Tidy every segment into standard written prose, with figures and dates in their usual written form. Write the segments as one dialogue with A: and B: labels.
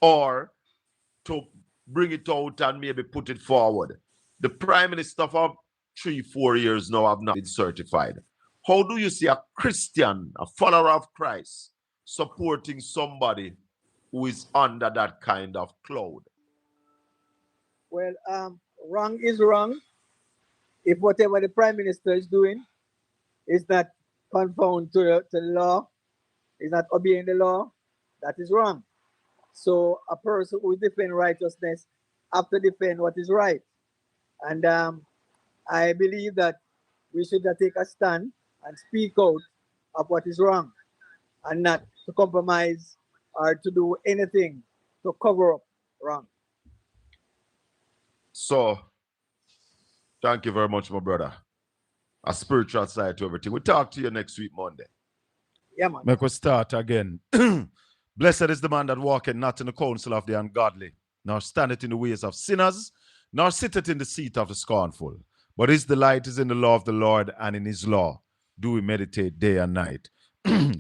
A: or to bring it out and maybe put it forward. The Prime Minister for 3-4 years now have not been certified. How do you see a Christian, a follower of Christ, supporting somebody who is under that kind of cloud?
B: Well, wrong is wrong. If whatever the Prime Minister is doing is not conform to the law, is not obeying the law, that is wrong. So a person who defends righteousness have to defend what is right. And I believe that we should take a stand and speak out of what is wrong and not to compromise or to do anything to cover up wrong.
A: So, thank you very much, my brother. A spiritual side to everything. We'll talk to you next week, Monday.
B: Yeah, man.
A: Make us start again. Blessed is the man that walketh not in the counsel of the ungodly, nor standeth in the ways of sinners, nor sitteth in the seat of the scornful. But his delight is in the law of the Lord, and in his law do we meditate day and night.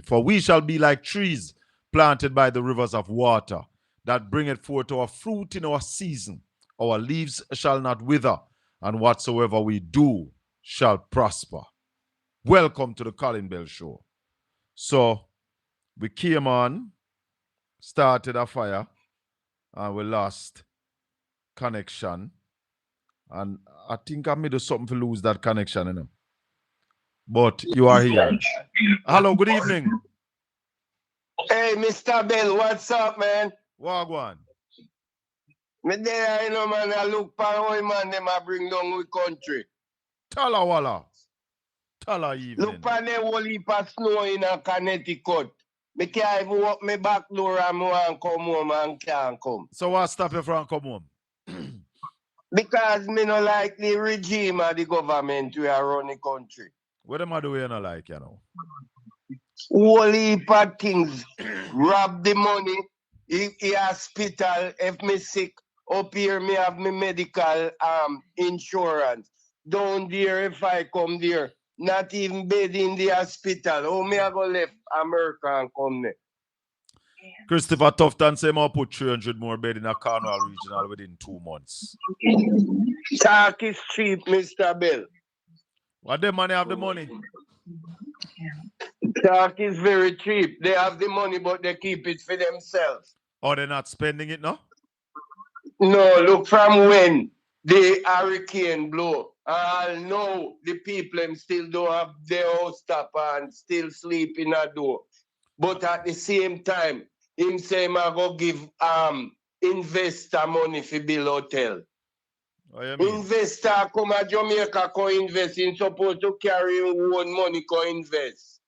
A: For we shall be like trees planted by the rivers of water, that bringeth forth our fruit in our season. Our leaves shall not wither, and whatsoever we do shall prosper. Welcome to the Colin Bell Show. So, we came on, started a fire, and we lost connection. And I think I made something to lose that connection, you know. But you are here. Hello, good evening.
C: Hey, Mr. Bell, what's up, man?
A: Wagwan.
C: Me there, you know, man, I look for how man them I bring down with country.
A: Tala wala. Tala evening.
C: Look for the whole heap of snow in a Connecticut. Me can't even walk my back door and me want come home and can't come.
A: So what stop you from come home?
C: Because me no like the regime of the government we are running the country.
A: What am I doing you not like, you know?
C: Whole heap of things. Rob the money. In hospital, if me sick, up here me have me medical insurance. Down there if I come there, not even bed in the hospital. How me I go left America and come there?
A: Christopher Tufton say I'll put 300 more bed in a Cornwall regional within 2 months.
C: Talk is cheap, Mr. Bell.
A: What them money have the money?
C: Talk is very cheap. They have the money, but they keep it for themselves.
A: Or they're not spending it, no?
C: No, look from when the hurricane blow. No, the people them still don't have their house top and still sleep in a door. But at the same time, him say I go give investor money for build hotel. Investor come to Jamaica go invest. He's supposed to carry his own money go invest.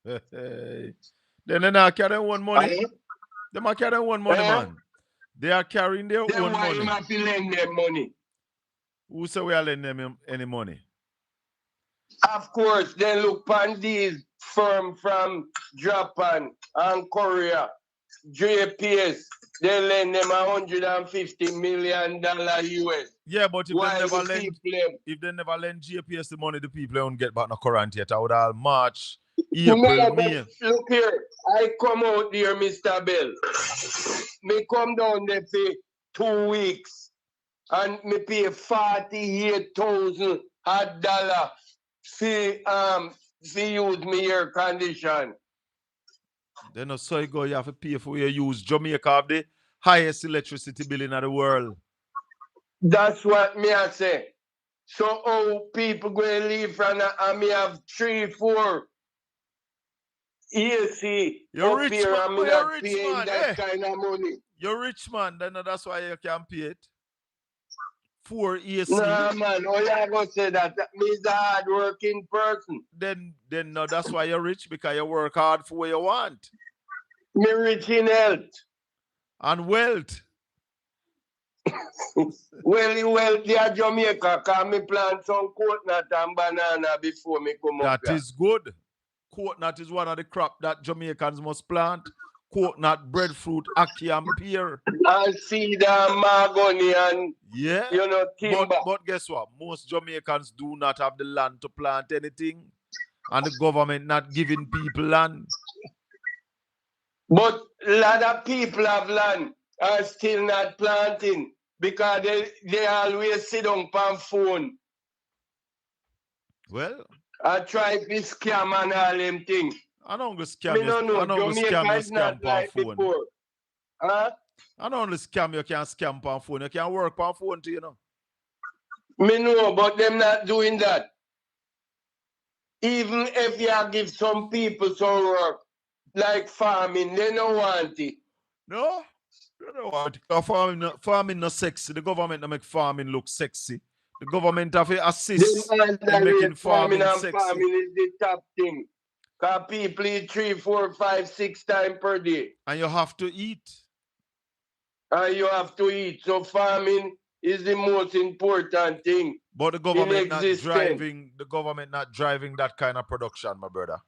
A: Then they not carrying one money. They might carry one money, man. They are carrying their own money.
C: Then why you have to lend them money?
A: Who say we are lending them any money?
C: Of course, they look on these firms from Japan and Korea, JPS. They lend them $150 million US.
A: Yeah, but if they never lend JPS the money, the people don't get back no current yet. I would all March, April, May.
C: Look here, I come out there, Mr. Bell. Me come down there for 2 weeks and me pay $48,000 for use me air condition.
A: Then so you go, you have to pay for your use. Jamaica have the highest electricity bill in the world.
C: That's what me I say. So people going to leave from and me have 3-4 AC.
A: You're rich,
C: here,
A: man. You're rich, man.
C: That kind of money.
A: You're rich, man. Then that's why you can pay it. 4 AC.
C: Nah, man. Oh, you going to say that. That means a hard-working person.
A: Then no, that's why you're rich, because you work hard for what you want.
C: Me rich in health.
A: And wealth.
C: Well, wealthy at Jamaica, because me plant some coconut and banana before me come up
A: here. That is good. Coconut is one of the crop that Jamaicans must plant. Coconut, breadfruit, ackee, and pear.
C: And cedar, mahogany, and timber.
A: But guess what? Most Jamaicans do not have the land to plant anything. And the government not giving people land.
C: But a lot of people have land. are still not planting because they always sit on phone.
A: Well,
C: I try to scam and all them things.
A: I don't go scam
C: Me
A: you.
C: no know.
A: I don't go
C: Jamaica
A: scam your
C: is not
A: scam on
C: like
A: phone.
C: before. Huh?
A: I don't only scam you can scam on phone. You can work on phone too, you know.
C: Me know, but them not doing that. Even if you give some people some work, like farming, they don't want it.
A: No? You know what? Farming not sexy. The government don't make farming look sexy. The government have to assist
C: Them
A: in making
C: farming
A: farming
C: and
A: sexy.
C: farming is the top thing. Because people eat 3, 4, 5, 6 times per day.
A: And you have to eat.
C: And you have to eat. So farming is the most important thing.
A: But the government not driving that kind of production, my brother.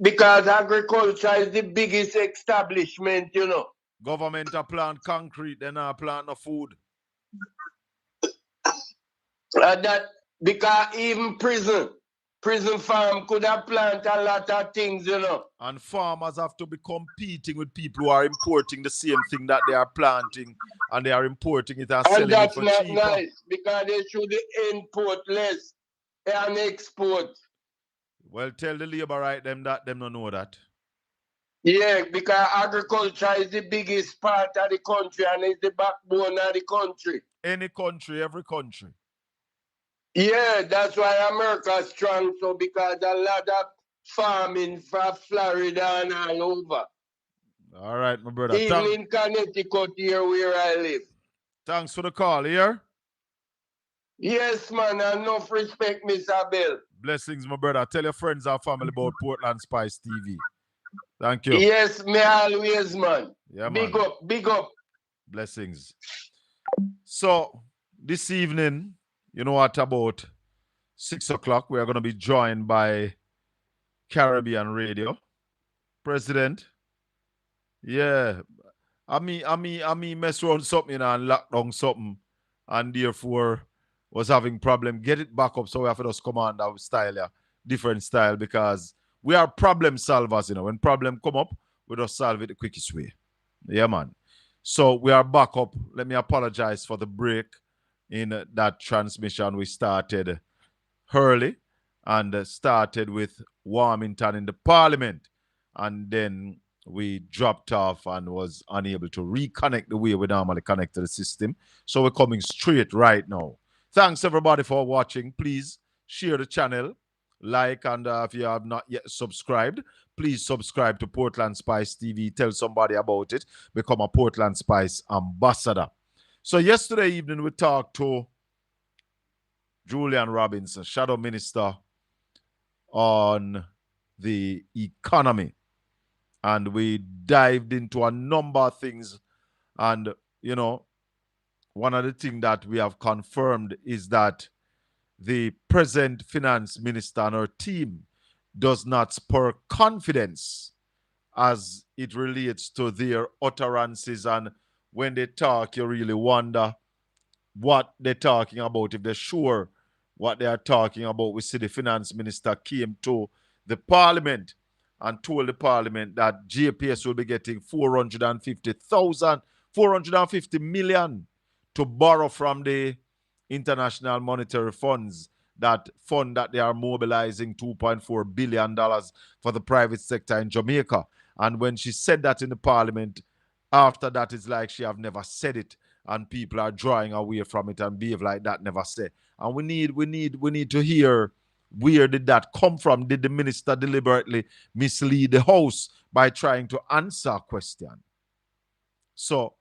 C: Because agriculture is the biggest establishment, you know.
A: Government a plant concrete, they not plant no food.
C: That because even prison farm could have planted a lot of things, you know.
A: And farmers have to be competing with people who are importing the same thing that they are planting, and they are importing it and selling it for cheaper.
C: And that's not nice because they should import less and export.
A: Well, tell the labor right them that them don't know that.
C: Yeah, because agriculture is the biggest part of the country and it's the backbone of the country.
A: Any country, every country.
C: Yeah, that's why America is strong, so because a lot of farming from Florida and all over.
A: All right, my brother.
C: Even in Connecticut here where I live.
A: Thanks for the call, here.
C: Yes, man, enough respect, Mr. Bill.
A: Blessings, my brother. Tell your friends and family about Portland Spice TV. Thank you.
C: Yes, me always, man.
A: Yeah,
C: big
A: man.
C: up, big up.
A: Blessings. So, this evening, you know what, about 6 o'clock, we are going to be joined by Caribbean Radio. President. Yeah. I mean, mess around something, you know, and lock down something, and therefore was having problem. Get it back up, so we have to just come on our style, yeah. Different style, because we are problem solvers, you know. When problem come up, we just solve it the quickest way. Yeah, man. So we are back up. Let me apologize for the break in that transmission. We started early and started with Warmington in the parliament, and then we dropped off and was unable to reconnect the way we normally connect to the system. So we're coming straight right now. Thanks everybody for watching. Please share the channel, like, and if you have not yet subscribed, please subscribe to Portland Spice TV. Tell somebody about it. Become a Portland Spice ambassador. So yesterday evening we talked to Julian Robinson, Shadow Minister on the economy. And we dived into a number of things. And, you know, one of the things that we have confirmed is that the present finance minister and her team does not spur confidence as it relates to their utterances. And when they talk, you really wonder what they're talking about, if they're sure what they are talking about. We see the finance minister came to the parliament and told the parliament that JPS will be getting 450 million to borrow from the International Monetary Funds, that fund that they are mobilizing $2.4 billion for the private sector in Jamaica. And when she said that in the parliament, after that, it's like she have never said it, and people are drawing away from it and behave like that never said. And we need to hear, where did that come from? Did the minister deliberately mislead the House by trying to answer a question? So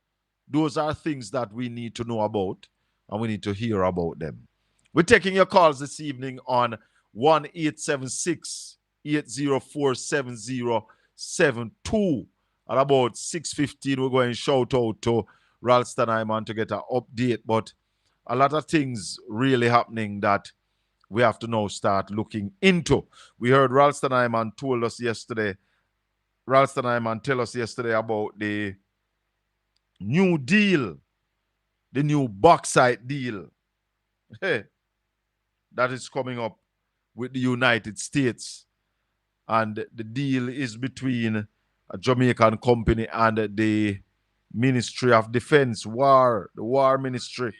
A: those are things that we need to know about, and we need to hear about them. We're taking your calls this evening on 1-876-804-7072. At about 6:15, we're going to shout out to Ralston Hyman to get an update. But a lot of things really happening that we have to now start looking into. We heard Ralston Hyman tell us yesterday about the new deal, the new bauxite deal. Hey, that is coming up with the United States. And the deal is between a Jamaican company and the Ministry of Defense, the war ministry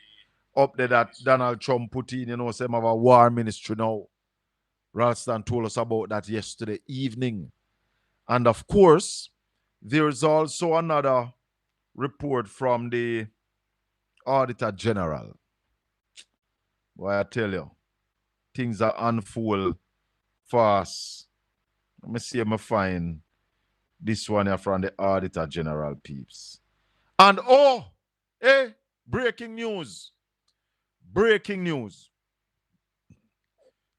A: up there that Donald Trump put in, some of a war ministry now. Ralston told us about that yesterday evening. And of course, there's also another report from the Auditor General. Boy, I tell you, things are unfold fast. Let me see if I find this one here from the Auditor General, peeps. And breaking news. Breaking news.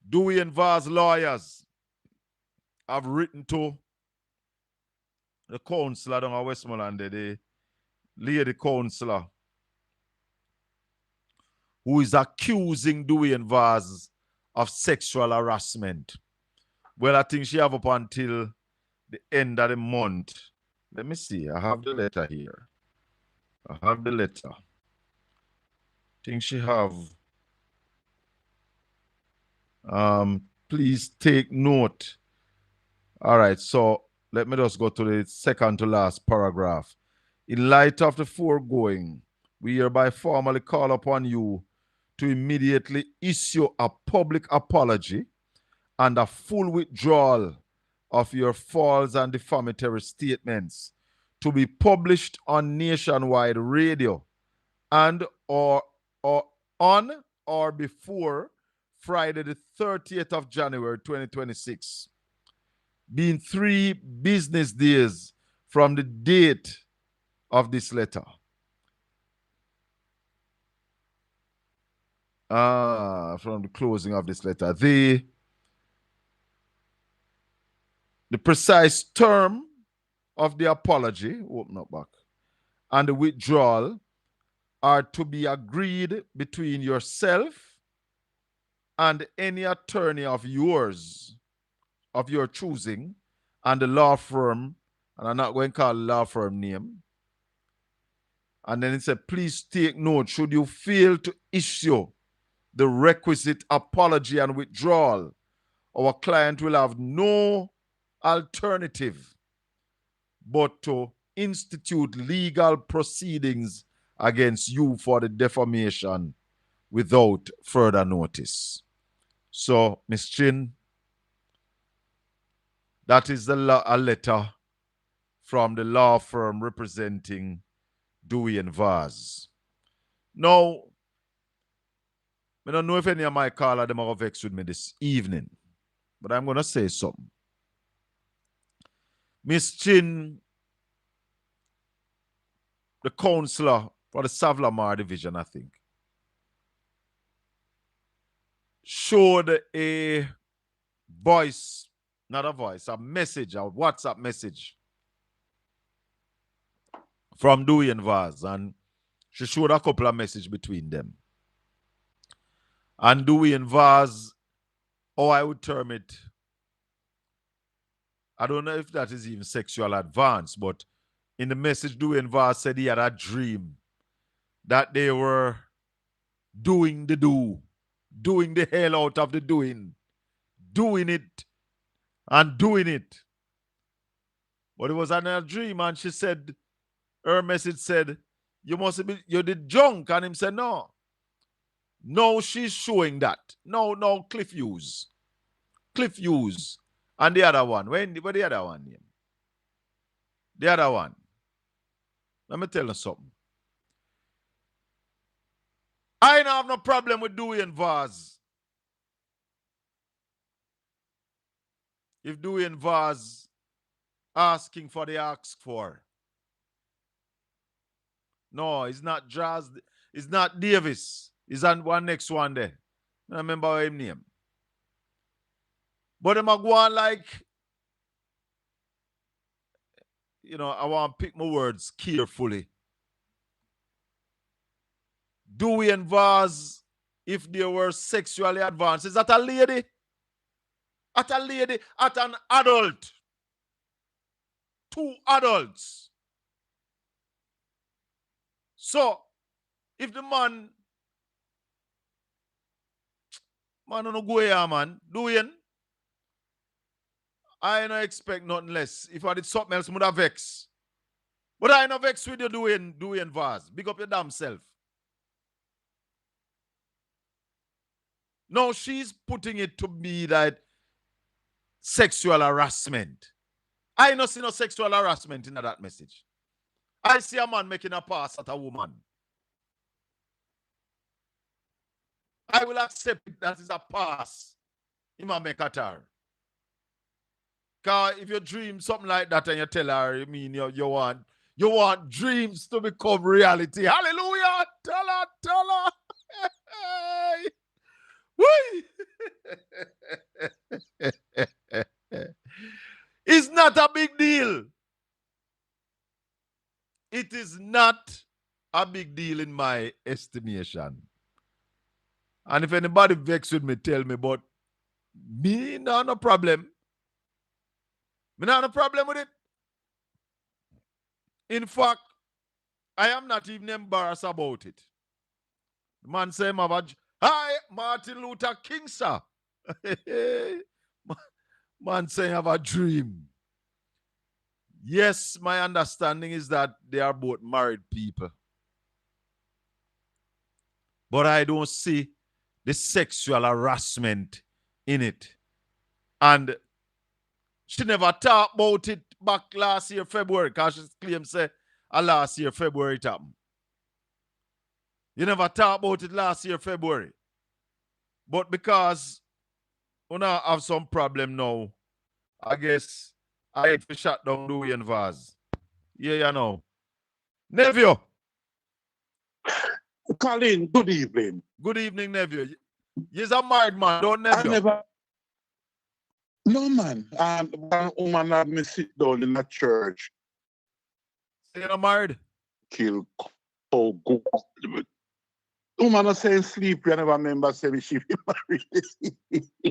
A: Dewey and Vaz lawyers have written to the councillor down at Westmoreland, the lady councillor, who is accusing Dewey and Vaz of sexual harassment. Well, I think she have up until the end of the month. Let me see. I have the letter here. I have the letter. I think she have. Please take note. All right, so let me just go to the second to last paragraph. In light of the foregoing, we hereby formally call upon you to immediately issue a public apology and a full withdrawal of your false and defamatory statements to be published on nationwide radio and or on or before Friday the 30th of January 2026, being 3 business days from the date of this letter. From the closing of this letter. The precise term of the apology, open up back, and the withdrawal are to be agreed between yourself and any attorney of yours, of your choosing, and the law firm, and I'm not going to call the law firm name. And then it said, please take note, should you fail to issue the requisite apology and withdrawal, our client will have no alternative but to institute legal proceedings against you for the defamation without further notice. So, Ms. Chin, that is a letter from the law firm representing Dewey and Vaz. Now, I don't know if any of my callers them are vexed with me this evening, but I'm going to say something. Miss Chin, the counselor for the Savlamar division, I think, showed a voice, not a voice, a message, a WhatsApp message from Dewey and Vaz, and she showed a couple of messages between them. And Dewey and Vaz, I would term it, I don't know if that is even sexual advance, but in the message, Dewey and Vaz said he had a dream that they were doing the hell out of the doing it and doing it. But it was another dream, and she said, her message said, you did junk, and him said, no. No, she's showing that. No, Cliff Hughes. And the other one. Where the other one name? The other one. Let me tell you something. I don't have no problem with Dewey and Vaz. If Dewey and Vaz asking for the ask for. No, it's not Jazz. It's not Davis. It's on one next one there. I remember his name. But them are going like, I want to pick my words carefully. Dewey and Vaz, if they were sexually advanced, is that a lady? At an adult. 2 adults. So, if the man don't go here, man, doing, I don't expect nothing less. If I did something else, I would have vexed. But I know vex with you doing Vaz. Big up your damn self. No, she's putting it to me that sexual harassment. I don't see no sexual harassment in that message. I see a man making a pass at a woman. I will accept it that is a pass. He might make at her. Because if you dream something like that and you tell her, you mean you want dreams to become reality. Hallelujah! Tell her. Hey. It's not a big deal. It is not a big deal in my estimation. And if anybody vex with me, tell me, but me no problem. Me no problem with it. In fact, I am not even embarrassed about it. The man say, hi, Martin Luther King, sir. Man say, I have a dream. Yes, my understanding is that they are both married people. But I don't see the sexual harassment in it. And she never talked about it back last year, February, because she claims say last year, February it happened. You never talked about it last year, February. But because we now have some problem now, I guess I had to shut down Louis and Vaz. Yeah, you know. Nephew.
D: Colin, good evening.
A: Good evening, nephew. You're a married man, don't nephew?
D: I never. No, man. One woman had me sit down in a church.
A: You're not married?
D: Kill. Oh, go. Woman was saying sleep. You never remember saying she be married.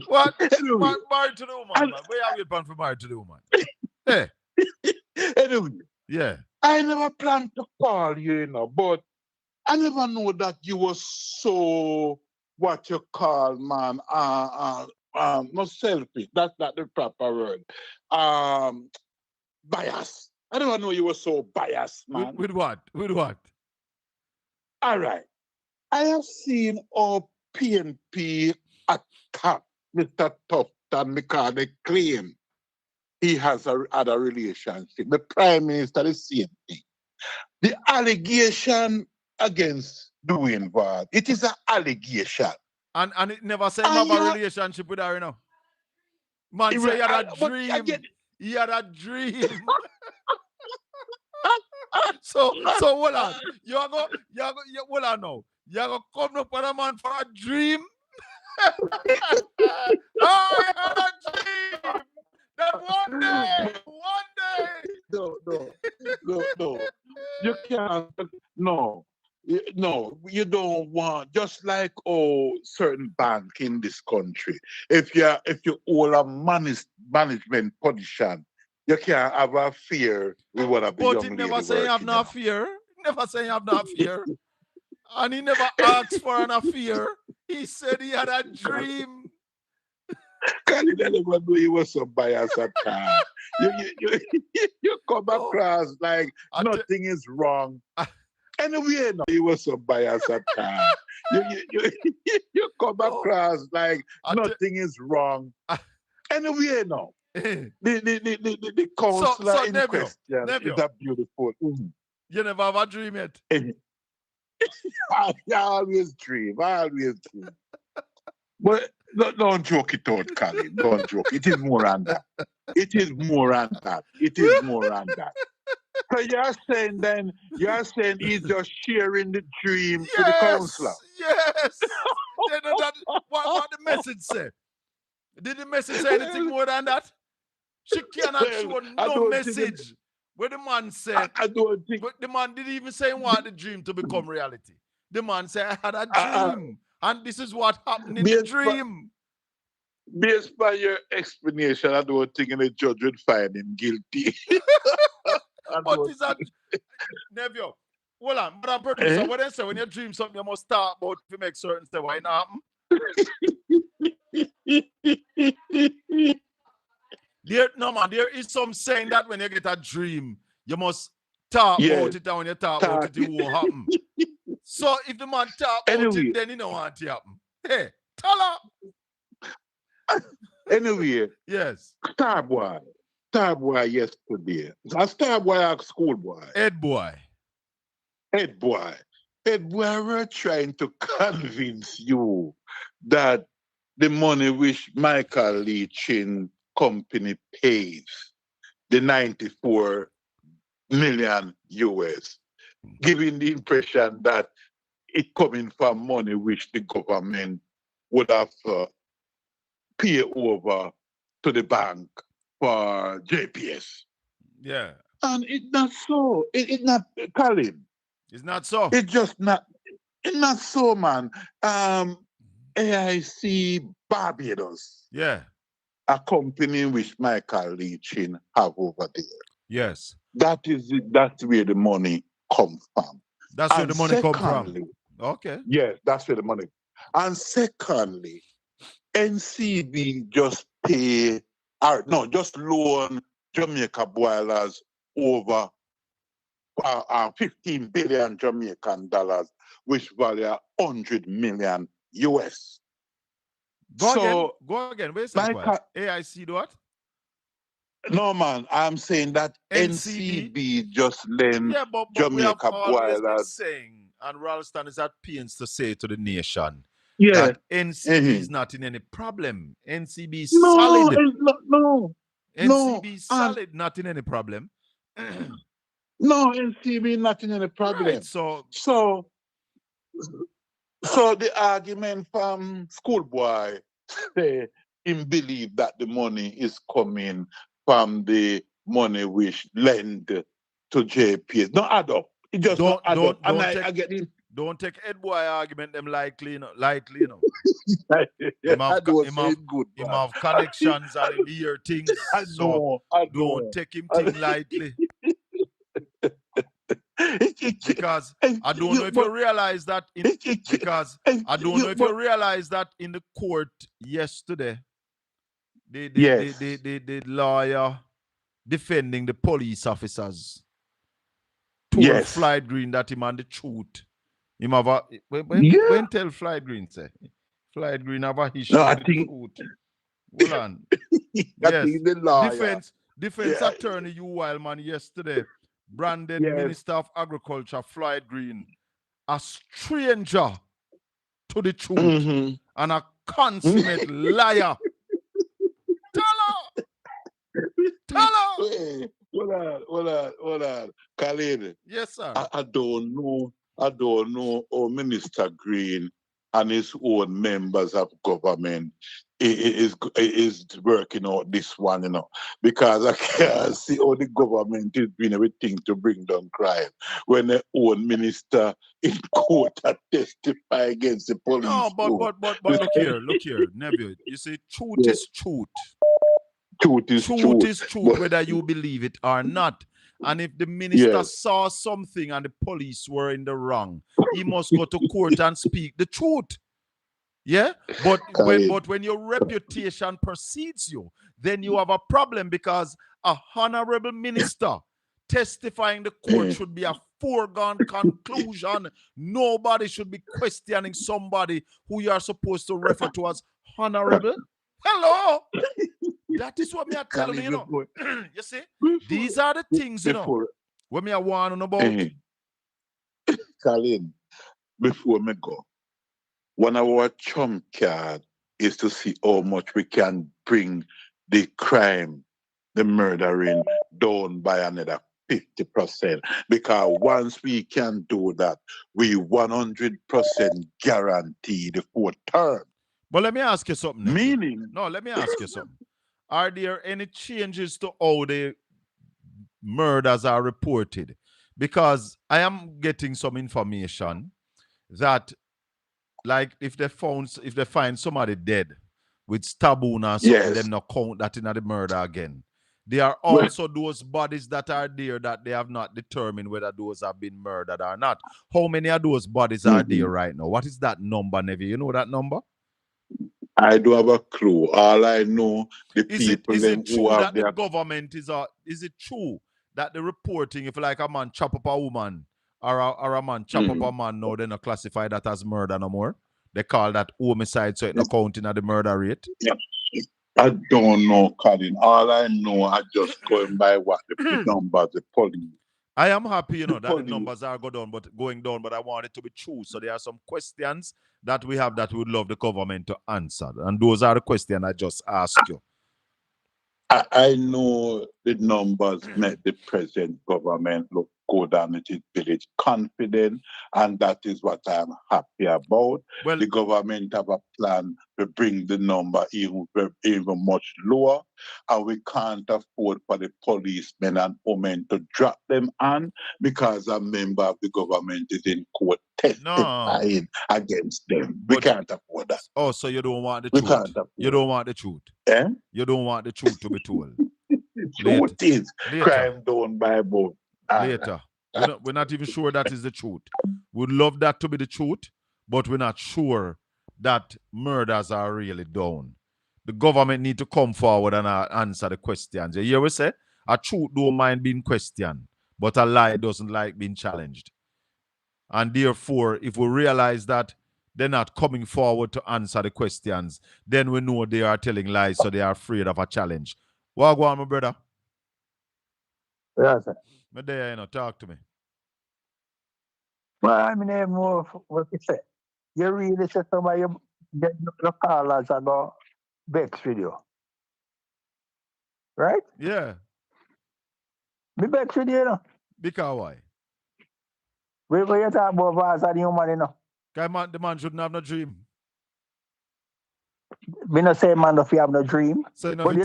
A: What?
D: Anyway.
A: Married to the woman, man. Where are you plan for married to the woman? Hey.
D: Anyway.
A: Yeah.
D: I never planned to call you, you know, but I never know that you were so what you call, man, not selfish. That's not the proper word. Bias. I never know you were so biased, man.
A: With what? With what?
D: All right. I have seen our PNP attack Mr. Tufton because they claim he has had a relationship. The Prime Minister, the same thing. The allegation against doing what? It is an allegation.
A: And it never say him have a relationship with her, you know. Man say he had a dream. He had a dream. so hold on. You hold on now. You go come up with a man for a dream. I had a dream that one day.
D: No. You can't. No, you don't want. Just like certain bank in this country, if you hold a management position, you can't have a fear with one of the young lady.
A: But he never say you have no fear. Never say you have no fear. And he never asked for an affair. He said he had a dream.
D: Can you never know he was so biased at times? You come across like nothing is wrong. Anyway, no, he was so biased at times. You come across like nothing is wrong. Anyway, no. The counselor in question is a beautiful.
A: You never have a dream yet.
D: I always dream. But don't joke it out, Colin. Don't joke. It is more than that. So you're saying he's just sharing the dream to the counselor.
A: Yes. What the message say? Did the message say anything more than that? She cannot show no message. Where the man said,
D: I don't think.
A: But the man didn't even say he wanted the dream to become reality. The man said, I had a dream. And this is what happened in the dream.
D: Based on your explanation, I don't think the judge would find him guilty.
A: What is that? Nephew, hold on. Madam Producer, what they say when you dream something, you must talk about if you make certain stuff. Why not happen? There is some saying that when you get a dream, you must talk
D: Yes.
A: about it, and when you talk about it, it won't happen. So if the man talk about
D: Anyway.
A: it, then he don't want it to happen. Hey, tell her.
D: Anyway,
A: Yes.
D: Starboy yesterday. A Starboy a schoolboy.
A: Head boy.
D: Head boy, we're trying to convince you that the money which Michael Lee Chin company pays, the 94 million US, giving the impression that it coming from money which the government would have pay over to the bank for JPS.
A: Yeah.
D: And it's not so. It's not, Colin.
A: It's not so.
D: It's just not. It's not so, man. AIC Barbados,
A: Yeah.
D: a company which Michael Lee Chin have over there.
A: Yes.
D: That's where the money comes from.
A: That's where the money come from. Okay.
D: Yes, that's where the money. And secondly, NCB just just loan Jamaica boilers over 15 billion Jamaican dollars, which value 100 million US.
A: Go again. Wait a second. AIC what?
D: No, man, I'm saying that NCB just lend Jamaica
A: we have always been
D: boilers.
A: saying, and Ralston is at pains to say to the nation,
D: Yeah.
A: that NCB is not in any problem. NCB is
D: No,
A: solid.
D: No.
A: NCB is solid, not in any problem.
D: No, NCB not in any problem.
A: Right,
D: so the argument from schoolboy say him believe that the money is coming from the money which lend to JPS. No add up. It just don't add up. And I get it.
A: Don't take Ed boy argument them lightly, you know. Him have connections and him hear things.
D: I know.
A: Don't take him thing lightly. Because I don't know if you realize that in the court yesterday, the lawyer defending the police officers told Floyd Green that him and the truth. Him have a when tell Floyd Green say Floyd Green have a issue with the truth. Hold on. Yes. Defense attorney U Wildman yesterday branded Minister of Agriculture Floyd Green a stranger to the truth and a consummate liar. Tell her.
D: Hold on. Colin.
A: Yes, sir.
D: I don't know how Minister Green and his own members of government is working out this one, you know, because I can't see how the government is doing everything to bring down crime when their own minister in court testify against the police.
A: No, but look here, Neville. You see, truth is truth.
D: Truth is
A: truth, whether you believe it or not. And if the minister saw something and the police were in the wrong, he must go to court and speak the truth. Yeah? But when your reputation precedes you, then you have a problem, because a honorable minister testifying the court should be a foregone conclusion. Nobody should be questioning somebody who you are supposed to refer to as honorable. Hello? That is what me are telling you, know. You see? These are the things, you know, what me are warning about.
D: Colin, before me go, one of our trump card is to see how much we can bring the crime, the murdering down by another 50%. Because once we can do that, we 100% guarantee the fourth term.
A: But let me ask you something.
D: Let
A: me ask you something. Are there any changes to how the murders are reported? Because I am getting some information that, like, if they find somebody dead with stab wound or something, them not count that in the murder again. There are also those bodies that are there that they have not determined whether those have been murdered or not. How many of those bodies are there right now? What is that number, Nevi? You know that number?
D: I do have a clue. All I know, the people
A: is it true
D: who
A: that
D: have
A: the government is it true that the reporting, if like a man chop up a woman or a man chop up a man, now they not classify that as murder no more. They call that homicide, so it not counting at the murder rate.
D: Yeah. I don't know, Colin. All I know, I just going by what the numbers, the police.
A: I am happy, that the
D: police.
A: numbers are going down, but I want it to be true. So there are some questions that we have that we would love the government to answer. And those are the questions I just asked you.
D: I know the numbers make the present government look good and it is very confident, and that is what I'm happy about.
A: Well,
D: the government have a plan to bring the number even much lower, and we can't afford for the policemen and women to drop them on because a member of the government is in court testifying against them. We can't afford that.
A: Oh, so you don't want the
D: we
A: truth?
D: Can't afford
A: you don't want the truth?
D: Eh?
A: You don't want the truth to be told?
D: The truth is crime done by both.
A: Later. We're not even sure that is the truth. We'd love that to be the truth, but we're not sure that murders are really down. The government need to come forward and answer the questions. You hear we say? A truth don't mind being questioned, but a lie doesn't like being challenged. And therefore, if we realize that they're not coming forward to answer the questions, then we know they are telling lies, so they are afraid of a challenge. Well, go on, my brother.
E: Yes, sir.
A: My there, talk to me.
E: Well, I mean, more what you say. You really say somebody get your callers and go vex with you. Right?
A: Yeah.
E: Me vex with you,
A: Because why?
E: We you talk about vast and human,
A: The man shouldn't have no dream.
E: Me not say man if you have no dream.
A: So,
E: but the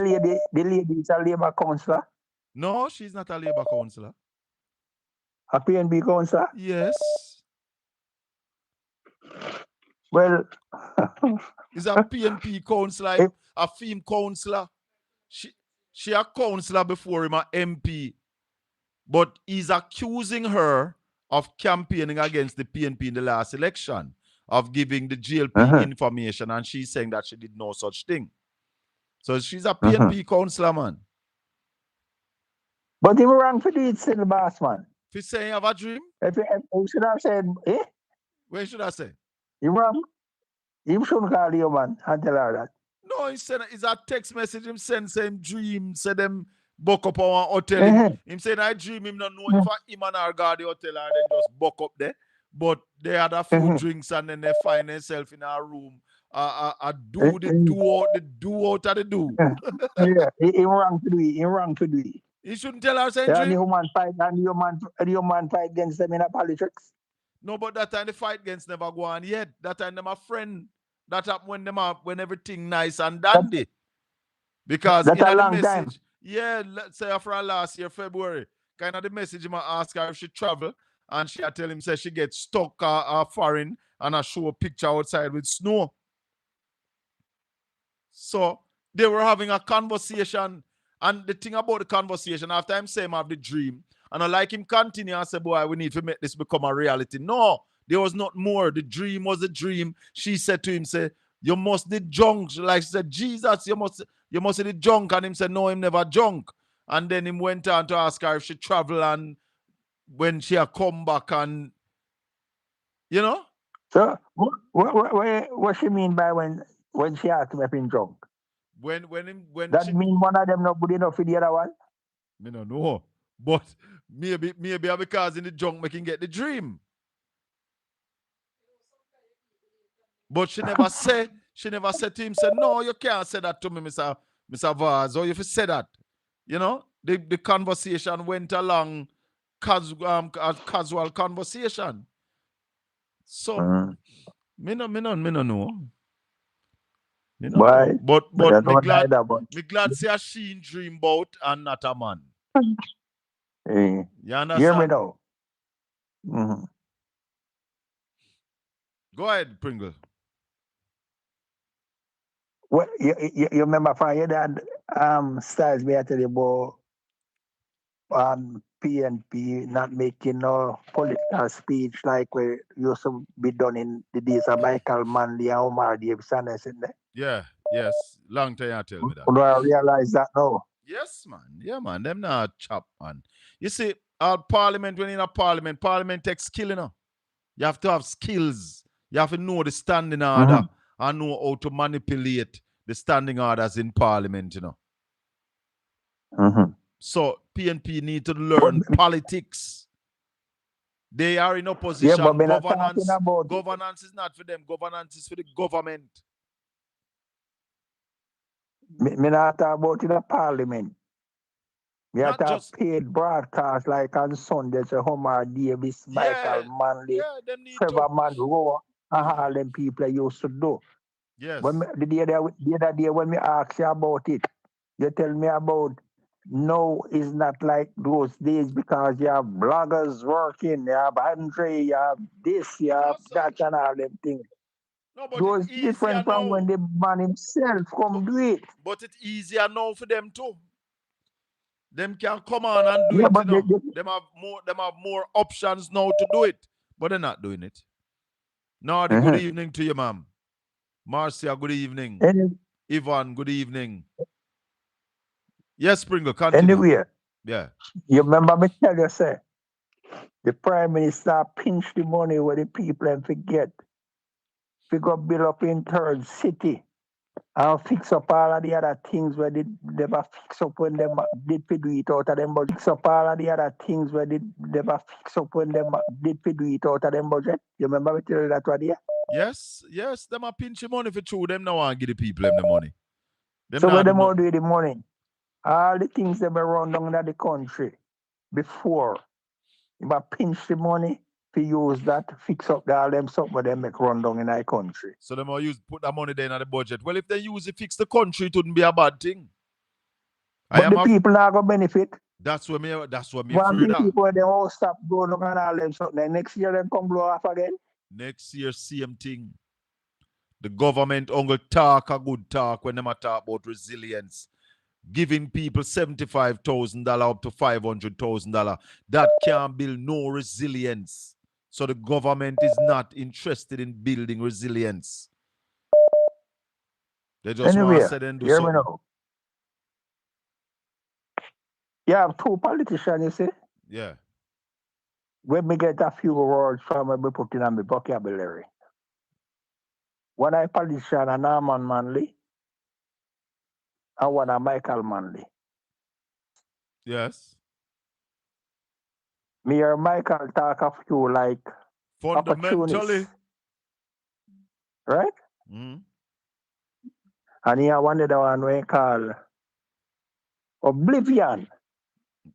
E: lady is a labor counselor.
A: No, she's not a labor counselor.
E: A PNB counselor?
A: Yes.
E: Well,
A: is a PNP counselor, a female counselor. She a counselor before him, a MP. But he's accusing her of campaigning against the PNP in the last election, of giving the GLP information, and she's saying that she did no such thing. So she's a PNP counselor, man.
E: But he wrong for the still boss, man.
A: If you say you have a dream?
E: If you should have said, eh?
A: Where should I say?
E: You wrong. You shouldn't call you, man, and tell her that.
A: No, he said it's a text message him send same dream, say them buck up on hotel. Him saying I dream him not know if him and her guard the hotel and then just buck up there. But they had a few drinks and then they find themselves in our room. Do the do out of the do.
E: Yeah, he wrong to do it. He wrong to do it.
A: He shouldn't tell her saying
E: dream. The human fight against them in a politics.
A: No, but that time the fight against never go on yet. That time them a friend. That happened when everything nice and dandy. Because
E: that's
A: in
E: a
A: the
E: long
A: message,
E: time.
A: Yeah, let's say after last year, February, kind of the message him ask her if she travel, and she tell him say she gets stuck foreign and I show a picture outside with snow. So they were having a conversation, and the thing about the conversation, after him say him have the dream, and I like him continue and say, boy, we need to make this become a reality. No, there was not more. The dream was a dream. She said to him, say, you must the junk. Like she said, Jesus, you must the junk. And him said, no, him never junk. And then him went on to ask her if she travel and when she had come back and, you know?
E: So what she mean by when she asked him if him drunk?
A: When
E: that
A: she,
E: mean one of them not good enough for the other one?
A: Me no know. But maybe because in the junk making get the dream. But she never said to him, say, no, you can't say that to me, Mr. Vaz, or if you say that. You know, the conversation went along casual conversation. So me no know.
E: Why?
A: But me glad say she dream about and not a man.
E: Hey,
A: you understand?
E: Hear me now.
A: Go ahead, Pringle.
E: Well, you remember from your dad styles me I tell you about PNP not making no political speech like we used to be done in the days of Michael Manley and Omar Davidson, isn't it?
A: Yeah, yes. Long time you tell me that.
E: Do I realize that now?
A: Yes, man. Yeah, man. Them not chop, man. You see, our parliament, when in a parliament takes skill, you know. You have to have skills. You have to know the standing order and know how to manipulate the standing orders in parliament, you know. So PNP need to learn politics. They are in opposition.
E: Yeah, but
A: governance is not for them. Governance is for the government.
E: Me not talk about in the parliament. Me
A: Not
E: have
A: just
E: paid broadcast like on Sunday, so Homer Davis, Michael Manley,
A: them need
E: Trevor
A: to.
E: Monroe, and all them people used to do.
A: Yes.
E: When the other day when me asked you about it, you tell me about no, it's not like those days because you have bloggers working, you have Andre, you have this, you have that, and all them things.
A: No, but
E: Those
A: it's easier
E: different from when the man himself come do it.
A: But it's easier now for them too. Them can come on and do it,
E: but
A: you know. Them have more options now to do it. But they're not doing it. Nardi, good evening to you, ma'am. Marcia, good evening. Yvonne, good evening. Yes, Springer, continue.
E: Anyway,
A: yeah.
E: You remember me tell you, say, the Prime Minister pinch the money where the people and forget. We go build up in third city and fix up all of the other things where they never fix up when they did do it out of them budget. Fix up all of the other things where they never fix up when they did do it out of them budget. You remember me tell you that one there?
A: Yes, them are pinching money for true. Them now want to give the people them the money.
E: So when them all do the money, all the things that were run down in the country before, you might pinch the money to use that to fix up all them stuff where they make run down in our country.
A: So them all put that money there in the budget. Well, if they use it fix the country, it wouldn't be a bad thing.
E: But the people are going to benefit.
A: That's what me
E: One
A: afraid of.
E: People they all stop going on and all them stuff. Then next year them come blow off again.
A: Next year, same thing. The government only talk a good talk when they talk about resilience. Giving people $75,000 up to $500,000. That can't build no resilience. So the government is not interested in building resilience. They just want to sit and do something.
E: Know. You have two politicians, you see?
A: Yeah.
E: When me get a few words from me put in my vocabulary. One I politician a Norman Manley and one a Michael Manley.
A: Yes.
E: Me or Michael talk a few like
A: fundamentally.
E: Right? And he one the one we call Oblivion.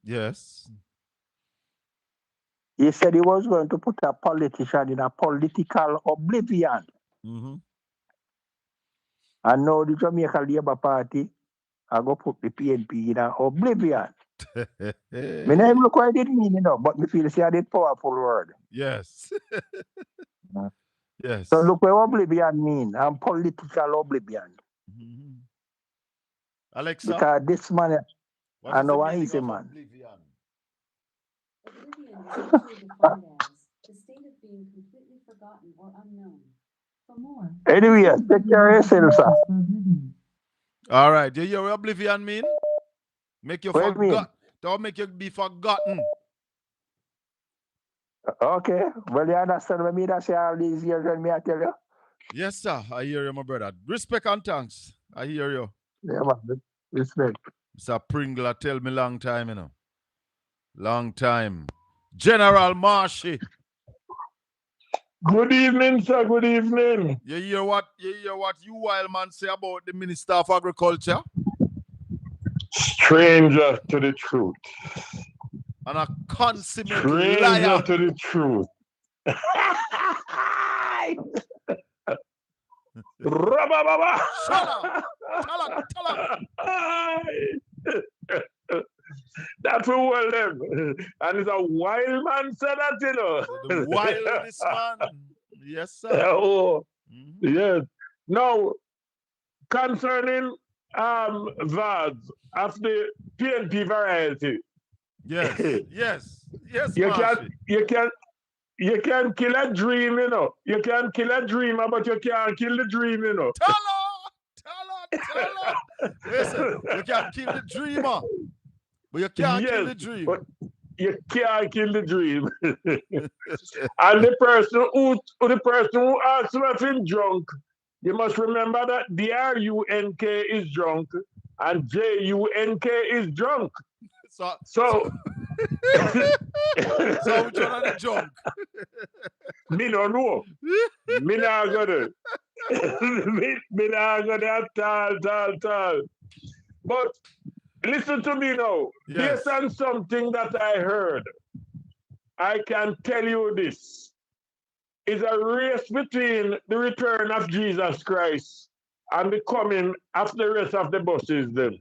A: Yes.
E: He said he was going to put a politician in a political oblivion. And now the Jamaica Labour Party I go put the PNP in an oblivion. My name look what I did mean, you know, but me feel say I did powerful word.
A: Yes. Yes.
E: So look what oblivion mean. I'm political oblivion.
A: Alexa.
E: Because this man,
A: I know why he's
E: a man.
F: Oblivion is usually defined as the state of being completely forgotten or unknown. For more.
E: Anyway, take care of yourself, sir.
A: All right. You hear what oblivion mean? Make you forgot. Don't make you be forgotten.
E: Okay. Well, you understand what I mean? That's all these years when me I tell you.
A: Yes, sir. I hear you, my brother. Respect and thanks. I hear you.
E: Yeah, man. Respect.
A: Mr. Pringle, tell me long time, you know. Long time. General Marshy.
D: Good evening, sir. Good evening.
A: You hear what you wild man say about the Minister of Agriculture?
D: Stranger to the truth.
A: And a consummate
D: Stranger
A: liar.
D: to the truth. Rabababa.
A: Tell her.
D: That's what we'll them. And it's a wild man said that, you know.
A: The wildest man. Yes, sir.
D: Oh, yes. Now, concerning VADs of the PNP variety.
A: Yes, yes, yes,
D: you can kill a dream, you know. You can kill a dreamer, but you can't kill the dream, you know.
A: Tell her. Listen, you can kill the dreamer, but you can't kill the dream.
G: you can't kill the dream. And the person who asks if he's drunk, you must remember that DRUNK is drunk and JUNK is drunk.
A: So
G: So
A: which one are the junk?
G: me don't know. Me not gonna. me not gonna tall. But listen to me now.
A: Yes.
G: Based on something that I heard, I can tell you this. It's a race between the return of Jesus Christ and the coming of the rest of the buses then.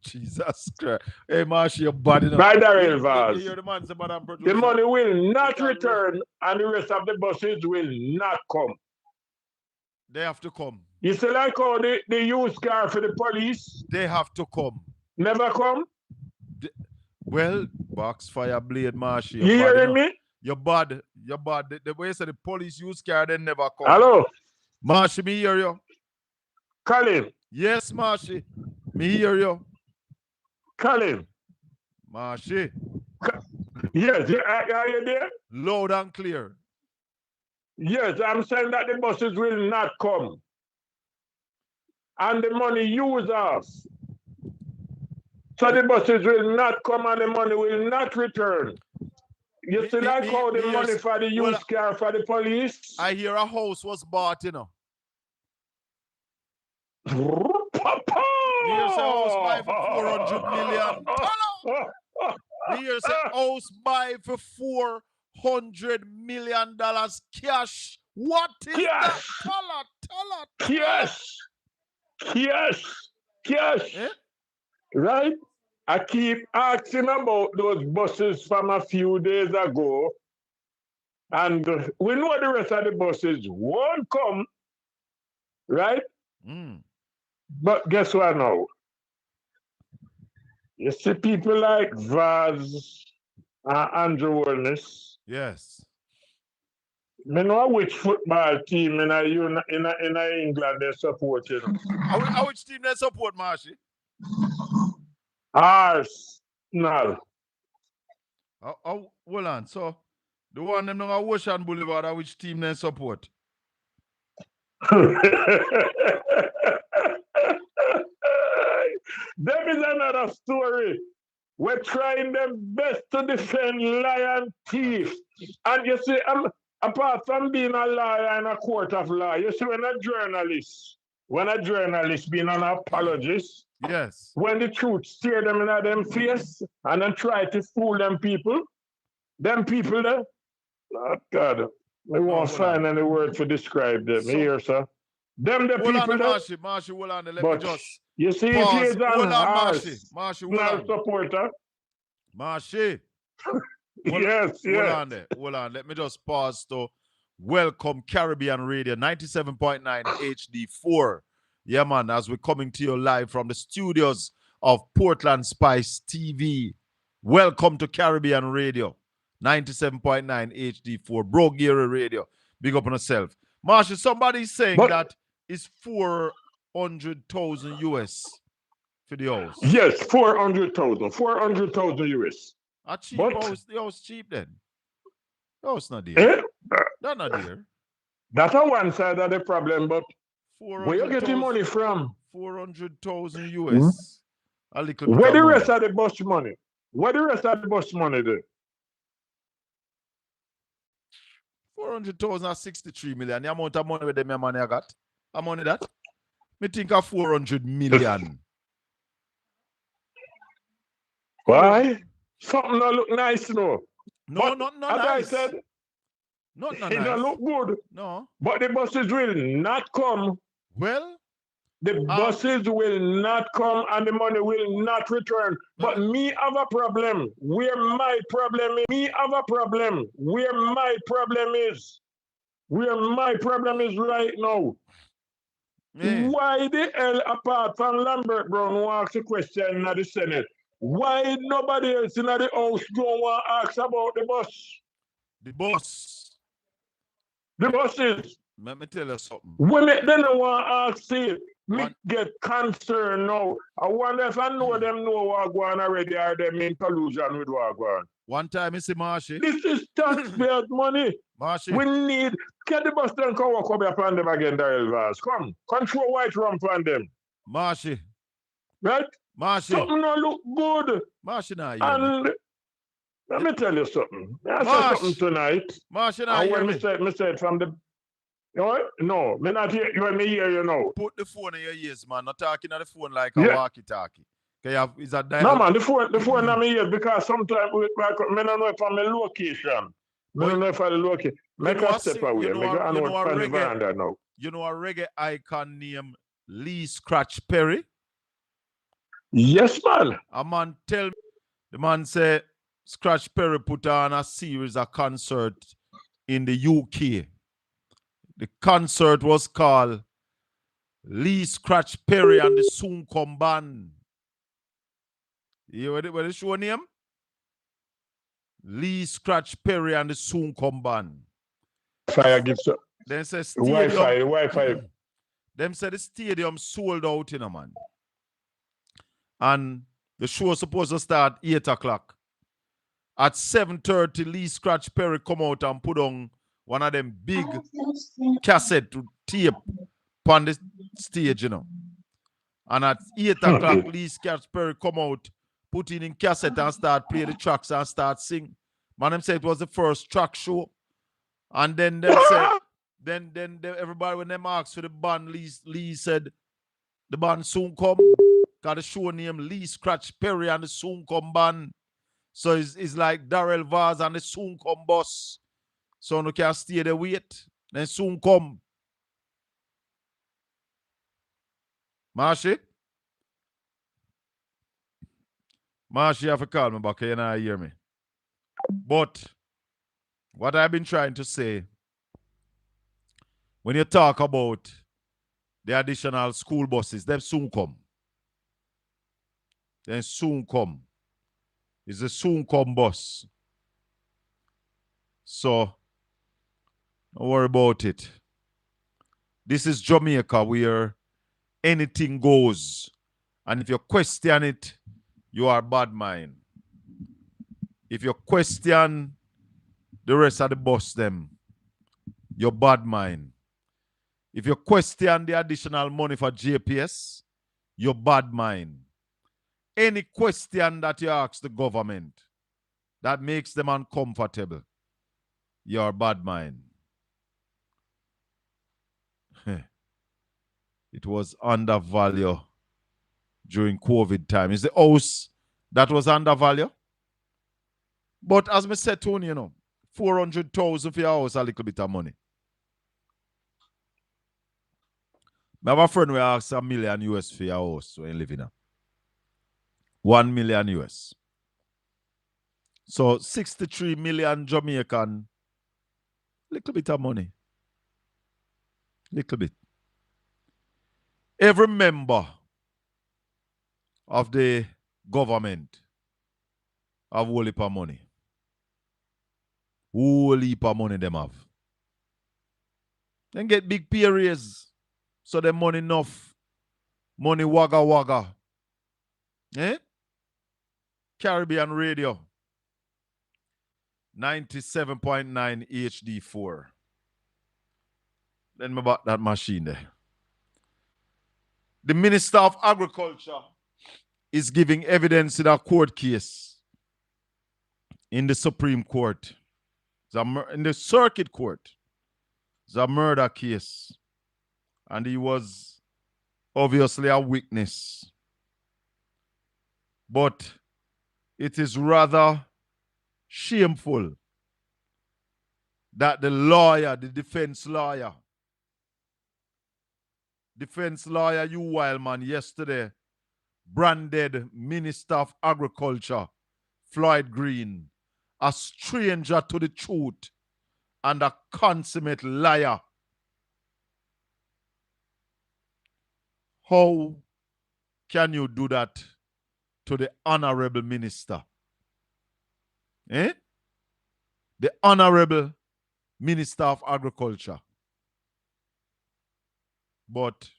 A: Jesus Christ. Hey, Marsh, you're bad enough.
G: By the
A: You
G: railbars.
A: hear the man say, Madam
G: The
A: Producer?
G: money will not return and the rest of the buses will not come.
A: They have to come.
G: You see like how the used car for the police
A: They have to come.
G: never come?
A: Well, box fire blade, Marshy.
G: You hearing me?
A: You're bad. You're bad. The way you say the police use car, they never come.
G: Hello?
A: Marshy, me hear you.
G: Colin?
A: Yes, Marshy. Me hear you.
G: Colin?
A: Marshy.
G: Yes, are you there?
A: Loud and clear.
G: Yes, I'm saying that the buses will not come. And the money used off. So the buses will not come and the money will not return. You see like how the money for the used car for the police?
A: I hear a house was bought, you know.
G: Papa!
A: Me hear say house buy for 400 million. Me hear say house buy for $400 million cash. What is that? Tell her.
G: Cash.
A: Eh?
G: Right? I keep asking about those buses from a few days ago. And we know the rest of the buses won't come. Right? But guess what now? You see people like Vaz and Andrew Wellness.
A: Yes.
G: I know which football team in England they support, you know.
A: Which team they support, Marshy?
G: Arsenal.
A: Hold on. So, the one them on Ocean Boulevard, which team they support?
G: There is another story. We're trying their best to defend lion thief. And you see, apart from being a lawyer in a court of law, you see, when a journalist being an apologist,
A: yes,
G: when the truth stare them in them face and then try to fool them people there, oh God, we won't find any word to describe them here, sir. Them the
A: hold
G: people
A: on, Marshy, hold on, let me just
G: you see
A: pause.
G: if he's
A: Hold on,
G: Marshy, supporter.
A: Marshy.
G: Yes.
A: Hold on, let me just pause to welcome Caribbean Radio 97.9 HD4. Yeah, man, as we're coming to you live from the studios of Portland Spice TV. Welcome to Caribbean Radio 97.9 HD4, Brogeary Radio. Big up on yourself. Marshall, somebody's saying that it's 400,000 US for the house.
G: Yes, 400,000 US.
A: A cheap house, the house cheap then. The house not there. That's not there.
G: That's on one side of the problem, but where you getting money from?
A: 400,000 US. A little bit.
G: Where the rest of the bus money? There?
A: 400,000 or 63 million. The amount of money with them money I got. How money that? Me think of 400 million.
G: Why? Something not look nice, no.
A: No, not nice.
G: As I said,
A: not
G: it
A: nice.
G: don't look good.
A: No.
G: But the buses will not come.
A: Well,
G: the buses will not come and the money will not return. But me have a problem. Where my problem is right now. Yeah. Why the hell, apart from Lambert Brown who asked a question in the Senate, why nobody else in the house don't want to ask about the bus? The buses.
A: Let me tell you something.
G: Women, they don't want to ask it. Me get concerned now. I wonder if I know them know what going already or them in collusion with what going.
A: One time, Mr. Marshy.
G: This is taxpayers' money.
A: Marshy.
G: We need. Get the bus then come walk up upon them again, Daryl Vaz. Come. Control white rum from them.
A: Marshy.
G: Right?
A: Marshy.
G: Something don't look good.
A: Marshy now,
G: and let me tell you something. I said something tonight.
A: Marshy now,
G: and when me said from the no, me not hear you. Me hear you now.
A: Put the phone in your ears, man. Not talking on the phone like a walkie-talkie. Is that
G: no, man, the phone in my ears because sometimes me don't know if I'm a location. Me don't know if I'm a location. Make a step away. Me go on the veranda now.
A: You know a reggae icon named Lee Scratch Perry?
G: Yes, man.
A: A man tell me, the man say Scratch Perry put on a series of concert in the UK. The concert was called Lee Scratch Perry and the Soon Come Band. You know what the show name? Lee Scratch Perry and the Soon Come Band.
G: Fire gives up.
A: Then say stadium.
G: Wi-Fi.
A: Them said the stadium sold out, you know, man. And the show was supposed to start 8 o'clock. At 7:30, Lee Scratch Perry come out and put on one of them big cassette tape on the stage, you know. And at 8 o'clock, Lee Scratch Perry come out, put it in cassette and start play the tracks and start sing. Man, them said it was the first track show. And then them said, then everybody when them asked for the band, Lee said the band soon come. Got a show name Lee Scratch Perry and the Soon Come Band. So it's like Darrell Vaz and the Soon Come Bus. So you can stay there wait. Then soon come. Marshy? Marshy, you have to call me back. You not hear me. But what I've been trying to say, when you talk about the additional school buses, they soon come. They soon come. It's a soon come bus. So, don't worry about it. This is Jamaica where anything goes. And if you question it, you are bad mind. If you question the rest of the bus, them, you're bad mind. If you question the additional money for JPS, you're bad mind. Any question that you ask the government that makes them uncomfortable, you're bad mind. It was undervalued during COVID time. It's the house that was undervalued. But as I said, Tony, you know, 400,000 for your house, a little bit of money. I have a friend who asks $1 million US for your house when you live in a $1 million US. So 63 million Jamaican, little bit of money. Little bit. Every member of the government have whole heap of money. Whole heap of money them have. Then get big pay raise. So the money enough. Money wagga wagga. Eh? Caribbean Radio. 97.9 HD4. Let me back that machine there. The Minister of Agriculture is giving evidence in a court case in the Supreme Court. In the Circuit Court. It's a murder case. And he was obviously a witness. But it is rather shameful that the lawyer, the defense lawyer, you Wildman, yesterday branded Minister of Agriculture, Floyd Green, a stranger to the truth and a consummate liar. How can you do that to the honorable minister? Eh? The honorable Minister of Agriculture. But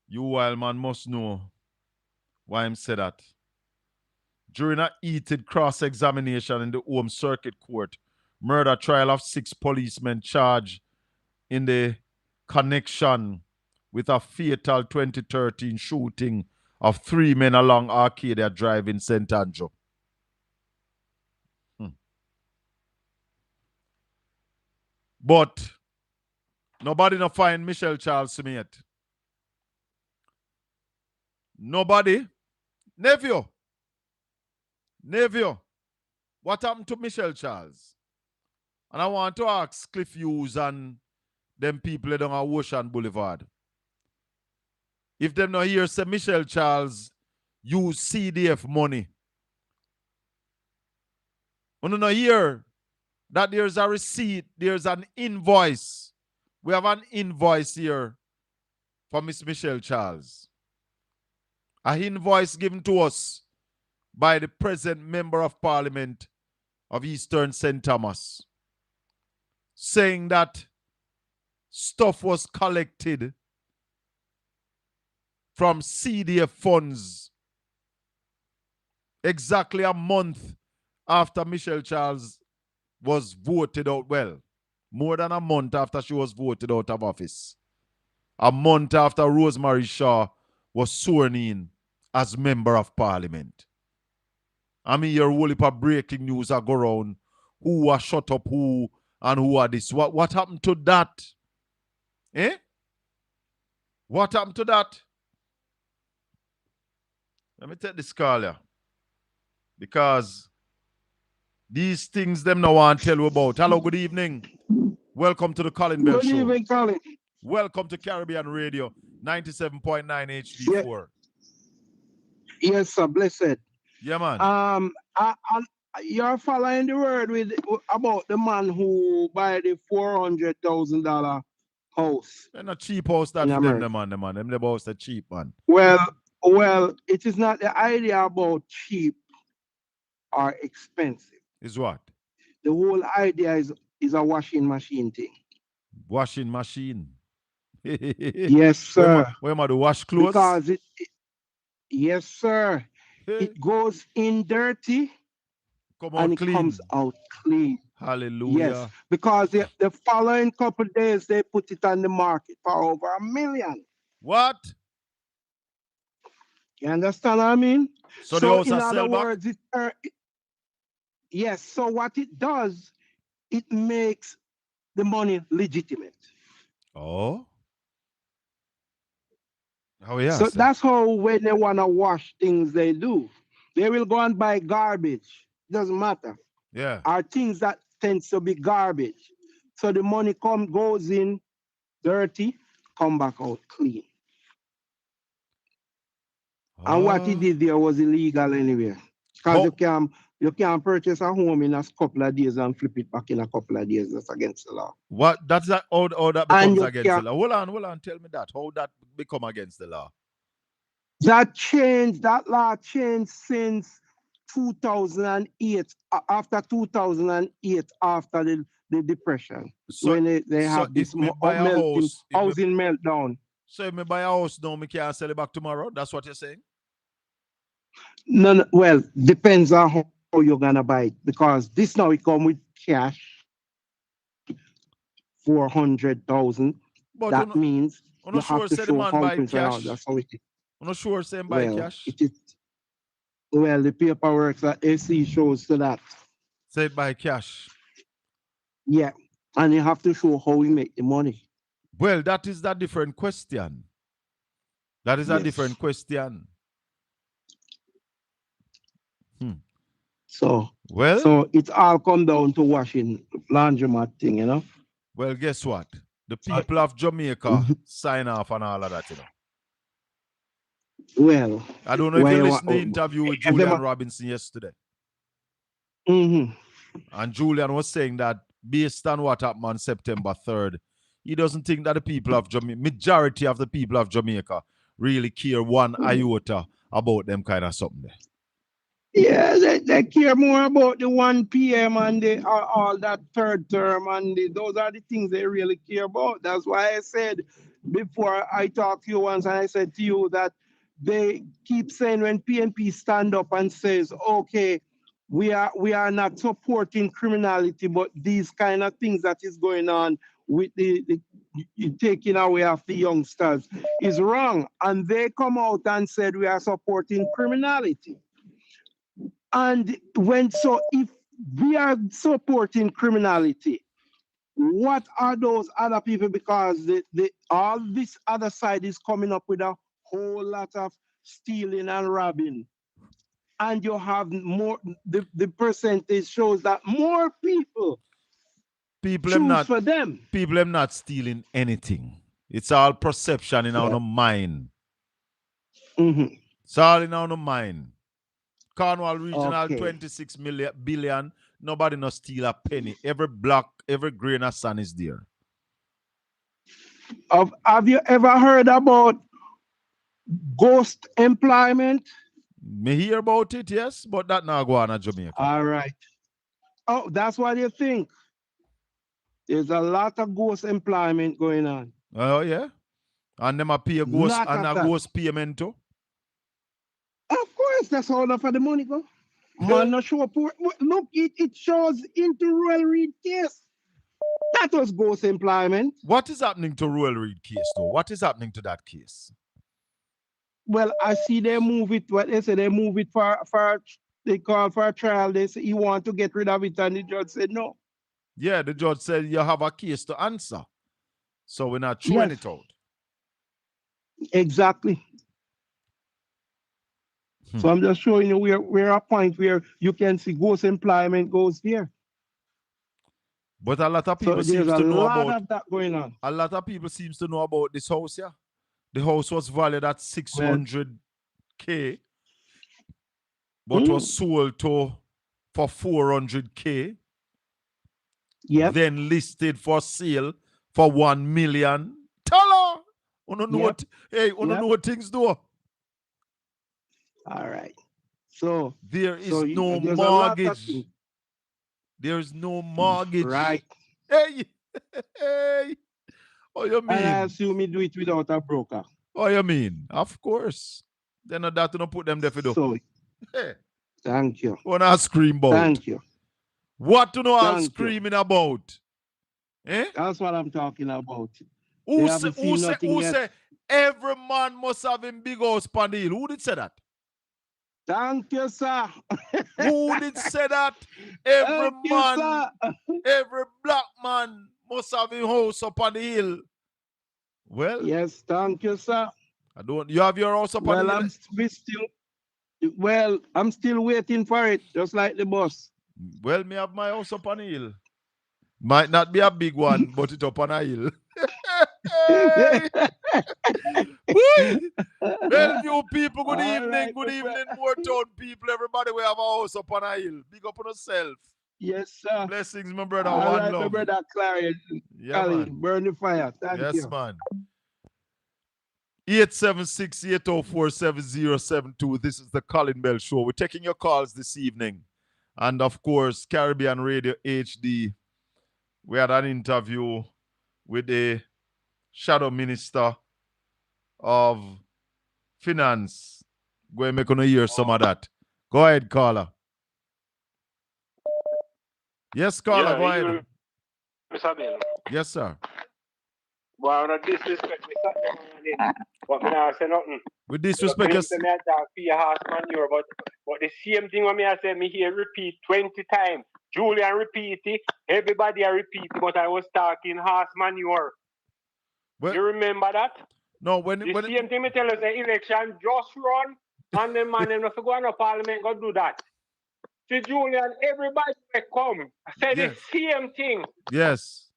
A: You wild man must know why I'm said that. During a heated cross-examination in the Home Circuit Court, murder trial of 6 policemen charged in the connection with a fatal 2013 shooting of 3 men along Arcadia Drive in St. Andrew. But nobody no find Michelle Charles to me yet. Nobody. Nephew, what happened to Michelle Charles? And I want to ask Cliff Hughes and them people down on Ocean Boulevard. If them not hear say Michelle Charles use CDF money, you not hear that there's a receipt, there's an invoice. We have an invoice here for Miss Michelle Charles. An invoice given to us by the present Member of Parliament of Eastern St. Thomas, saying that stuff was collected from CDF funds exactly a month after Michelle Charles was voted out. Well, more than a month after she was voted out of office. A month after Rosemary Shaw was sworn in as Member of Parliament. I mean, your whole heap of breaking news are go around. Who are shut up who and who are this. What happened to that? Eh? What happened to that? Let me take this call here. Because these things them no want to tell you about. Hello, good evening. Welcome to the Colin Bell Show.
C: Good evening, Colin.
A: Welcome to Caribbean Radio 97.9 HD4.
C: Yes, sir. Blessed.
A: Yeah, man.
C: You're following the word with about the man who buy the $400,000 house.
A: They're not cheap house that for them, the man. Them the house that cheap, man.
C: Well, it is not the idea about cheap or expensive.
A: Is what?
C: The whole idea is a washing machine thing.
A: Washing machine.
C: Yes, sir.
A: Where am I to wash clothes?
C: Because yes, sir. It goes in dirty and it comes out clean.
A: Hallelujah.
C: Yes, because the following couple of days they put it on the market for over $1 million.
A: What?
C: You understand what I mean?
A: So the house
C: in
A: sell
C: other
A: back?
C: words, yes. So what it does, it makes the money legitimate.
A: Oh. Oh yeah.
C: So that's how when they want to wash things, they do. They will go and buy garbage. Doesn't matter.
A: Yeah.
C: Are things that tends to be garbage. So the money goes in dirty, come back out clean. Oh. And what he did there was illegal anyway. Because you can purchase a home in a couple of days and flip it back in a couple of days. That's against the law.
A: What? That's that. How that becomes against the law? Hold on. Tell me that. How that become against the law?
C: That law changed since 2008. After 2008, after the depression, so, when they have this housing meltdown.
A: So if me buy a house now, me can't sell it back tomorrow. That's what you're saying?
C: No, well, depends on how you're gonna buy it, because this now it come with cash, 400,000. That means you have to show house around. That's how it is.
A: I'm not sure saying buy cash.
C: The paperwork that AC shows to that.
A: Say buy cash.
C: Yeah, and you have to show how we make the money.
A: Well, that is a different question. That is a different question.
C: So it's all come down to washing laundromat thing, you know.
A: Well, guess what? The people of Jamaica sign off on all of that, you know.
C: Well,
A: I don't know if you listened to the interview with Julian Robinson yesterday.
C: Mm-hmm.
A: And Julian was saying that based on what happened on September 3rd, he doesn't think that the people of Jamaica, majority of the people of Jamaica, really care one iota about them kind of something there.
C: Yeah, they care more about the 1 p.m. and all that third term, and those are the things they really care about. That's why I said before I talked to you once, and I said to you that they keep saying when PNP stand up and says, okay, we are not supporting criminality, but these kind of things that is going on with the taking away of the youngsters is wrong. And they come out and said we are supporting criminality. And if we are supporting criminality, what are those other people? Because all this other side is coming up with a whole lot of stealing and robbing. And you have more, the percentage shows that more people choose for them.
A: People am not stealing anything. It's all perception in our mind.
C: Mm-hmm.
A: It's all in our mind. Cornwall Regional,
C: Okay.
A: 26 billion. Nobody no steal a penny. Every block, every grain of sand is there.
C: Have you ever heard about ghost employment?
A: Me hear about it, yes, but that now go on in Jamaica.
C: All right. Oh, that's what you think. There's a lot of ghost employment going on.
A: Oh, yeah? And them a pay a ghost
C: Lot
A: and
C: of
A: a
C: that.
A: ghost payment too?
C: Of course, that's all enough for the money go. Man, no show up. Look, it shows into Royal Reed case. That was ghost employment.
A: What is happening to Royal Reed case though? What is happening to that case?
C: Well, I see they move it. What they say, they move it for they call for a trial. They say you want to get rid of it, and the judge said no.
A: Yeah, the judge said you have a case to answer, so we're not throwing it out.
C: Exactly. So I'm just showing you we're a point where you can see ghost employment goes there.
A: But a lot of people seems to know about.
C: Of that going on.
A: A lot of people seems to know about this house. Yeah, the house was valued at 600K, but was sold for 400K.
C: Yep.
A: Then listed for sale for 1 million. Tell her, know what things do.
C: All right. So
A: there is no mortgage. There is no mortgage.
C: Right.
A: Hey. What you mean?
C: And I assume you do it without a broker.
A: What you mean? Of course. Then that to not put them there for
C: so, hey. Thank you.
A: What I scream about?
C: Thank you.
A: What to know I'm screaming about? Eh?
C: That's what I'm talking about.
A: Who say every man must have him big house on the hill? Who did say that?
C: Thank you, sir.
A: Who did say that? Every black man must have his house up on the hill. Well,
C: yes, thank you, sir.
A: You have your house up on the
C: hill? I'm still waiting for it, just like the bus.
A: Well, me have my house up on the hill. Might not be a big one, but it's up on a hill. Bellevue people, good evening, right, good evening, Moortown people, everybody we have a house up on a hill. Big up on yourself.
C: Yes, sir.
A: Blessings, my brother.
C: All
A: one
C: right,
A: love.
C: My brother Colin.
A: Yeah,
C: Colin, burn the fire. Thank you.
A: Yes, man. 876-804-7072. This is the Colin Bell Show. We're taking your calls this evening. And of course, Caribbean Radio HD. We had an interview with the Shadow Minister of Finance. Go ahead, make you hear some of that. Go ahead, caller. Yes, caller, go ahead.
H: Mr. Bill.
A: Yes, sir.
H: Well, I don't disrespect me, but I don't say nothing.
A: With disrespect,
H: yes. But the same thing when I say me here repeat 20 times. Julian repeat it, everybody I repeat it, but I was talking horse manure. Well, you remember that?
A: No,
H: same thing me tell us the election just run, and the man them not go on the parliament go do that. See, Julian, everybody will come. I said the same thing.
A: Yes.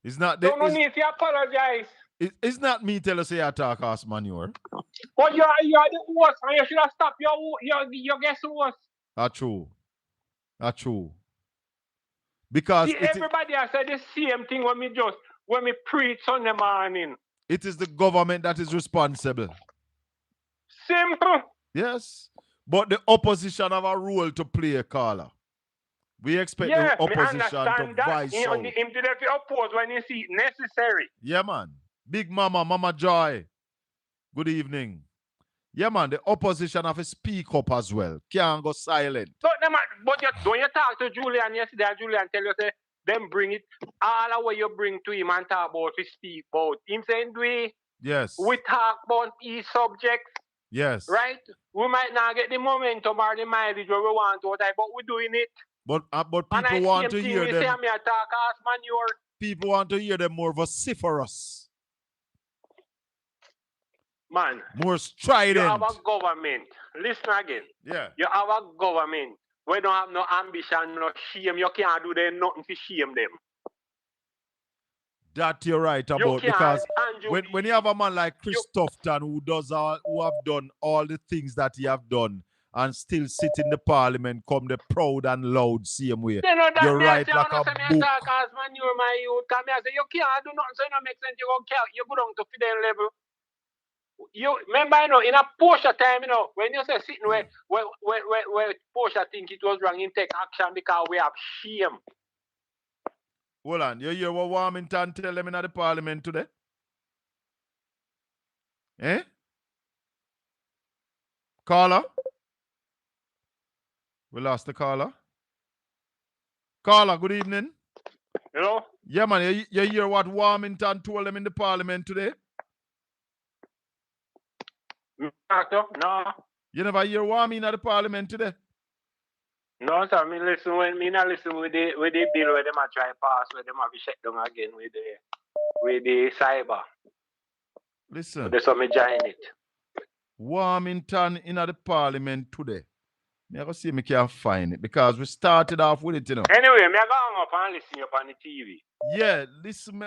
A: It's not.
H: Don't need to apologize.
A: It's not me tell us say I talk horse manure.
H: But you're the worst, and you should have stopped your guess worst.
A: That's true. That's true. Because
H: everybody has said the same thing when me preach Sunday morning.
A: It is the government that is responsible.
H: Simple.
A: Yes. But the opposition have a role to play, caller. We expect the opposition to voice out.
H: Him to oppose when you see it necessary.
A: Yeah, man. Big Mama, Mama Joy. Good evening. Yeah, man, the opposition have to speak up as well. Can't go silent.
H: But when you talk to Julian yesterday, Julian tell you, say, them bring it, all of what you bring to him and talk about, we speak about. Him saying,
A: Yes.
H: we talk about each subject.
A: Yes.
H: Right? We might not get the momentum or the mileage where we want to, but we're doing it.
A: But people want to hear them.
H: People
A: want to hear them more vociferous.
H: Man.
A: More strident.
H: You have a government. Listen again.
A: Yeah.
H: You have a government. We don't have no ambition, no shame. You can't do them nothing to shame them.
A: That you're right about, because when you have a man like Christopherton who have done all the things that he have done and still sit in the parliament, come the proud and loud same way. You're right like a book.
H: You can't do nothing, so it don't make sense. You go down to Fidel level. You remember, in a Porsche time, when you say sitting where Porsche think it was wrong, you take action because we have shame.
A: Hold on, you hear what Warmington tell them in the parliament today? Eh? Caller? We lost the caller. Caller, good evening.
H: Hello?
A: Yeah, man, you hear what Warmington told them in the parliament today?
H: No.
A: You never hear Warming at the parliament today?
H: No, sir. Me not listen with the bill where them a try pass, where them have to shut down again with the cyber.
A: Listen.
H: That's why me join it.
A: Warmington in the parliament today. Me go see if I can find it, because we started off with it,
H: Anyway, me go hang up and listen up on the TV.
A: Yeah, listen, me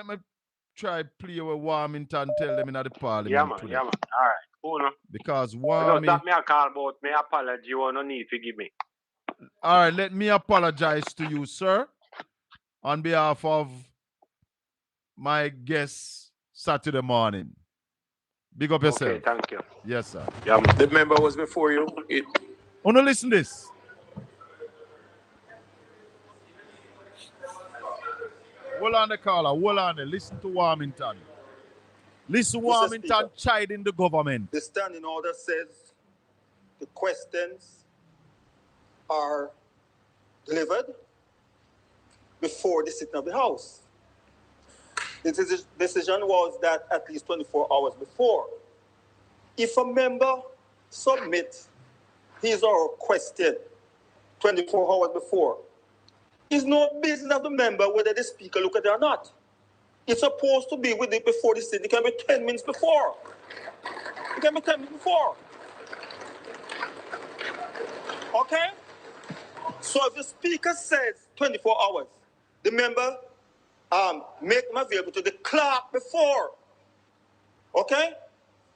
A: try play with Warmington, tell them in the parliament today.
H: Yeah, man. All right, cool, no?
A: Because Warmington...
H: That me a call about me apology, you no need to give me.
A: All right, let me apologize to you, sir, on behalf of my guest Saturday morning. Big up yourself.
H: Okay, thank you.
A: Yes, sir.
I: Yeah, the member was before you.
A: Oh, no, listen to this. Hold on the caller. Hold on there. Listen to Warmington. Listen to Warmington chiding the government.
J: The standing order says the questions are delivered before the sitting of the House. The decision was that at least 24 hours before. If a member submits his or her question 24 hours before, it's no business of the member whether the speaker look at it or not. It's supposed to be with it before the sitting. It can be 10 minutes before. It can be 10 minutes before. Okay? So if the speaker says 24 hours, the member make them available to the clerk before. Okay?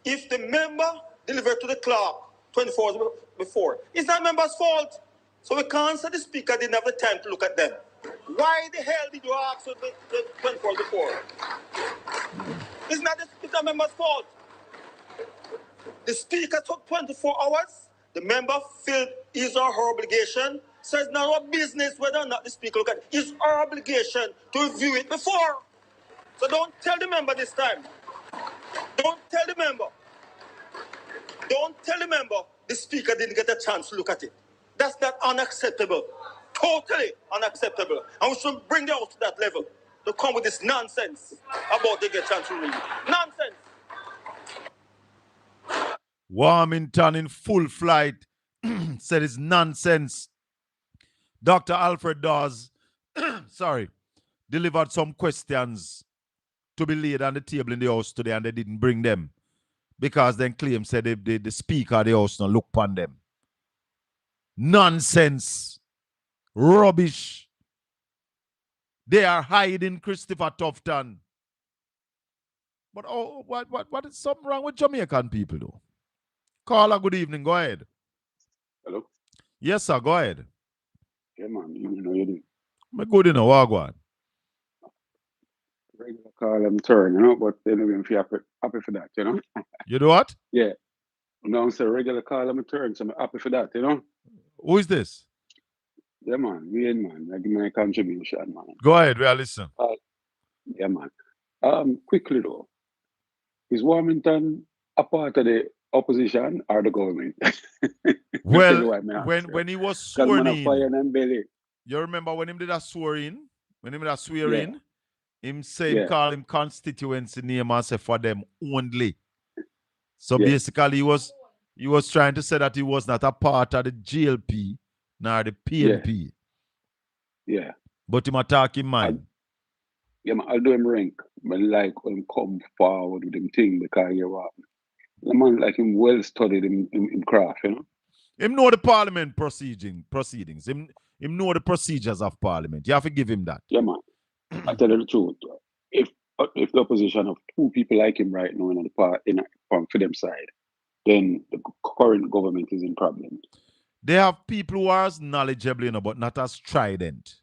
J: If the member delivered to the clerk 24 hours before, it's not the member's fault. So we can't say the speaker didn't have the time to look at them. Why the hell did you ask for the 24 hours before? It's not the member's fault. The speaker took 24 hours. The member filled his or her obligation. So it's not our business whether or not the speaker look at it. It's our obligation to review it before. So don't tell the member this time. Don't tell the member. Don't tell the member the speaker didn't get a chance to look at it. That's not unacceptable. Totally unacceptable. And we should bring the House to that level to come with this nonsense about they get a chance to read. Nonsense.
A: Warmington in full flight said it's nonsense. Dr. Alfred Dawes, delivered some questions to be laid on the table in the House today, and they didn't bring them because then claim said the speaker of the House not look upon them. Nonsense. Rubbish. They are hiding Christopher Tufton. But what is something wrong with Jamaican people though? Caller, good evening. Go ahead.
K: Hello?
A: Yes, sir. Go ahead.
K: Yeah, man. You know you do.
A: I'm good, Wagwan.
K: Regular call them turn, but anyway, I'm happy for that,
A: You do what?
K: Yeah. No, I'm saying regular call them turn, so I'm happy for that,
A: Who is this?
K: Yeah, man. I give my contribution, man.
A: Go ahead, we are listening.
K: Yeah, man. Quickly though. Is Warmington a part of the opposition or the government?
A: Well, when he was sworn in,
K: belly.
A: you remember when him did a swearing? When him did a swearing, him say him
K: Yeah.
A: call him constituency name and say for them only. So basically he was trying to say that he was not a part of the GLP nor the PNP.
K: Yeah.
A: But him attack him mind.
K: I'll do him rank. But like him come forward with him thing because you what. The man like him well studied in craft, you know.
A: Him know the parliament proceedings. Him know the procedures of parliament. You have to give him that.
K: Yeah, man. I tell you the truth. If the opposition of two people like him right now in the part for them side, then the current government is in problem.
A: They have people who are as knowledgeable, you know, but not as strident.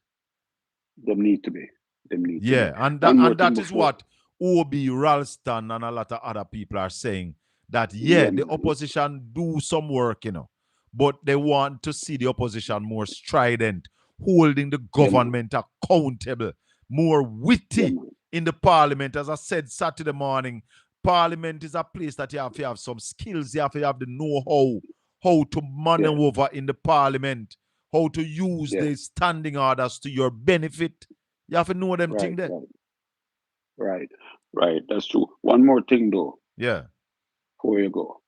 K: Them need to be.
A: And that is what O.B. Ralston and a lot of other people are saying. That the opposition do some work, you know, but they want to see the opposition more strident, holding the government accountable, more witty in the parliament. As I said Saturday morning, parliament is a place that you have to have some skills. You have to have the know-how, how to maneuver in the parliament, how to use the standing orders to your benefit. You have to know them things there.
K: Right. That's true. One more thing though.
A: Yeah.
K: Before you go.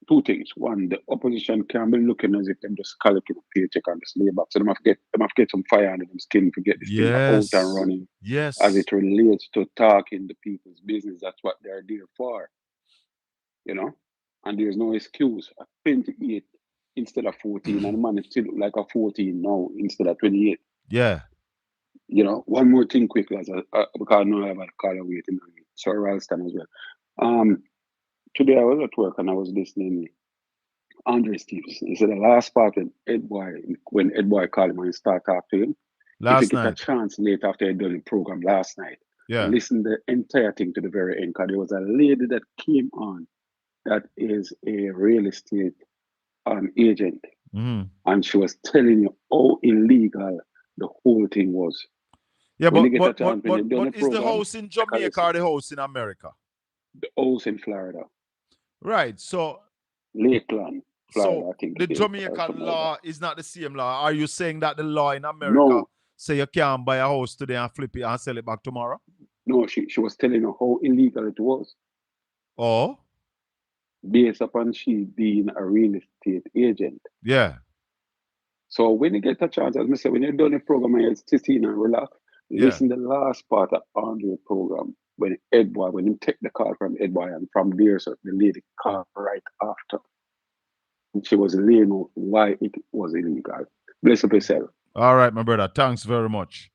K: Two things. One, the opposition can't be looking as if them just collecting a paycheck on the slave box. So they have to get some fire under them skin to get this thing out and running.
A: Yes.
K: As it relates to talking the people's business. That's what they're there for. You know? And there's no excuse. At 28 instead of 14, and the man is still look like a 14 now instead of 28.
A: Yeah.
K: You know, one more thing quickly, because I know I have a caller waiting on me. Sorry, Ralston as well. Today I was at work and I was listening to Andre Stevenson. He said the last part when Ed Boy called him and start talking to him. If you get a chance late after I'd done the program last night, listen the entire thing to the very end, because there was a lady that came on that is a real estate agent. And she was telling you how illegal the whole thing was.
A: Yeah, but is the house in Jamaica or the house in America?
K: The house in Florida.
A: Right, so
K: Lakeland, Florida,
A: so
K: I think.
A: The Jamaican law is not the same law. Are you saying that the law in America say you can't buy a house today and flip it and sell it back tomorrow?
K: No, she was telling you how illegal it was.
A: Oh?
K: Based upon she being a real estate agent.
A: Yeah.
K: So when you get a chance, as I said, when you're done the program and you're sitting and relax, listen the last part of Andre's program when he take the call from Ed Boy, and from there, so the lady called right after. And she was laying out why it was illegal. Bless up yourself.
A: All right, my brother. Thanks very much.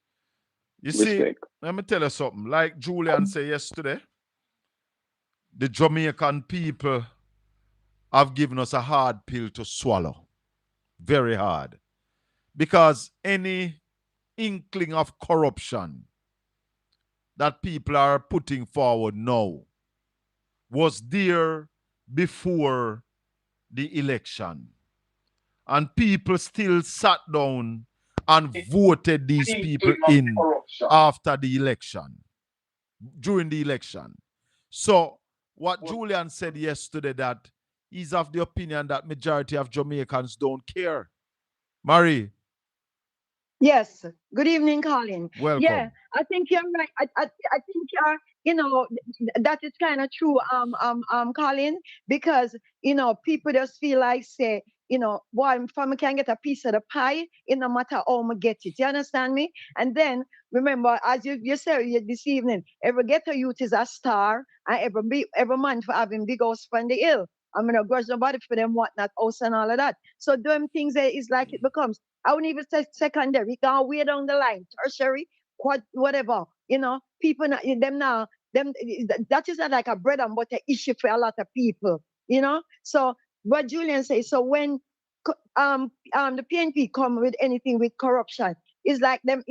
A: You
K: Respect.
A: see, let me tell you something. Like Julian said yesterday, the Jamaican people have given us a hard pill to swallow. Very hard. Because any inkling of corruption that people are putting forward now was there before the election. And people still sat down and voted these people in after the election, during the election. So what Julian said yesterday, that he's of the opinion that majority of Jamaicans don't care. Marie.
L: Yes. Good evening, Colin.
A: Welcome.
L: Yeah, I think you're right. I think that is kind of true, Colin, because people just feel like say, boy, if I can get a piece of the pie, it no matter how I get it. You understand me? And then remember, as you said this evening, every ghetto youth is a star, and every man for having big house from the hill. I'm gonna grudge nobody for them whatnot house and all of that. So them things is like it becomes. I wouldn't even say secondary. Go way down the line, tertiary, whatever. People that is not like a bread and butter issue for a lot of people. So what Julian says. So when the PNP come with anything with corruption, it's like them.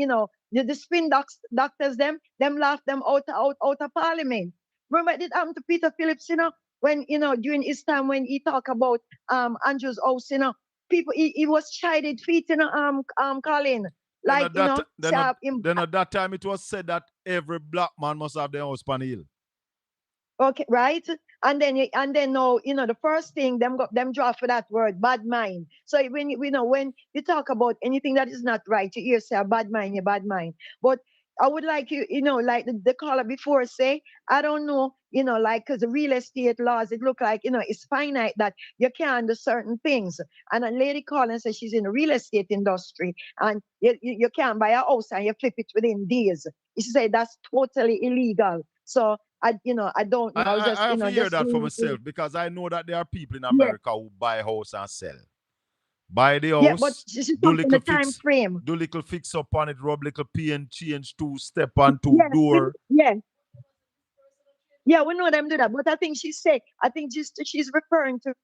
L: The spin doctors them laugh them out of parliament. Remember it happened to Peter Phillips. When during his time when he talked about Andrew's house. People, he was chided feet, Colin. Like,
A: then at that time it was said that every black man must have their house on the hill.
L: Okay, right? And then now, the first thing them draw for that word, bad mind. So when you talk about anything that is not right, you hear say a bad mind, a bad mind. But I would like like the caller before say, I don't know, like because the real estate laws, it look like, it's finite that you can't do certain things. And a lady Colin says she's in the real estate industry and you can't buy a house and you flip it within days. She said that's totally illegal. So I don't know. I was just,
A: I have to hear
L: just
A: that for
L: doing
A: myself because I know that there are people in
L: yeah,
A: America who buy a house and sell. Buy the
L: yeah, but
A: house,
L: she's
A: do
L: talking the
A: little
L: time
A: fix,
L: frame.
A: do little fix up on it, rub little paint, change two, step on two,
L: Yes,
A: door.
L: yeah, yeah, we know them do that. But I think she's referring to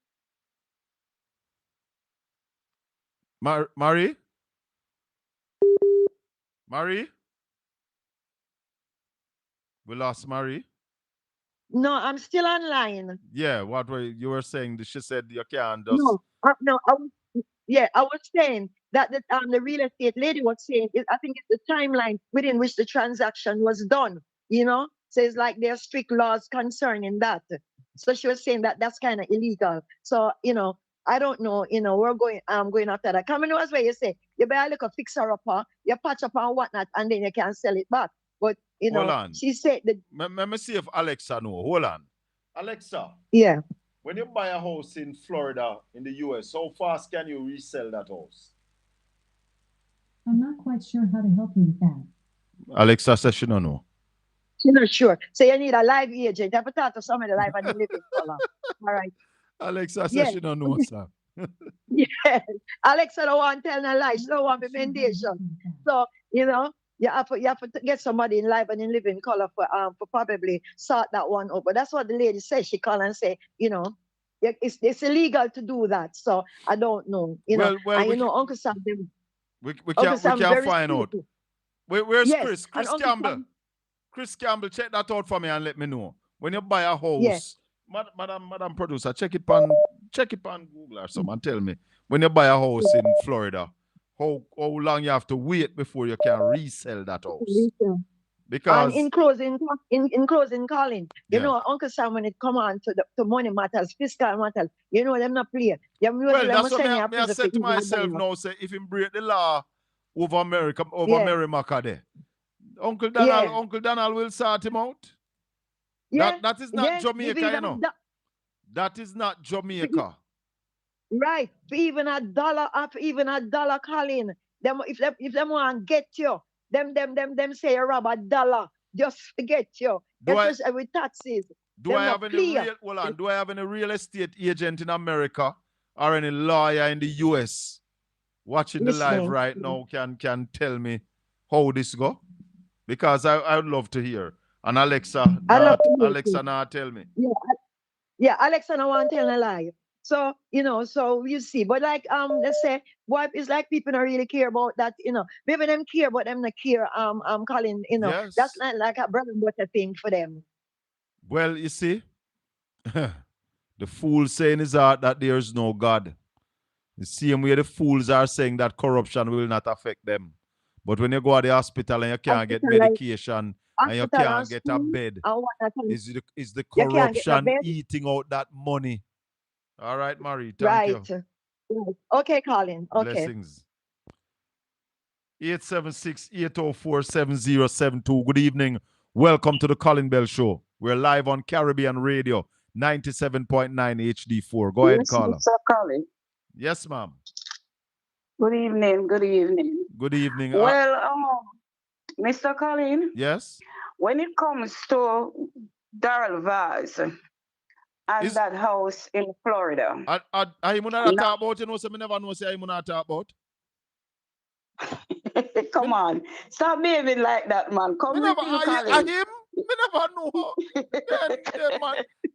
A: Marie? Marie? We lost Marie.
L: no, I'm still online.
A: Yeah, what were you were saying? She said you can't just.
L: No, I was saying that the real estate lady was saying I think it's the timeline within which the transaction was done. So it's like there are strict laws concerning that. So she was saying that that's kind of illegal. So I don't know. I'm going after that. Come on, where you say you better look a fixer upper, you patch up and whatnot, and then you can sell it back. But
A: Hold on.
L: she said that
A: Let me see if Alexa know. Hold on. Alexa,
L: yeah.
A: when you buy a house in Florida, in the US, how fast can you resell that house?
F: I'm not quite sure how to help you with that.
A: Alexa says she don't know.
L: She's not sure. So you need a live agent. You have to talk to somebody live and live in color. All right.
A: Alexa says
L: Yes.
A: she don't know, sir.
L: Yeah. Alexa don't want to tell no lies. She don't want recommendation. So, you have to get somebody in live and in living color for probably sort that one out. But that's what the lady says. She call and say, it's illegal to do that. So I don't know. And Uncle Sam
A: we
L: Uncle
A: can't
L: Sam very
A: find out.
L: sweet.
A: Where's
L: Yes.
A: Chris? Chris
L: Uncle
A: Campbell.
L: Sam,
A: Chris Campbell, check that out for me and let me know. When you buy a
L: yeah.
A: house, Madam Producer, check it on Google or something and tell me. When you buy a house in Florida, how long you have to wait before you can resell that house?
L: And
A: Because
L: in closing, Colin, Uncle Sam, when it come on to money matters, fiscal matters, them not play.
A: well, that's what I
L: prison
A: said to
L: for
A: myself
L: $1.
A: now, say if him break the law over America, over
L: Yeah,
A: Merrimaca there, Uncle
L: yeah,
A: Donald will sort him out.
L: yeah,
A: That is not
L: yeah. If
A: Jamaica,
L: even
A: That is not Jamaica.
L: right, for even a dollar, Colin. Them if them want get you, them say you rob $1 just to get you,
A: Do I
L: especially with taxes.
A: do
L: Them
A: I
L: not
A: have any
L: play.
A: real hold on? Do I have any real estate agent in America or any lawyer in the US watching the live
L: Listening.
A: right now can tell me how this go? Because I would love to hear. And Alexa,
L: I love
A: not
L: to hear
A: Alexa,
L: too.
A: not tell me.
L: Yeah, yeah, Alex and I want to tell a lie. So, so you see, but like let's say what it's like people don't really care about that, maybe them care, but them not care, Colin, that's
A: Yes.
L: not like a brother and butter thing for them.
A: Well, you see, the fool saying in his heart that there is no God. The same way the fools are saying that corruption will not affect them. But when you go to the hospital and you can't get
L: Hospital like
A: medication and you
L: hospital and
A: can't get a
L: school
A: bed,
L: and what
A: is the
L: you can't get no
A: corruption
L: bed.
A: eating out that money? All right, Marie, thank
L: Right.
A: you.
L: Right. Okay, Colin. Okay.
A: Blessings. 876-804-7072. Good evening. Welcome to the Colin Bell Show. We're live on Caribbean Radio, 97.9 HD4. Go ahead,
M: Yes,
A: caller.
M: Mr. Colin.
A: Yes, ma'am.
M: Good evening. Good evening.
A: Good evening.
M: Well, Mr. Colin,
A: yes?
M: when it comes to Darrell Vaz and that house in Florida.
A: I not talk about, so I never know say I not talk about.
M: Come on. Stop behaving like that, man. Come with you, Colin.
A: I never know.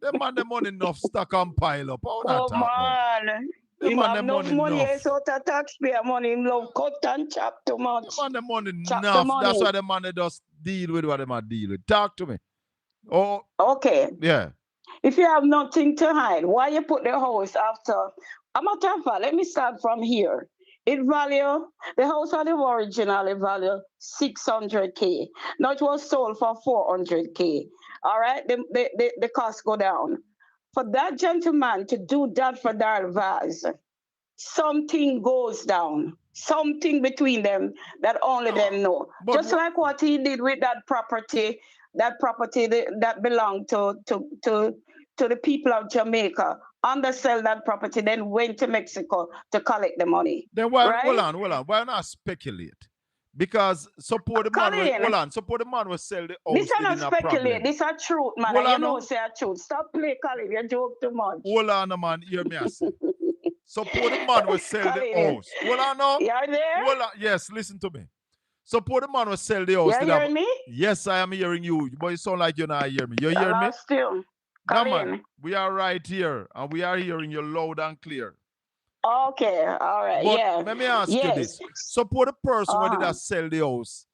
A: them man, them money enough stock and pile up.
M: Oh, man.
A: Them man, them
M: enough money is out of taxpayer money. Him love cut and chop too much.
A: Them money
M: chop
A: enough.
M: The money.
A: That's why the money just deal with what they might deal with. Talk to me. Oh,
M: okay.
A: Yeah.
M: If you have nothing to hide, why you put the house after? A matter of fact, let me start from here. The house of the originally value 600K. Now it was sold for 400K. All right, the cost go down. For that gentleman to do that for Darrell Vaz, something goes down. Something between them that only them know.
A: But
M: just like what he did with that property that belonged to the people of Jamaica. Undersell that property, then went to Mexico to collect the money.
A: Then why,
M: right?
A: hold on. Why not speculate? Because support the man will,
M: Colin,
A: hold on, support the man will sell the house.
M: this is not
A: a
M: speculate.
A: problem.
M: This is truth, man.
A: Hold
M: You
A: on,
M: know
A: no.
M: say a truth. Stop play, Colin. You joke too much.
A: Hold on, man. Hear me, I say. Support the man will sell the
M: Colin,
A: house. Hold on, no.
M: you are there?
A: Hold on. Yes, listen to me. Support the man will sell the house.
M: You hearing me?
A: Yes, I am hearing you. But you sound like you're not hearing me. You
M: I
A: hear me?
M: lost you.
A: No,
M: Colin.
A: man. We are right here. And we are hearing you loud and clear.
M: Okay, all right,
A: But
M: yeah.
A: let me ask you this. Support the person who did that sell the house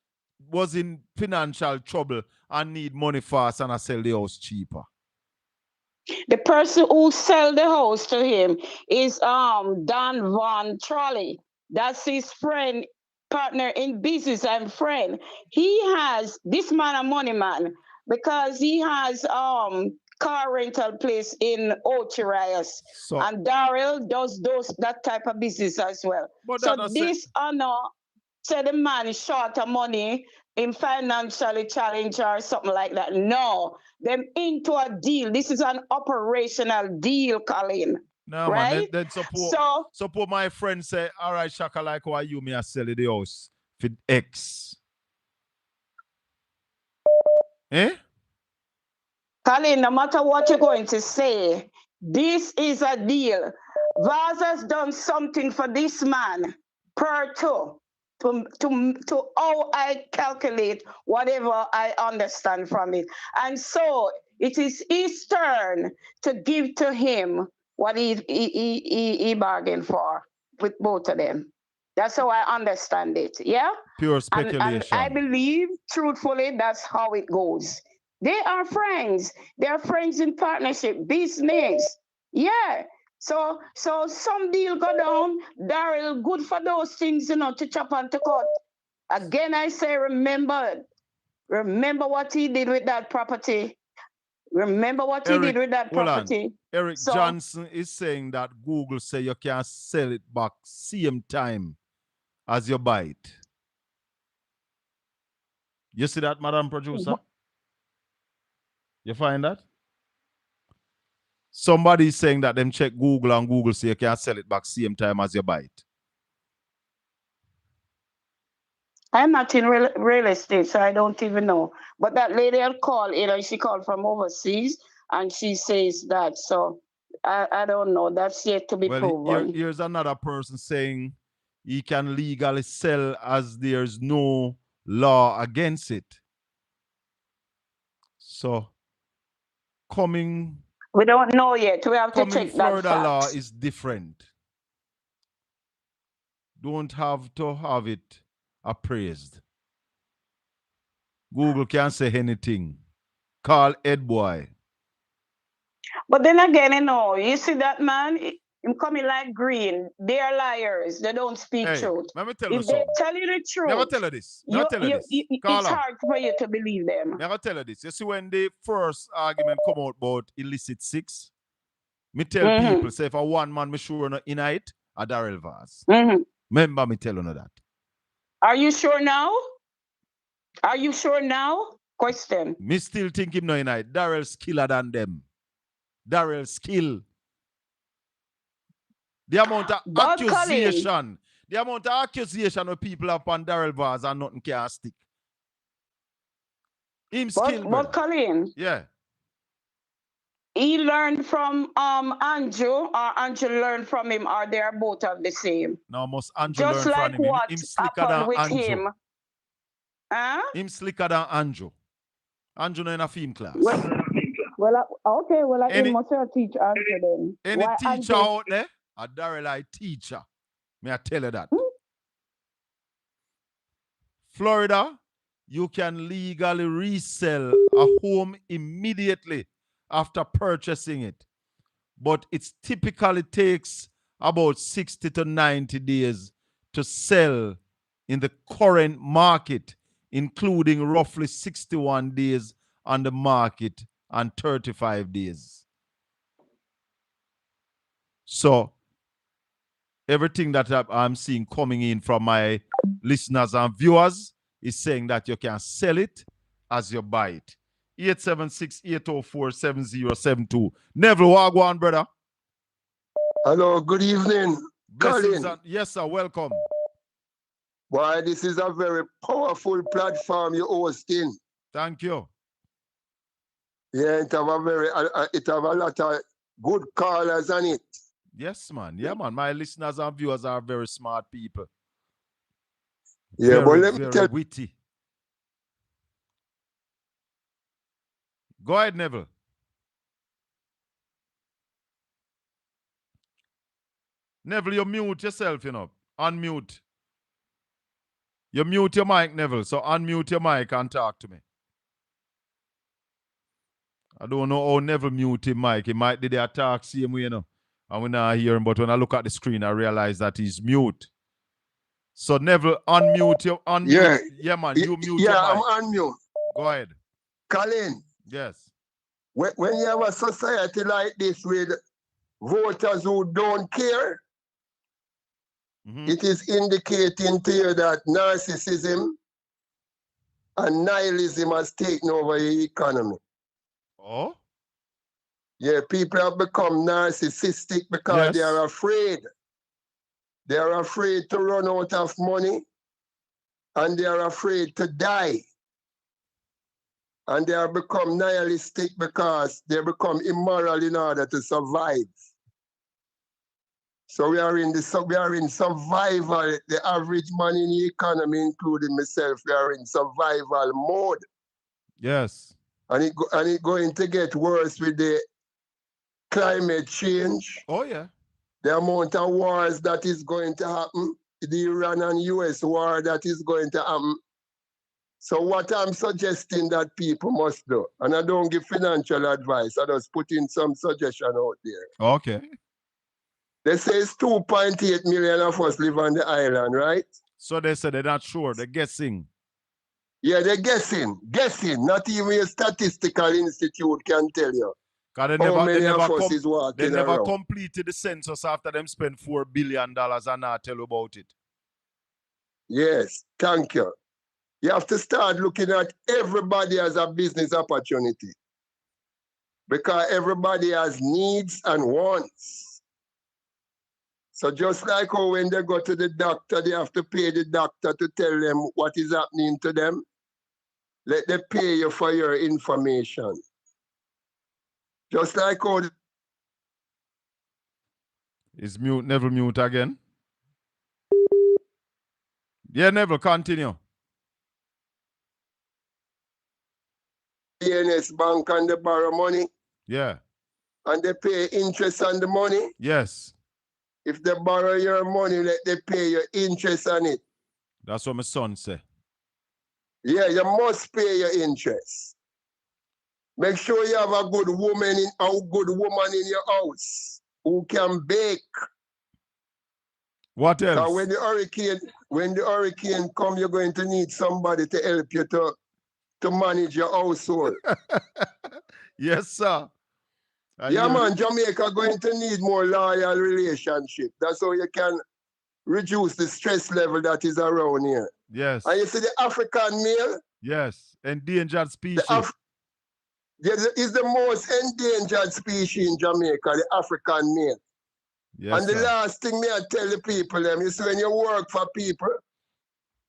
A: was in financial trouble and need money fast and I sell the house cheaper.
M: The person who sell the house to him is Don Von Trolley. That's his friend, partner in business and friend. He has this man a money man because he has car rental place in Ochirias.
A: So,
M: and Darrell does that type of business as well.
A: But
M: So
A: that
M: this honor said the man is short of money in financially challenged or something like that. No, them into a deal. This is an operational deal, Colin.
A: no,
M: right?
A: man. Then support my friend say, all right, Shaka, like why you me a sell the house for X. Eh?
M: Colin, no matter what you're going to say, this is a deal. Vaz has done something for this man per two. To how I calculate whatever I understand from it. And so it is his turn to give to him what he bargained for with both of them. That's how I understand it. Yeah?
A: Pure speculation.
M: And I believe, truthfully, that's how it goes. They are friends. They are friends in partnership, business. Yeah. So some deal go down. Darrell, good for those things, to chop and to cut. Again, I say, remember what he did with that property. Remember what he did with that property.
A: Eric Johnson is saying that Google say you can sell it back same time as you buy it. You see that, Madam Producer? You find that? Somebody is saying that them check Google and Google say you can sell it back same time as you buy it.
M: I'm not in real estate, so I don't even know. But that lady had called, she called from overseas, and she says that. So I don't know. That's yet to be proven.
A: Here's another person saying he can legally sell as there's no law against it. So
M: we don't know yet. We have to check
A: Florida
M: that fact.
A: law is different. Don't have to have it appraised. Google can't say anything. Call Ed Boy.
M: But then again, you see that man, him coming like green. They are liars. They don't speak truth.
A: Let me tell you
M: if they
A: something.
M: tell you the truth,
A: Never tell you this.
M: It's hard for you to believe them.
A: Never tell you this. You see, when the first argument come out about illicit sex, me tell people, say, if a one man, me sure not in it, a Darrell Vaz. Remember me telling you that.
M: Are you sure now? Are you sure now? Question.
A: Me still think him no in it. Darrell skiller than them. Darrell skill. The amount of accusation. The amount of accusation of people upon Darrell Vaz and nothing can stick. Him skill.
M: But Colin.
A: Yeah.
M: He learned from Andrew, or Andrew learned from him, or they are both of the same.
A: No, must Andrew
M: just
A: learn
M: like
A: from him.
M: What
A: him slicker than
M: with
A: Andrew.
M: him. Huh?
A: Him slicker than Andrew. Andrew no in a film class.
M: He must teach Andrew then.
A: Any teacher out there, a Darrell teacher. May I tell you that? Florida, you can legally resell a home immediately after purchasing it. But it typically takes about 60 to 90 days to sell in the current market, including roughly 61 days on the market and 35 days. So everything that I'm seeing coming in from my listeners and viewers is saying that you can sell it as you buy it. 876-804-7072. Neville, wagwan, brother.
C: Hello, good evening.
A: Blessings.
C: Colin.
A: Yes, sir. Welcome.
C: Why, this is a very powerful platform you're hosting.
A: Thank you.
C: Yeah, it have a lot of good callers on it.
A: Yes, man. Yeah, man. My listeners and viewers are very smart people.
C: Yeah, but let me
A: very
C: tell
A: witty. Go ahead, Neville. Neville, you mute yourself, you know. Unmute. You mute your mic, Neville. So unmute your mic and talk to me. I don't know how Neville mute his mic. He might did the attack same way, you know. And we not hear him, but when I look at the screen, I realize that he's mute. So Neville, unmute your yeah, man. You mute your mic.
C: I'm unmute.
A: Go ahead.
C: Colin.
A: Yes.
C: When you have a society like this with voters who don't care, it is indicating to you that narcissism and nihilism has taken over the economy.
A: Oh?
C: Yeah, people have become narcissistic because they are afraid. They are afraid to run out of money, and they are afraid to die. And they have become nihilistic because they become immoral in order to survive. So we are in survival. The average man in the economy, including myself, we are in survival mode.
A: Yes.
C: And it's going to get worse with the climate change.
A: Oh, yeah.
C: The amount of wars that is going to happen, the Iran and US war that is going to happen. So what I'm suggesting that people must do, and I don't give financial advice, I just put in some suggestion out there.
A: Okay.
C: They say it's 2.8 million of us live on the island, right?
A: So they said they're not sure, they're guessing.
C: Yeah, they're guessing. Not even a statistical institute can tell you.
A: They never completed the census after them spent $4 billion and not tell you about it.
C: Yes, thank you. You have to start looking at everybody as a business opportunity. Because everybody has needs and wants. So just like how when they go to the doctor, they have to pay the doctor to tell them what is happening to them. Let them pay you for your information. Just like how...
A: Is mute, Neville mute again? Yeah, Neville, continue.
C: DNS bank and they borrow money.
A: Yeah.
C: And they pay interest on the money.
A: Yes.
C: If they borrow your money, let they pay your interest on it.
A: That's what my son said.
C: Yeah, you must pay your interest. Make sure you have a good woman in your house who can bake.
A: What else?
C: Because when the hurricane come, you're going to need somebody to help you to manage your household.
A: Yes, sir.
C: Man, Jamaica going to need more loyal relationship. That's how you can reduce the stress level that is around here.
A: Yes.
C: And you see the African male?
A: Yes, endangered species.
C: Is the most endangered species in Jamaica, the African male.
A: Yes,
C: and the last thing I tell the people, is when you work for people,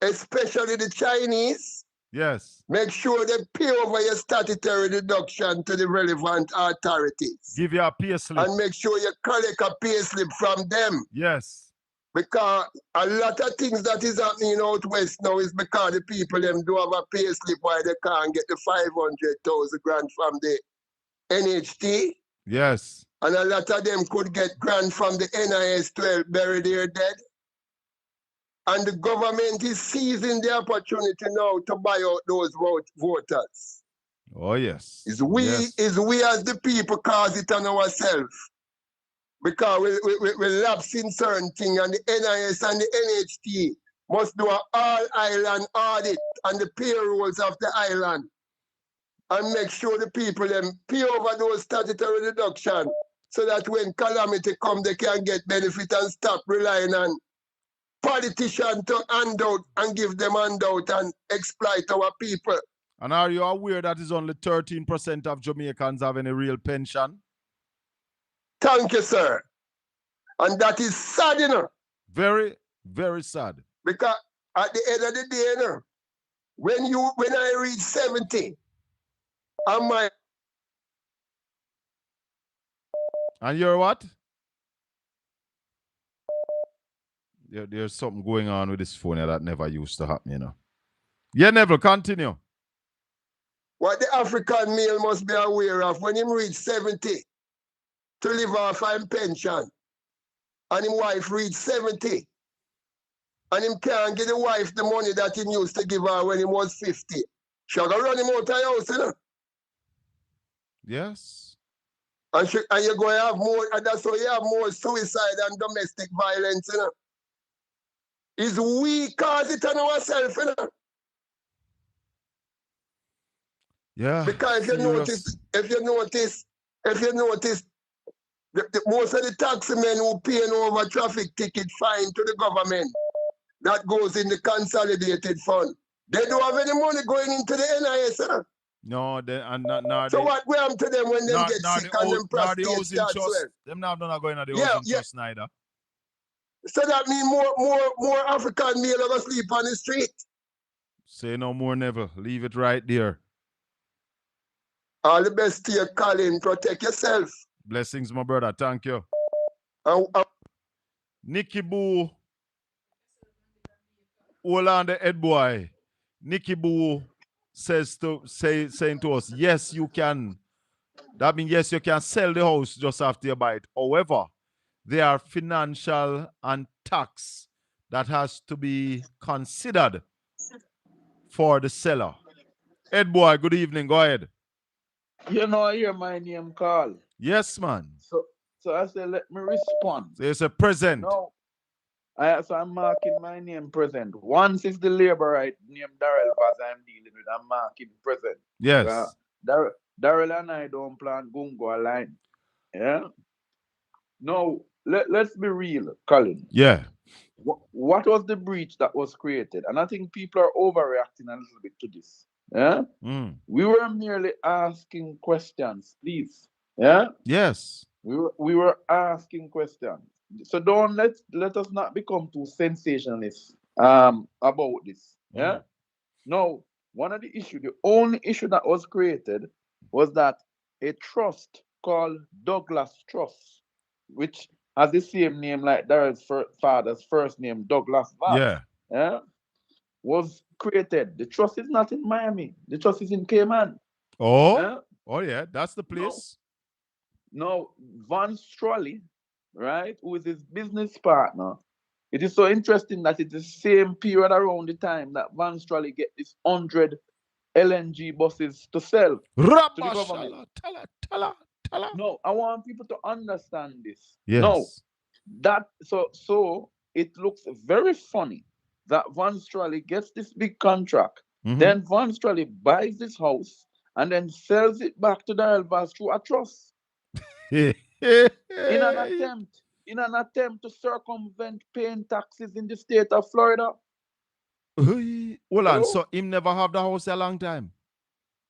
C: especially the Chinese,
A: yes,
C: make sure they pay over your statutory deduction to the relevant authorities.
A: Give you a pay slip.
C: And make sure you collect a pay slip from them.
A: Yes.
C: Because a lot of things that is happening out west now is because the people them do have a pay slip why they can't get the 500,000 grant from the NHT.
A: Yes.
C: And a lot of them could get grant from the NIS 12 bury their dead. And the government is seizing the opportunity now to buy out those voters.
A: Oh, yes.
C: It's we as the people cause it on ourselves. because we lapsing certain things, and the NIS and the NHT must do an all-island audit on the payrolls of the island and make sure the people them pay over those statutory deductions so that when calamity come, they can get benefit and stop relying on politicians to hand out and give them handout and exploit our people.
A: And are you aware that is only 13% of Jamaicans have any real pension?
C: Thank you, sir. And that is sad, you know.
A: Very, very sad.
C: Because at the end of the day, you know, when I reach 70,
A: and you're what? There's something going on with this phone here that never used to happen, you know. Yeah, Neville, continue.
C: What the African male must be aware of when he reach 70 to live off his pension, and his wife reach 70, and him can't give the wife the money that he used to give her when he was 50. She'll go run him out of the house, you know.
A: Yes.
C: And you're going to have more, and that's why you have more suicide and domestic violence, you know. It's we cause it on ourselves, you know.
A: Yeah.
C: Because if you notice, most of the taxi men who pay over traffic ticket fine to the government, that goes in the consolidated fund. They don't have any money going into the NIS, huh?
A: No,
C: so what will happen to them when they get sick and them prostate starts swell?
A: Them now not going to the housing trust neither.
C: So that means more African male are going to sleep on the street. Say
A: no more, Neville. Leave it right there.
C: All the best to you, Colin. Protect yourself.
A: Blessings, my brother. Thank you. Nicky Boo. Hold on the head boy. Nicky Boo saying to us, yes, you can. That means yes, you can sell the house just after you buy it. However, there are financial and tax that has to be considered for the seller. Ed boy, good evening. Go ahead.
D: You know, I hear my name call.
A: Yes, man.
D: So I said, let me respond.
A: So it's a present.
D: No. So I'm marking my name present. Once is the labor right name Darrell Vaz I'm dealing with, I'm marking present.
A: Yes.
D: Darrell and I don't plan Gungo line. Yeah? No, let's be real, Colin.
A: Yeah.
D: What was the breach that was created? And I think people are overreacting a little bit to this. Yeah? We were merely asking questions, please. Yeah?
A: Yes.
D: We were asking questions. So don't let us not become too sensationalist about this. Yeah. No, the only issue that was created was that a trust called Douglas Trust, which has the same name like Darrell's father's first name, Douglas Vaz. Yeah. Was created. The trust is not in Miami. The trust is in Cayman.
A: Oh. Yeah? Oh yeah, that's the place.
D: No, Van Strolly, right, who is his business partner. It is so interesting that it's the same period around the time that Van Strolly get this 100 LNG buses to sell to the government.
A: Tell her.
D: No, I want people to understand this.
A: Yes.
D: No, that so it looks very funny that Van Strolly gets this big contract. Then Van Strolly buys this house and then sells it back to Darrell Vaz through a trust. in an attempt to circumvent paying taxes in the state of Florida.
A: Hold on, so him never have the house a long time?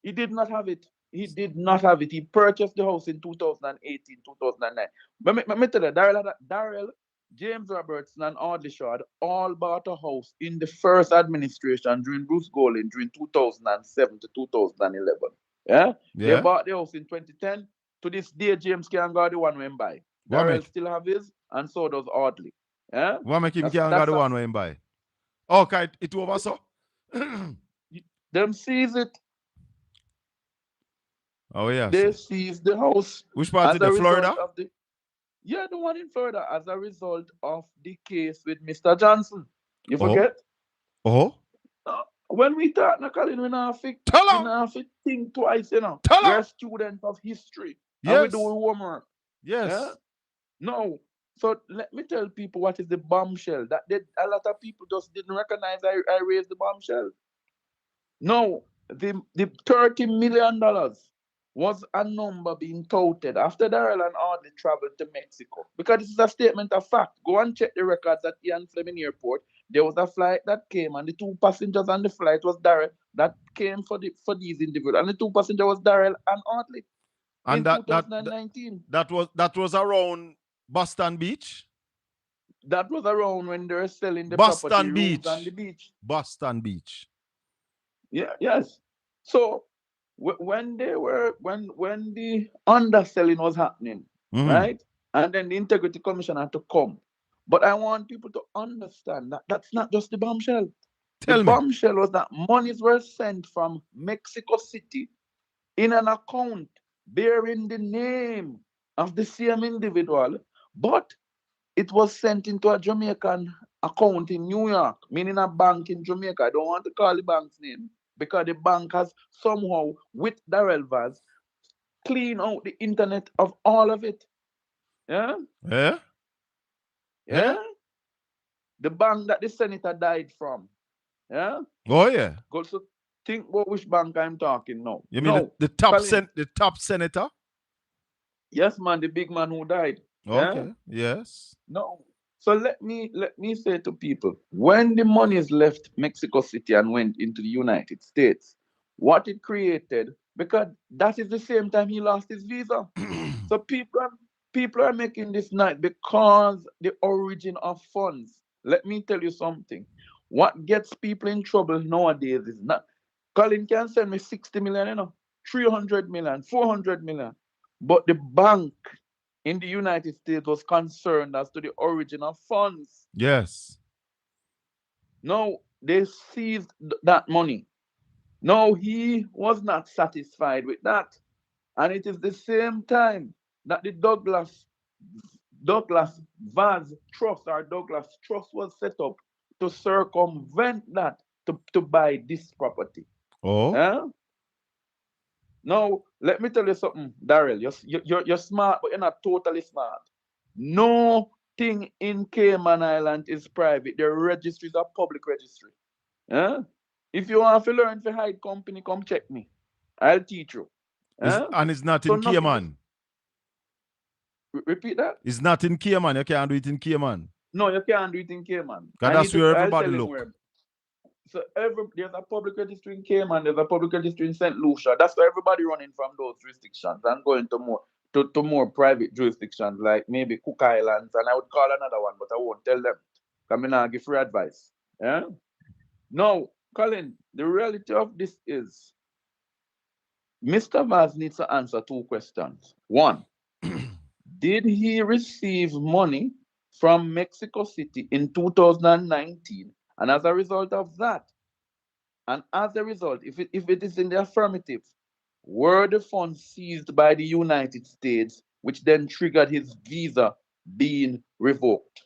D: He did not have it. He purchased the house in 2018, 2009. Let me tell you, Darrell, James Robertson, and Audley Shaw had all bought a house in the first administration during Bruce Golding during 2007 to 2011. Yeah? They bought the house in 2010. To this day, James can't go the one when buy. Darrell still have his, and so does Audley. Yeah?
A: What make him can't go the one when buy? Okay, it over so.
D: Them seize it.
A: Oh yeah.
D: They seize the house.
A: Which part of the Florida?
D: The one in Florida, as a result of the case with Mr. Johnson. You forget? When we talk, Colin, we not think twice, you know. We're students of history. And we do homework.
A: Yes.
D: Yeah?
N: No. So let me tell people what is the bombshell. A lot of people just didn't recognize I raised the bombshell. No, the $30 million was a number being touted after Darrell and Audley traveled to Mexico. Because this is a statement of fact. Go and check the records at Ian Fleming Airport. There was a flight that came, and the two passengers on the flight was Darrell that came for these individuals. And the two passengers was Darrell and Audley in 2019.
A: That was around Boston Beach?
N: That was around when they were selling the property rooms on the beach.
A: Boston Beach.
N: Yeah, yes. So when the underselling was happening, right? And then the Integrity Commission had to come. But I want people to understand that that's not just the bombshell. The bombshell was that monies were sent from Mexico City in an account bearing the name of the same individual, but it was sent into a Jamaican account in New York, meaning a bank in Jamaica. I don't want to call the bank's name because the bank has somehow, with Darrell Vaz, cleaned out the internet of all of it. Yeah?
A: Yeah?
N: Yeah? The bank that the senator died from. Yeah?
A: Oh, yeah.
N: Go so think about which bank I'm talking now.
A: You mean the top senator?
N: Yes, man, the big man who died.
A: Okay.
N: Yeah?
A: Yes.
N: No. So let me say to people, when the monies left Mexico City and went into the United States, what it created, because that is the same time he lost his visa. So people are making this night because the origin of funds. Let me tell you something. What gets people in trouble nowadays is not Colin can send me 60 million, 300 million, 400 million. But the bank in the United States was concerned as to the origin of funds.
A: Yes.
N: No, they seized that money. No, he was not satisfied with that. And it is the same time that the Douglas Vaz Trust or Douglas Trust was set up to circumvent that, to buy this property.
A: Oh.
N: Now, let me tell you something, Darrell. You're smart, but you're not totally smart. Nothing in Cayman Island is private. The registries are public registry. If you want to learn to hide company, come check me. I'll teach you.
A: And it's not in Cayman.
N: Repeat that?
A: It's not in Cayman. You can't do it in Cayman.
N: No, you can't do it in Cayman.
A: Because that's where everybody look.
N: So there's a public registry in Cayman, there's a public registry in St. Lucia. That's where everybody running from those jurisdictions and going to more private jurisdictions like maybe Cook Islands, and I would call another one, but I won't tell them. Come in and give free advice. Yeah? Now, Colin, the reality of this is Mr. Vaz needs to answer two questions. One, did he receive money from Mexico City in 2019? And as a result of that, if it is in the affirmative, were the funds seized by the United States, which then triggered his visa being revoked?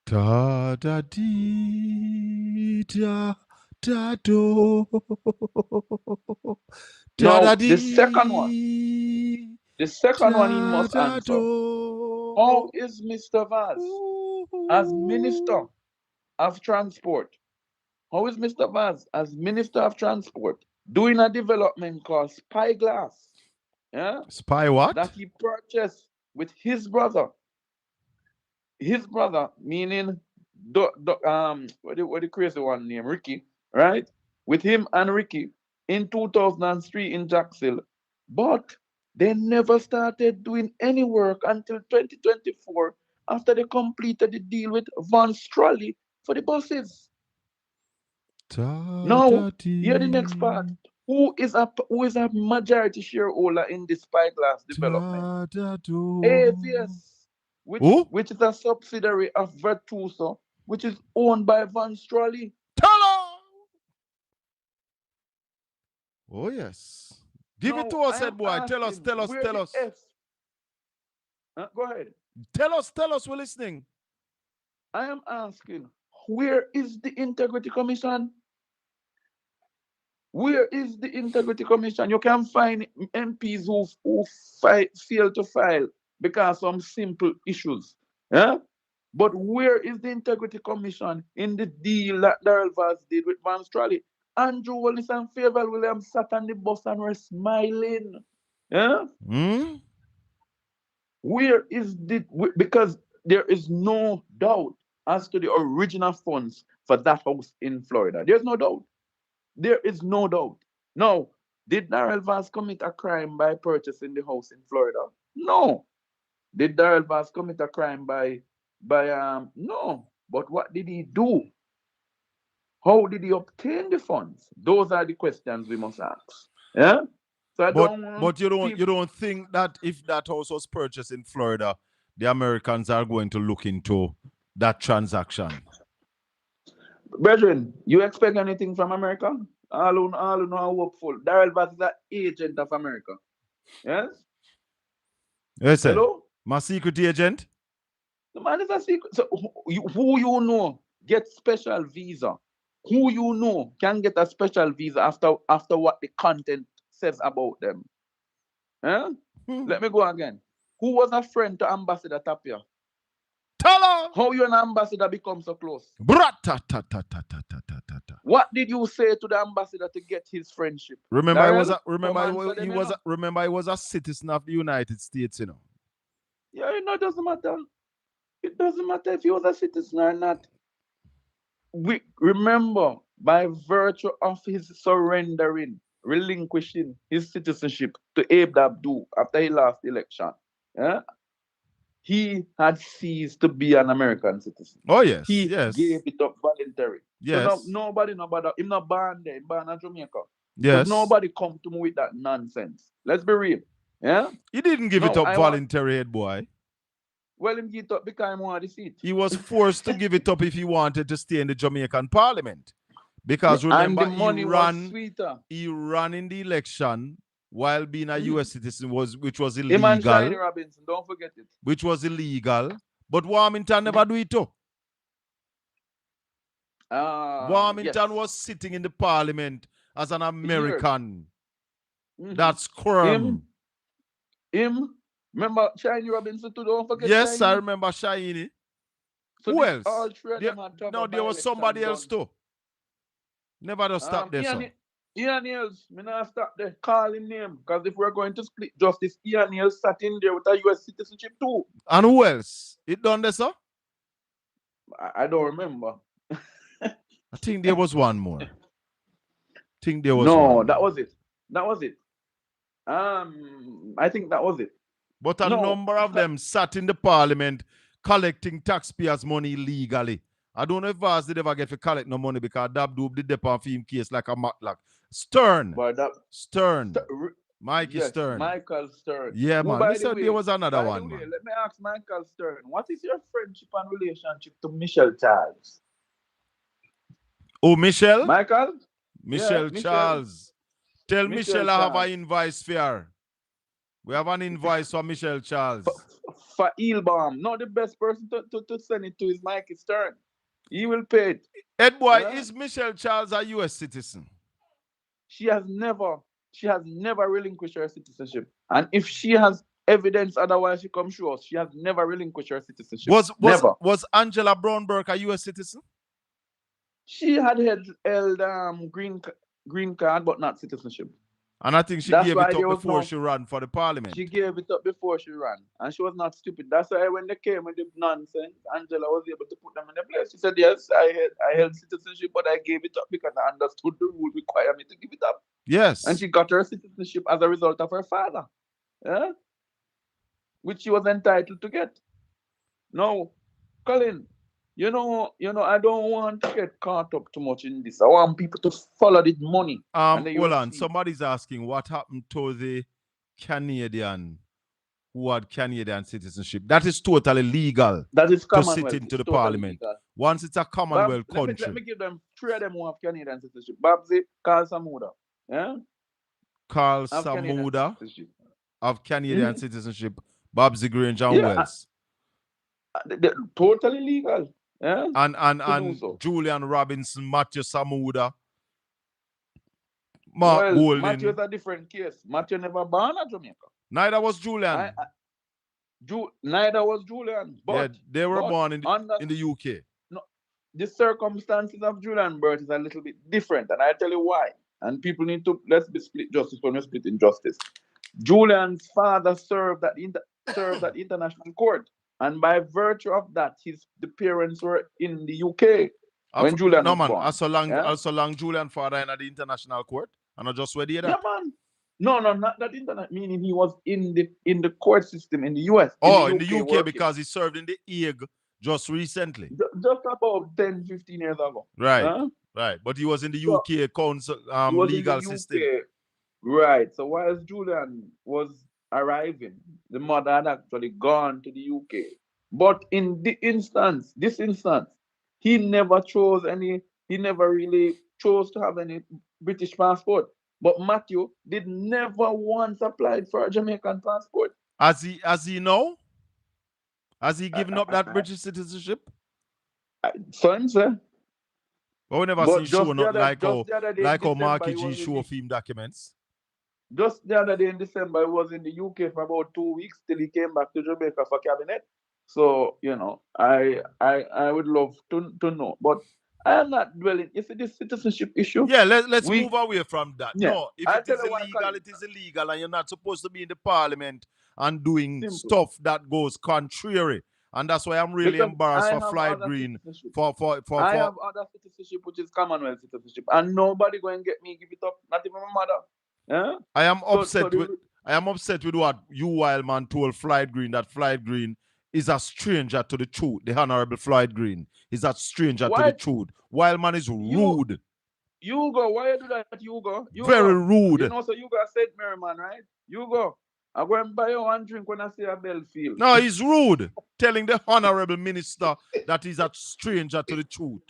A: Da da dee da da do.
N: Now, the second one he must answer. How is Mr. Vaz, as Minister of Transport, how is Mr. Vaz, as Minister of Transport, doing a development called Spyglass? Yeah?
A: Spy what?
N: That he purchased with his brother. His brother, meaning what the crazy one named Ricky, right? With him and Ricky in 2003 in Jacksonville. But they never started doing any work until 2024 after they completed the deal with Von Strolly for the buses. Now, here the next part. Who is a majority shareholder in this Spyglass development? AVS, which is a subsidiary of Virtuoso, which is owned by Von Strolly.
A: Oh, yes. Give it to us, head boy. Tell us.
N: Go ahead.
A: Tell us, we're listening.
N: I am asking, where is the Integrity Commission? Where is the Integrity Commission? You can find MPs who fail to file because some simple issues. Yeah? But where is the Integrity Commission in the deal that Darrell Vaz did with Van Strally? Andrew Willis and Favour Williams sat on the bus and were smiling. Yeah? Where is the... Because there is no doubt as to the original funds for that house in Florida. There's no doubt. There is no doubt. Now, did Darrell Vaz commit a crime by purchasing the house in Florida? No. Did Darrell Vaz commit a crime by no. But what did he do? How did he obtain the funds? Those are the questions we must ask. Yeah. So
A: but you don't think that if that house was purchased in Florida, the Americans are going to look into that transaction?
N: Brethren, you expect anything from America? All who know are hopeful. Darrell Vaz is an agent of America. Yes?
A: Yes, sir.
N: Hello?
A: My secret agent?
N: The man is a secret. So who you know gets special visa? Who you know can get a special visa after what the content says about them? Huh? Let me go again. Who was a friend to Ambassador Tapia?
A: Tell
N: how you and Ambassador become so close? What did you say to the ambassador to get his friendship?
A: Remember,
N: Darrell?
A: I was a citizen of the United States, you know.
N: Yeah, it doesn't matter. It doesn't matter if he was a citizen or not. We remember, by virtue of his surrendering, relinquishing his citizenship to Abe Dabdoo after he lost the election, he had ceased to be an American citizen.
A: Oh, yes.
N: He
A: yes.
N: gave it up voluntarily.
A: Yes.
N: So nobody know about that. He's not born there, he's born in Jamaica.
A: Yes.
N: So nobody come to me with that nonsense. Let's be real. Yeah?
A: He didn't give it up voluntarily, head boy.
N: Well, him give it up because he wanted the seat.
A: He was forced to give it up if he wanted to stay in the Jamaican Parliament. Because remember,
N: and the money was sweeter.
A: He ran in the election while being a U.S. citizen, which was illegal.
N: Him and Shiny Robinson, don't forget it.
A: Which was illegal. But Warmington never do it too. Warmington was sitting in the Parliament as an American. That's crumb.
N: Him? Remember Shiny Robinson too? Don't forget.
A: Yes,
N: Shiny.
A: I remember Shiny.
N: So
A: who else?
N: All three of them had
A: there was somebody else too. Never just stop there, sir.
N: Ian Niels, me not stop there. Call him name. Because if we're going to split justice, Ian Niels sat in there with a U.S. citizenship too.
A: And who else? It done this, sir?
N: I don't remember.
A: I think there was one more.
N: No, that was it. That was it. I think that was it.
A: But a number of them sat in the Parliament collecting taxpayers' money illegally. I don't know if Vaz did ever get to collect no money because Dabdoo did the film case like a matlock. Stern. Mikey Stern.
N: Michael Stern.
A: Yeah, man. Listen, there was another one, man.
N: Let me ask Michael Stern, what is your friendship and relationship to Michelle Charles?
A: Oh, Michelle?
N: Michael?
A: Michelle Charles. Tell Michelle I have an invoice for her. We have an invoice for Michelle Charles.
N: For Eelbaum. No, the best person to send it to is Mikey Stern. He will pay it.
A: Ed boy, is Michelle Charles a U.S. citizen?
N: She has never relinquished her citizenship. And if she has evidence otherwise, she comes to us. She has never relinquished her citizenship.
A: Was Angela Brownberg a U.S. citizen?
N: She had held green card, but not citizenship.
A: And I think she gave it up before she ran for the Parliament.
N: She gave it up before she ran. And she was not stupid. That's why when they came with the nonsense, Angela was able to put them in the place. She said, yes, I held citizenship, but I gave it up because I understood the rule required me to give it up.
A: Yes.
N: And she got her citizenship as a result of her father. Yeah? Which she was entitled to get. Now, Colin, you know, I don't want to get caught up too much in this. I want people to follow the money.
A: Hold on. Somebody's asking what happened to the Canadian who had Canadian citizenship. That is totally legal.
N: That is
A: to sit into the Parliament. Legal. Once it's a Commonwealth country.
N: Let me give them 3 of them who have Canadian citizenship. Babsy, Carl Samuda. Yeah?
A: Carl Samuda of Canadian citizenship. Babsy Grange and Wells.
N: They're totally legal. Yeah?
A: And Julian Robinson, Matthew Samuda, Mark Golding.
N: Matthew is a different case. Matthew never born in Jamaica.
A: Neither was Julian.
N: Neither was Julian. But
A: they were born in the UK.
N: No, the circumstances of Julian birth is a little bit different, and I'll tell you why. And people need to let's be split justice when we split injustice. Julian's father served at international court, and by virtue of that, the parents were in the UK when Julian was born.
A: Also long Julian father in the international court, and I just where they that.
N: Yeah, man. No, not that internet. Meaning he was in the court system in the US.
A: In the UK working. Because he served in the Hague just recently.
N: Just about 10, 15 years ago.
A: Right.
N: Huh?
A: Right. But he was in the UK council legal system.
N: Right. So whilst Julian was arriving, the mother had actually gone to the UK. But in this instance, he never really chose to have any British passport. But Matthew did never once applied for a Jamaican passport.
A: Has he now? Has he given up that British citizenship?
N: Son, sir.
A: But we never see showing up like how Marky G show film documents.
N: Just the other day in December, he was in the UK for about 2 weeks till he came back to Jamaica for cabinet. So, I would love to know. But I am not dwelling. You see this citizenship issue?
A: Yeah, let's move away from that.
N: Yeah.
A: No, if it is illegal, it is illegal, and you're not supposed to be in the parliament and doing stuff that goes contrary. And that's why I'm really embarrassed for Floyd Green.
N: I have other citizenship, which is Commonwealth citizenship, and nobody going to get me give it up. Not even my mother. Yeah?
A: I am upset with what you Wildman told Floyd Green, that Floyd Green is a stranger to the truth. The Honorable Floyd Green is a stranger to the truth. Wildman is rude.
N: Hugo, why you do that, Hugo?
A: Very rude.
N: You know, so Hugo said Merriman, right? Hugo, I go and buy you one drink when I see a Belfield.
A: No, he's rude. Telling the Honorable Minister that he's a stranger to the truth.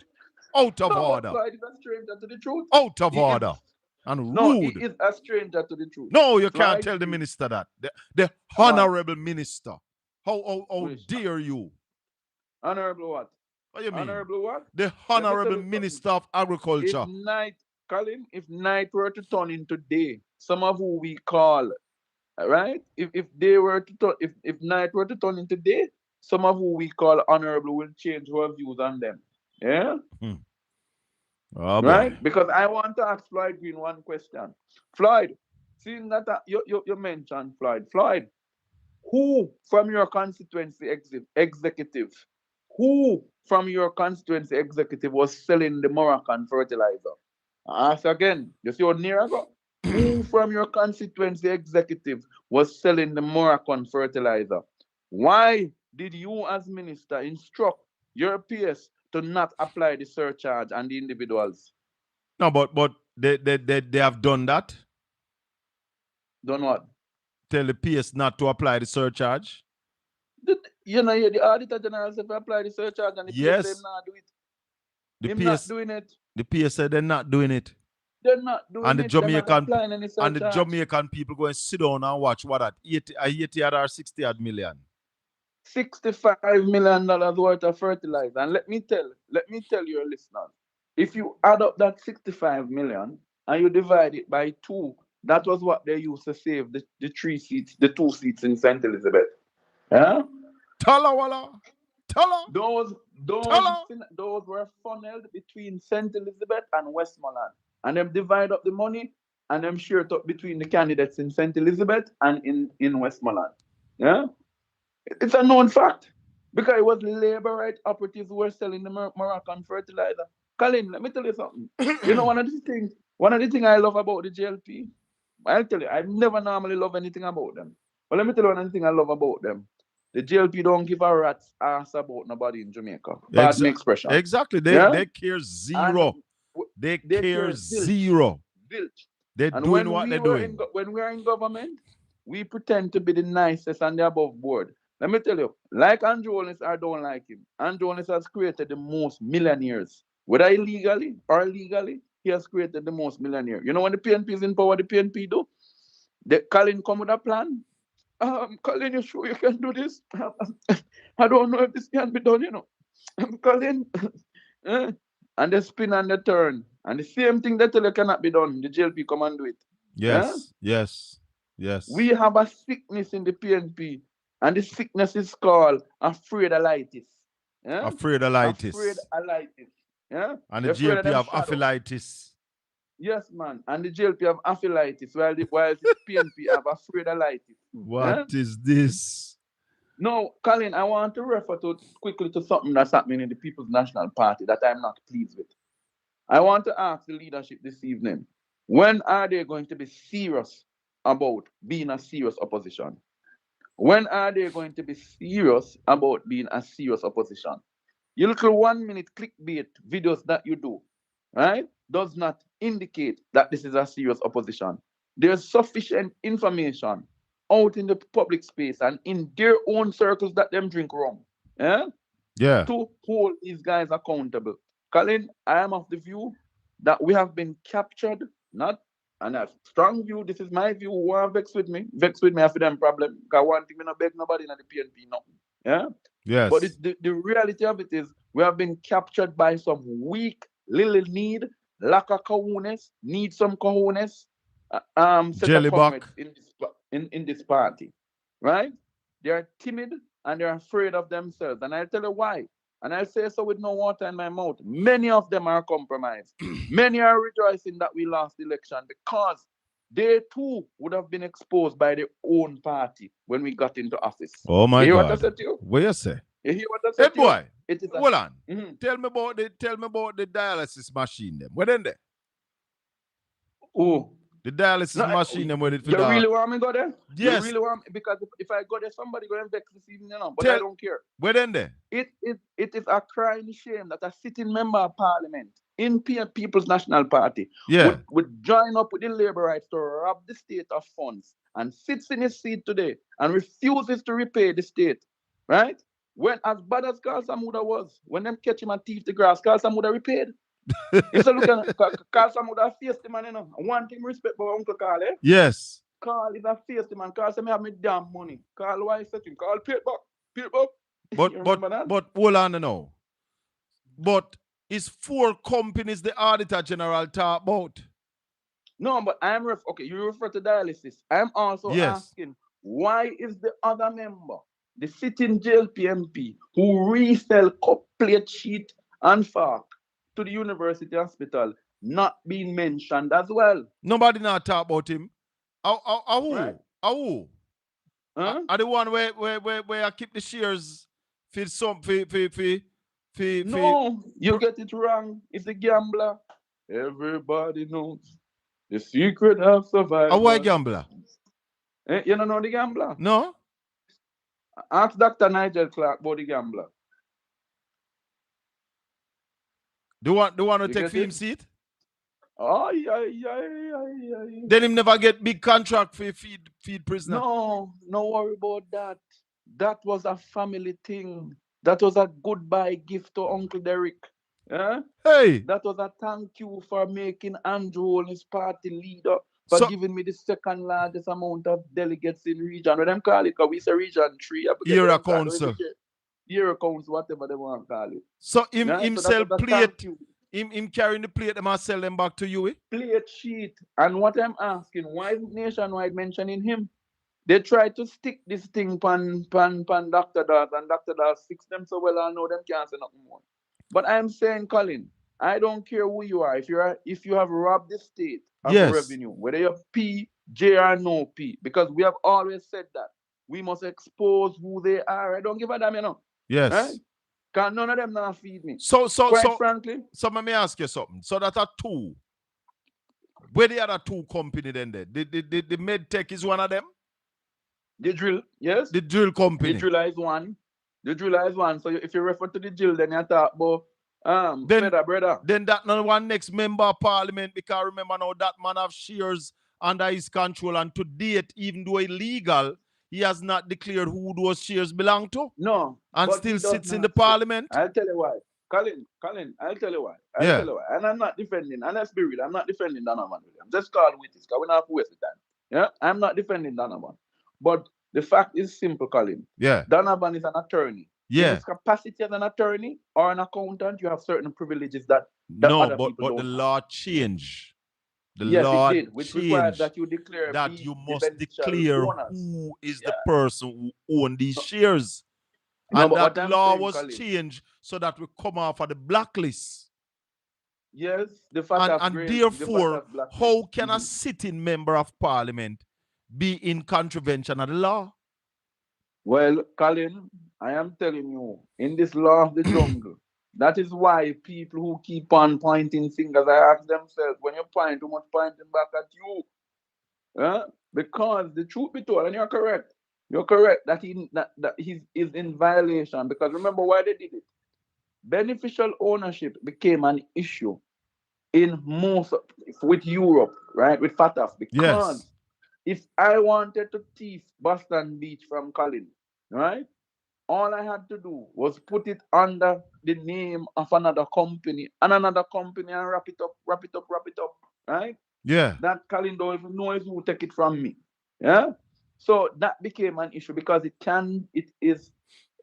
A: Out of order.
N: Floyd is a stranger to the truth.
A: Out of order. And rude.
N: No, he is a stranger to the truth.
A: No, you can't tell the minister that. The Honorable Minister. How dare you?
N: Honorable what?
A: What do you mean?
N: Honorable what?
A: The Honorable Minister of Agriculture.
N: Colin, if night were to turn into day, some of who we call, right? If night were to turn into day, some of who we call honorable will change our views on them. Yeah?
A: Oh,
N: right?
A: boy.
N: Because I want to ask Floyd Green one question. Floyd, seeing that you mentioned Floyd, who from your constituency executive was selling the Moroccan fertilizer? Ask again. You see how near I go? Who from your constituency executive was selling the Moroccan fertilizer? Why did you as minister instruct your PS to not apply the surcharge on the individuals?
A: No, but they have done that.
N: Done what?
A: Tell the PS not to apply the surcharge.
N: The Auditor General said to apply the surcharge and the PS said not do it. Not doing it.
A: The PS said they're not doing it.
N: They're not doing it.
A: The Jamaican people go and sit down and watch what that 80 or 60 million.
N: $65 million worth of fertilizer. And let me tell your listeners, if you add up that 65 million and you divide it by 2, that was what they used to save the 2 seats in St. Elizabeth. Yeah?
A: Tala.
N: Those were funneled between St. Elizabeth and Westmoreland. And them divide up the money and them share it up between the candidates in St. Elizabeth and in Westmoreland. Yeah? It's a known fact. Because it was labor right operatives who were selling the Moroccan fertilizer. Colin, let me tell you something. You know, one of the things I love about the JLP, I'll tell you, I never normally love anything about them. But let me tell you one of the things I love about them. The JLP don't give a rat's ass about nobody in Jamaica. Pardon the expression.
A: Exactly. They care zero. They care zero. They're doing what they're doing.
N: When we are in government, we pretend to be the nicest and the above board. Let me tell you, like Andrew Holness, I don't like him. Andrew Holness has created the most millionaires. Whether illegally or legally, he has created the most millionaire. You know when the PNP is in power, the PNP do? Colin come with a plan. Colin, you sure you can do this? I don't know if this can be done, you know. Colin. And they spin and they turn. And the same thing they tell you cannot be done. The JLP come and do it.
A: Yes. We
N: have a sickness in the PNP. And the sickness is called afraidalitis. Yeah?
A: Afraidalitis.
N: Afraidalitis. Yeah?
A: And the
N: They're afraid of
A: GLP
N: them
A: have
N: shadow.
A: aphilitis.
N: Yes, man. And the GLP have aphilitis, while the PNP have afraidalitis.
A: What is this?
N: No, Colin, I want to refer quickly to something that's happening in the People's National Party that I'm not pleased with. I want to ask the leadership this evening, when are they going to be serious about being a serious opposition? When are they going to be serious about being a serious opposition? Your little 1 minute clickbait videos that you do, right, does not indicate that this is a serious opposition. There's sufficient information out in the public space and in their own circles that them drink rum, to hold these guys accountable. Colin, I am of the view that we have been captured, not, and a strong view, this is my view, who are vexed with me after them problem, because one thing, I don't beg nobody in the PNP, nothing. Yeah?
A: Yes.
N: But the reality of it is we have been captured by some weak, little need, lack of cojones, need some cojones, set of comrades in this party, right? They are timid and they're afraid of themselves. And I'll tell you why. And I'll say so with no water in my mouth. Many of them are compromised. Many are rejoicing that we lost the election because they too would have been exposed by their own party when we got into office.
A: Oh my
N: you hear
A: God.
N: What I said to you?
A: What you say?
N: You hear what I said
A: Hey
N: to you?
A: boy,
N: It is
A: hold on. Tell me about the dialysis machine them. Where then there?
N: Oh.
A: The dialysis machine them where it
N: You really want me to go there?
A: Yes.
N: You really want me? Because if I go there, somebody going to vex this evening, you know, but I don't care.
A: Where then there?
N: It is a crying shame that a sitting member of parliament in People's National Party would join up with the labor rights to rob the state of funds and sits in his seat today and refuses to repay the state, right? When as bad as Carl Samuda was, when them catch him and thief the grass, Carl Samuda repaid. If you look at Carl Samuda faced him, and you know, one thing respect for Uncle Carl, eh?
A: Yes.
N: Carl is a faced him, and Carl said, "Me have me damn money." Carl, why is that him? Carl, pay it back.
A: But hold on now. But it's 4 companies the Auditor General talk about.
N: No, but I'm okay. You refer to dialysis. I'm also asking, why is the other member, the sitting JLP MP, who resell plate sheet and fork to the university hospital, not being mentioned as well?
A: Nobody not talk about him. Who?
N: Huh?
A: Are the one where I keep the shares for some
N: No, you get it wrong. It's a gambler. Everybody knows the secret of survival.
A: A white gambler?
N: You don't know the gambler?
A: No.
N: Ask Dr. Nigel Clark about the gambler.
A: The one who take for him seat?
N: Oh, yeah.
A: Then him never get big contract for feed prisoner.
N: No worry about that. That was a family thing. That was a goodbye gift to Uncle Derek. Yeah?
A: Hey.
N: That was a thank you for making Andrew his party leader, for giving me the second largest amount of delegates in region. What them call it? Because we say region 3.
A: Era council.
N: Era council, whatever they want to call it.
A: So him sell plate. Him carrying the plate, them and sell them back to you, eh?
N: Plate sheet. And what I'm asking, why is Nationwide mentioning him? They try to stick this thing pan Dr. Dawes, and Dr. Dawes fix them so well, I know them can't say nothing more. But I'm saying, Colin, I don't care who you are. If you have robbed the state of revenue, whether you're P, J, or no P, because we have always said that we must expose who they are. I don't give a damn, you know.
A: Yes.
N: Right? Because none of them now feed me.
A: Quite
N: frankly.
A: So let me ask you something. So that are 2. Where the other 2 company then there? The MedTech is one of them?
N: The drill, yes.
A: The drill company.
N: The driller is one. So if you refer to the drill, then you talk about brother.
A: Then that not one next member of parliament, because remember now that man have shares under his control, and to date, even though illegal, he has not declared who those shares belong to.
N: No.
A: And still sits in the parliament.
N: I'll tell you why. Colin, I'll tell you why. Tell you why. And I'm not defending, and let's be real, I'm not defending Donovan Williams. Just call witness, because we don't have to waste the time. Yeah? I'm not defending Donovan. But the fact is simple, Colin.
A: Yeah.
N: Donovan is an attorney.
A: Yeah.
N: In his capacity as an attorney or an accountant, you have certain privileges that
A: no,
N: other
A: but
N: people don't
A: the
N: have.
A: law change. The
N: Yes, it
A: law
N: did, which required
A: changed
N: that you declare
A: that
N: be
A: you
N: the
A: must
N: beneficial
A: declare
N: owners.
A: who is the
N: Yeah.
A: person who own these shares.
N: No,
A: And
N: but
A: that
N: what I'm
A: law
N: saying,
A: was
N: Colin,
A: changed so that we come off of the blacklist.
N: yes, the fat of
A: And
N: grain, the fat
A: therefore,
N: of blacklist.
A: how can a sitting member of parliament be in contravention of the law?
N: Well, Colin, I am telling you, in this law of the jungle, that is why people who keep on pointing fingers, I ask themselves, when you point, too much pointing back at you. Because the truth be told, and you're correct, that he is in violation. Because remember why they did it? Beneficial ownership became an issue in most with Europe, right? With FATF, because
A: Yes.
N: if I wanted to thief Boston Beach from Colin, right? All I had to do was put it under the name of another company and another company and wrap it up, right?
A: Yeah.
N: That Colin don't even know who take it from me. Yeah. So that became an issue because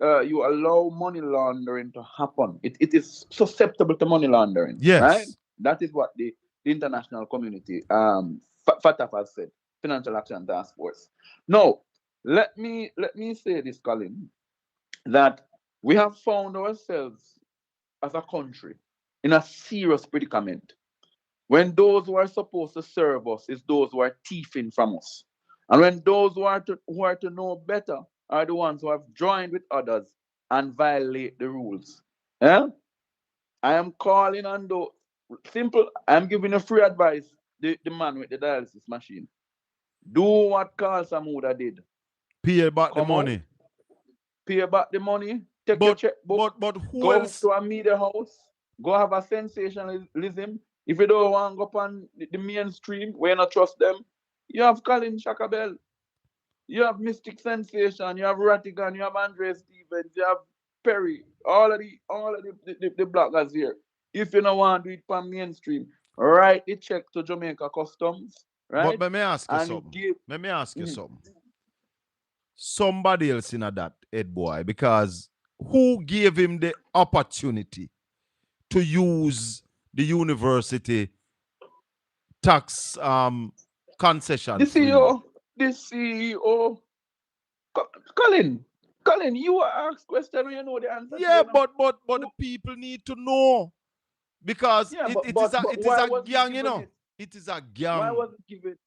N: you allow money laundering to happen. It is susceptible to money laundering, right?
A: Yes.
N: That is what the international community, FATF has said, Financial Action Task Force. Now, let me say this, Colin, that we have found ourselves as a country in a serious predicament when those who are supposed to serve us is those who are thieving from us. And when those who are to know better are the ones who have joined with others and violate the rules. Yeah? I am calling on the simple, I'm giving you free advice, the man with the dialysis machine. Do what Carl Samuda did.
A: Pay back the
N: Come out,
A: money.
N: pay back the money, take your checkbook,
A: But who
N: go
A: else?
N: to a media house, go have a sensationalism. If you don't want to go up on the mainstream, we not trust them. You have Colin Shakabell, you have Mystic Sensation, you have Rattigan, you have Andre Stevens, you have Perry, all of the bloggers here. If you don't want to do it from mainstream, write the check to Jamaica Customs, right?
A: But let me ask you
N: And
A: something.
N: give.
A: Let me ask you something. Somebody else in that head boy, because who gave him the opportunity to use the university tax concession
N: The
A: free?
N: CEO, Colin, you were asked question when you know the answer.
A: Yeah,
N: to, you know?
A: but the people need to know because
N: Yeah,
A: it
N: but
A: is
N: why
A: a
N: was he
A: gang, you
N: given
A: know.
N: it?
A: It is a
N: Why
A: gang.
N: was he given?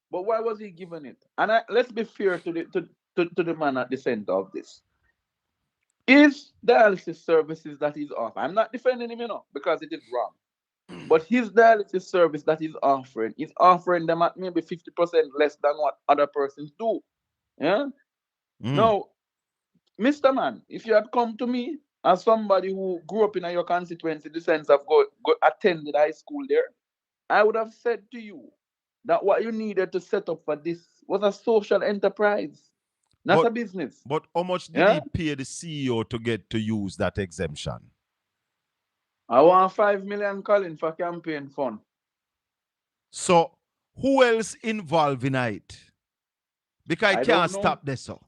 N: But why was he given it? And let's be fair to the man at the center of this. His dialysis services that he's offering, I'm not defending him, you know, because it is wrong. But his dialysis service that he's offering them at maybe 50% less than what other persons do. Yeah. Now, Mr. Man, if you had come to me as somebody who grew up in your constituency, in the sense of attended high school there, I would have said to you that what you needed to set up for this was a social enterprise, not a business.
A: But how much did he pay the CEO to get to use that exemption?
N: I want 5 million, Colin, for campaign fund.
A: So who else involved in it? Because I can't stop this. So.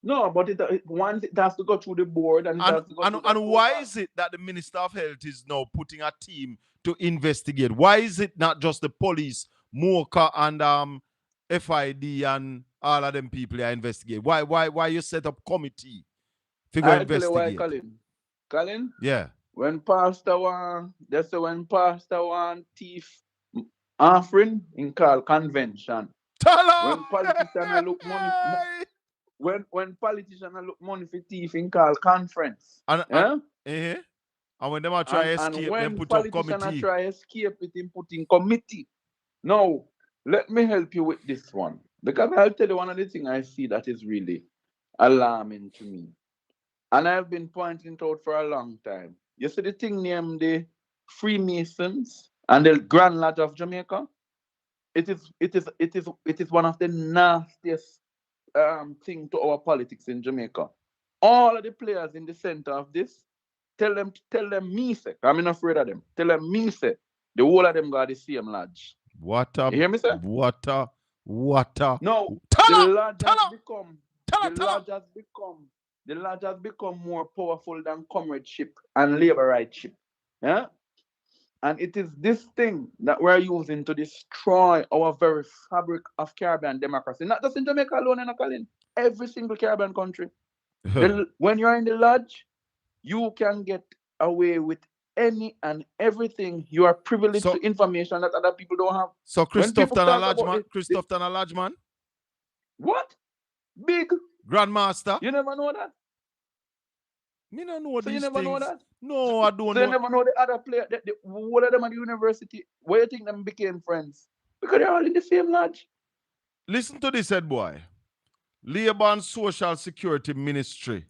N: No, but once it has to go through the board and it has to go through the
A: And why is it that the Minister of Health is now putting a team to investigate? Why is it not just the police, Mocha and FID and all of them people are investigate? Why you set up committee to go
N: I'll tell you why,
A: investigate?
N: Colin?
A: Yeah.
N: When Pastor want thief offering in call convention. When politicians look money when politicians look money for thief in call conference.
A: And when them are try
N: and
A: escape,
N: when
A: them put up
N: politicians
A: committee.
N: try escape it, in put in committee. Now, let me help you with this one. Because I'll tell you one of the things I see that is really alarming to me. And I've been pointing it out for a long time. You see the thing named the Freemasons and the Grand Lodge of Jamaica? It is one of the nastiest thing to our politics in Jamaica. All of the players in the center of this, tell them me say, I'm not afraid of them. Tell them me say, the whole of them got the same lodge.
A: What
N: You hear me say?
A: No,
N: the lodge has become more powerful than comradeship and labor rightship. Yeah? And it is this thing that we're using to destroy our very fabric of Caribbean democracy. Not just in Jamaica alone, and Colin. Every single Caribbean country. When you're in the lodge, you can get away with any and everything. You are privileged to information that other people don't have.
A: So Christoph Tan a lodge man? Christoph Tan a lodge man?
N: What? Big
A: Grandmaster?
N: You never know that?
A: Me don't know
N: so
A: these
N: you never
A: things.
N: know that?
A: No, I don't
N: so
A: know.
N: You never know the other player. What of them at the university? Where you think them became friends? Because they're all in the same lodge.
A: Listen to this, head boy. Labour and Social Security Ministry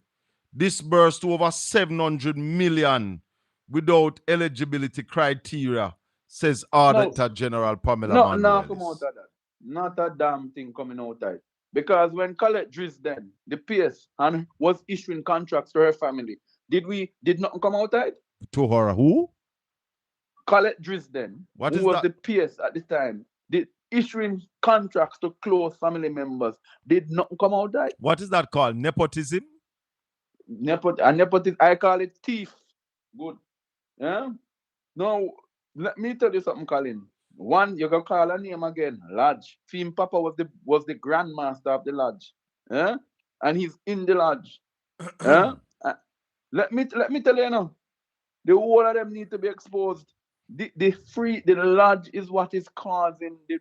A: disbursed over 700 million without eligibility criteria, says Auditor General Pamela Manuel.
N: No, come out of that. Not a damn thing coming out of it. Because when Colette Drisden, the PS, and was issuing contracts to her family, did not come out of it?
A: To her who?
N: Colette Drisden, who was the PS at the time, did issuing contracts to close family members, did not come out of it.
A: What is that called? Nepotism?
N: Nepotism, I call it thief. Good. Yeah? Now, let me tell you something, Colin. One, you can call her name again, Lodge. Fim Papa was the grandmaster of the lodge. Yeah? And he's in the lodge. Yeah? Let me tell you now. The whole of them need to be exposed. The lodge is what is causing the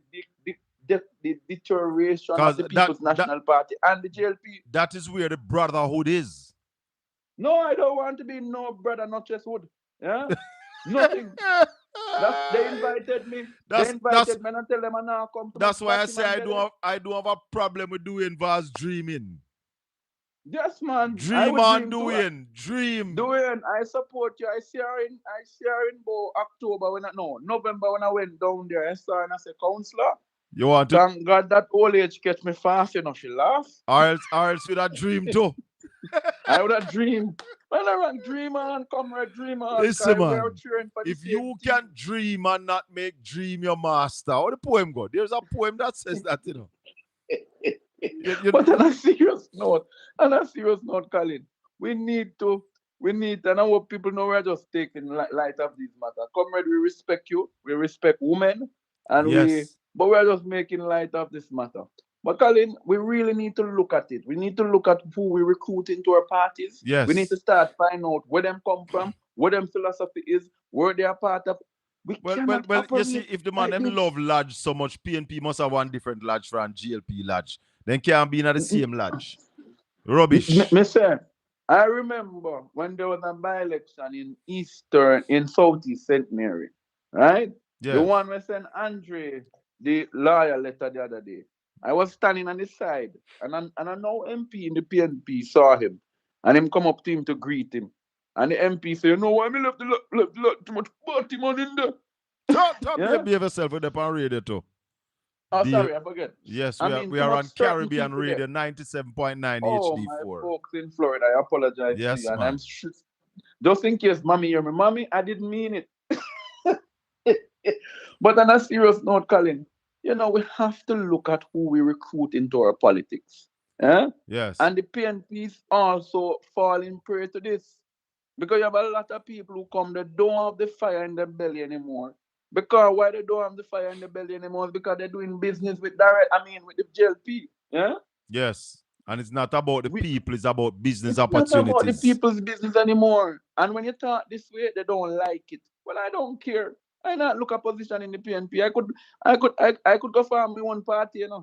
N: deterioration of the People's National Party and the JLP.
A: That is where the brotherhood is.
N: No, I don't want to be no brother, not just wood. Yeah? Nothing. They invited me. They invited me and I tell them I now come to.
A: That's why I say I don't have a problem with doing vast dreaming.
N: Yes, man.
A: Dream on doing. Dream.
N: Doing. I support you. I see her in October November when I went down there. I saw her and I said, Counselor.
A: You want to?
N: Thank God that old age catch me fast, she laughs.
A: Or else you'd have dreamed too.
N: I would have dreamed. When I run dream on, comrade dream on.
A: Listen, man. If you can dream and not make dream your master, how the poem go? There's a poem that says that,
N: But on a serious note, Colin, we need, and I hope people know we're just taking light of this matter. Comrade, we respect you, we respect women, and but we're just making light of this matter. But Colin, we really need to look at it. We need to look at who we recruit into our parties.
A: Yes.
N: We need to start finding out where them come from, what them philosophy is, where they are part of.
A: Well, you see, if the man them love lodge so much, PNP must have one different lodge from GLP lodge. Then can't be in the same lodge. Rubbish.
N: Mister, I remember when there was a by-election in Southeast St. Mary, right?
A: Yeah.
N: The one we sent Andre, the lawyer, letter the other day. I was standing on the side, and I know MP in the PNP saw him, and him come up to him to greet him. And the MP say, why me left too much party man in there?
A: Top, you behave yourself with the pan radio too.
N: Oh, sorry, I forget.
A: Yes, we are on Caribbean Radio 97.9 HD4.
N: My folks in Florida, I apologize
A: yes,
N: to you.
A: Man.
N: And just in case mommy hear me, mommy, I didn't mean it. But on a serious note, Colin, we have to look at who we recruit into our politics.
A: Yes.
N: And the PNPs also falling prey to this. Because you have a lot of people who come, they don't have the fire in their belly anymore. Because why they don't have the fire in their belly anymore is because they're doing business with the JLP. Yeah?
A: Yes. And it's not about the people, it's about business
N: opportunities.
A: It's not
N: about the people's business anymore. And when you talk this way, they don't like it. Well, I don't care. I not look a position in the PNP. I could go farm with one party, Yeah?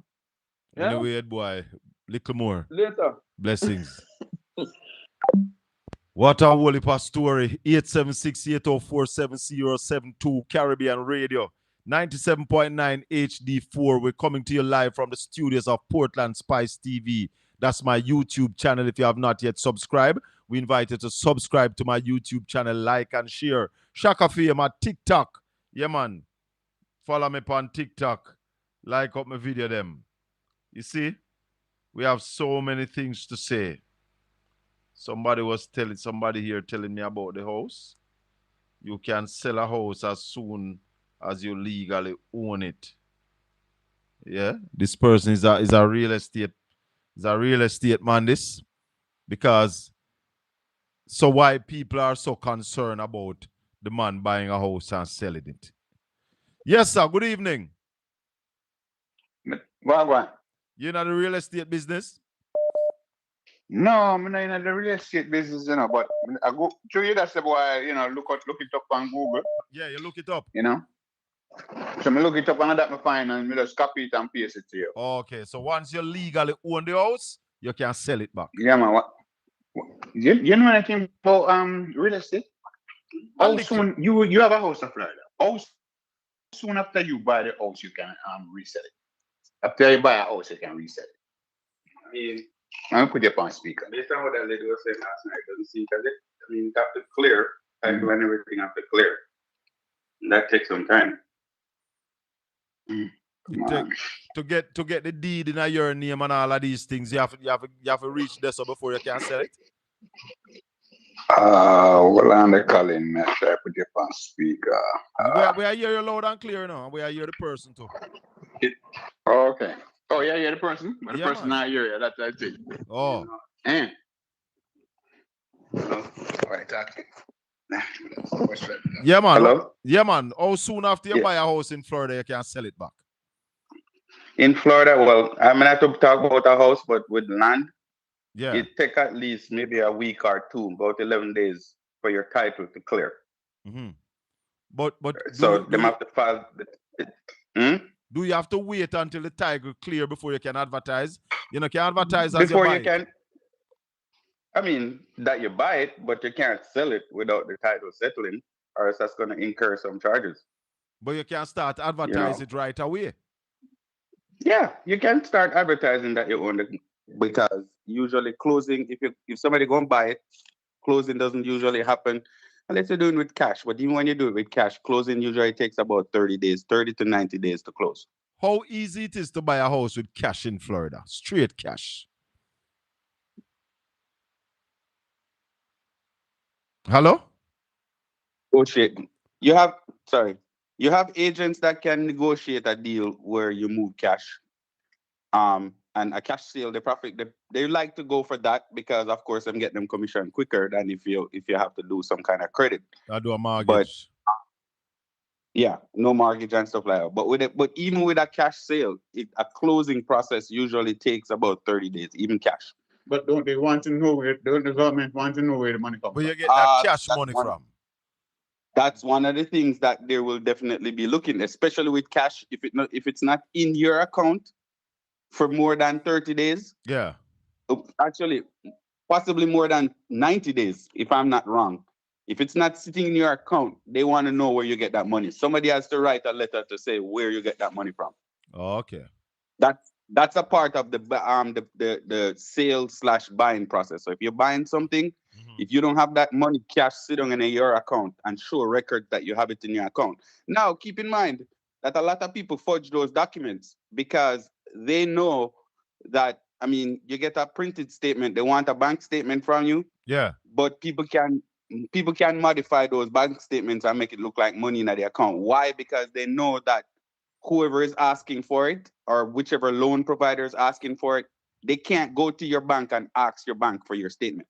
A: Anyway, boy, little more.
N: Later.
A: Blessings. What a holy story. 876-804-7072 Caribbean Radio 97.9 HD4. We're coming to you live from the studios of Portland Spice TV. That's my YouTube channel. If you have not yet subscribed, we invite you to subscribe to my YouTube channel, like and share. Shaka Fame at TikTok. Yeah, man. Follow me on TikTok. Like up my video them. You see? We have so many things to say. Somebody here telling me about the house. You can sell a house as soon as you legally own it. Yeah, this person is a real estate man. Because so why people are so concerned about the man buying a house and selling it. Yes, sir. Good evening.
K: What?
A: You know the real estate business?
K: No, I'm not in the real estate business, but I go to you. That's why look it up on Google.
A: Yeah, you look it up.
K: So I look it up and that I find and I just copy it and paste it to you.
A: Okay, so once you legally own the house, you can sell it back.
K: Yeah, man. You know anything about real estate? How soon you have a house in Florida? How soon after you buy the house you can resell it? After you buy a house, you can resell it.
O: I mean,
K: I'll put it on speaker.
O: based on what that lady was saying last night, doesn't seem because you have to clear, title and everything have to clear. And that takes some time.
A: To get the deed in your name and all of these things, you have to reach this before you can sell it.
K: Well, I'm the Colin. I try to put it on speaker.
A: We are hear you loud and clear now. We are hear the person too.
K: Okay. Oh yeah, the person. But the
A: Yeah,
K: person not here. That's it.
A: Oh.
K: And right, okay.
A: Yeah, man.
K: Hello?
A: Yeah, man. How soon after you buy a house in Florida, you can sell it back?
K: In Florida, well, I'm not to talk about a house, but with land,
A: yeah,
K: it take at least maybe a week or two, about 11 days for your title to clear.
A: Mm-hmm. But
K: so they have to file.
A: Do you have to wait until the title clear before you can advertise? You know, can advertise as
K: before
A: you buy
K: you can. I mean that you buy it, but you can't sell it without the title settling, or else that's going to incur some charges.
A: But you can start advertise it right away.
K: Yeah, you can start advertising that you own it, because usually closing, if somebody go and buy it, closing doesn't usually happen unless you're doing it with cash. But even when you do it with cash, closing usually takes about 30 to 90 days to close.
A: How easy it is to buy a house with cash in Florida? Straight cash. Hello?
K: Negotiate. You have agents that can negotiate a deal where you move cash. And a cash sale, the profit, they like to go for that because, of course, I'm getting them commission quicker than if you have to do some kind of credit.
A: I do a mortgage.
K: But yeah, no mortgage and stuff like that. But even with a cash sale, a closing process usually takes about 30 days, even cash.
O: But don't they want to know don't the government want to know where the money comes from?
A: Where you get that cash money from?
K: That's one of the things that they will definitely be looking, especially with cash. If it's not in your account for more than 30 days.
A: Yeah.
K: Actually, possibly more than 90 days, if I'm not wrong. If it's not sitting in your account, they want to know where you get that money. Somebody has to write a letter to say where you get that money from.
A: Oh, okay.
K: That's a part of the sale/buying process. So if you're buying something, if you don't have that money cash sitting in your account and show a record that you have it in your account. Now, keep in mind that a lot of people forge those documents because they know that, I mean, you get a printed statement, they want a bank statement from you.
A: Yeah.
K: But people can modify those bank statements and make it look like money in the account. Why? Because they know that whoever is asking for it or whichever loan provider is asking for it, they can't go to your bank and ask your bank for your statement.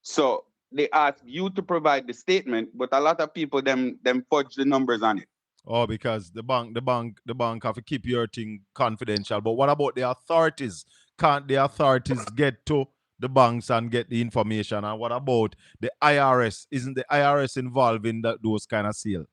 K: So they ask you to provide the statement, but a lot of people them fudge the numbers on it.
A: Oh, because the bank have to keep your thing confidential. But what about the authorities? Can't the authorities get to the banks and get the information? And what about the IRS? Isn't the IRS involved in those kind of sale?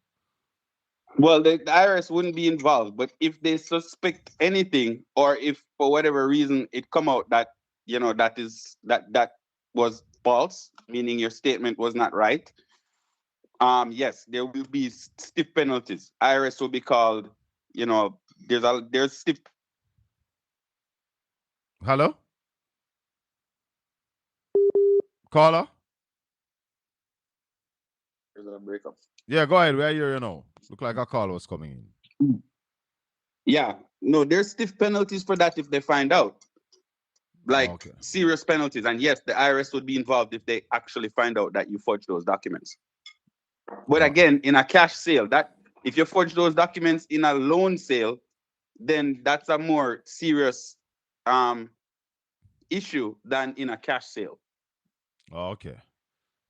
K: Well, the IRS wouldn't be involved, but if they suspect anything, or if for whatever reason it come out that that was false, meaning your statement was not right, yes, there will be stiff penalties. IRS will be called, there's stiff.
A: Hello? Caller?
K: There's a breakup.
A: Yeah, go ahead. Where are you now? Look like a call was coming in.
K: Yeah, no, there's stiff penalties for that if they find out. Like serious penalties. And yes, the IRS would be involved if they actually find out that you forged those documents. But again, in a cash sale, that if you forge those documents in a loan sale, then that's a more serious issue than in a cash sale.
A: Okay.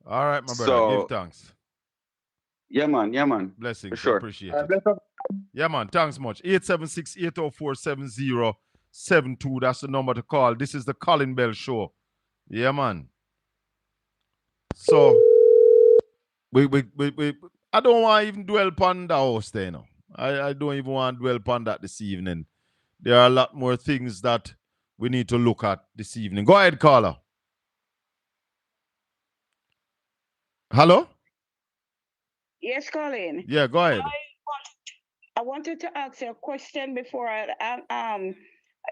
A: All right, my brother. Give thanks.
K: Yeah, man.
A: Blessings.
K: For sure.
A: Appreciate it. Yeah, man. Thanks much. 876-804-7072. That's the number to call. This is the Colin Bell Show. Yeah, man. So we I don't want to even dwell upon the house there, you know. I don't even want to dwell upon that this evening. There are a lot more things that we need to look at this evening. Go ahead, caller. Hello?
M: Yes, Colin.
A: Yeah, go ahead.
M: I wanted to ask you a question before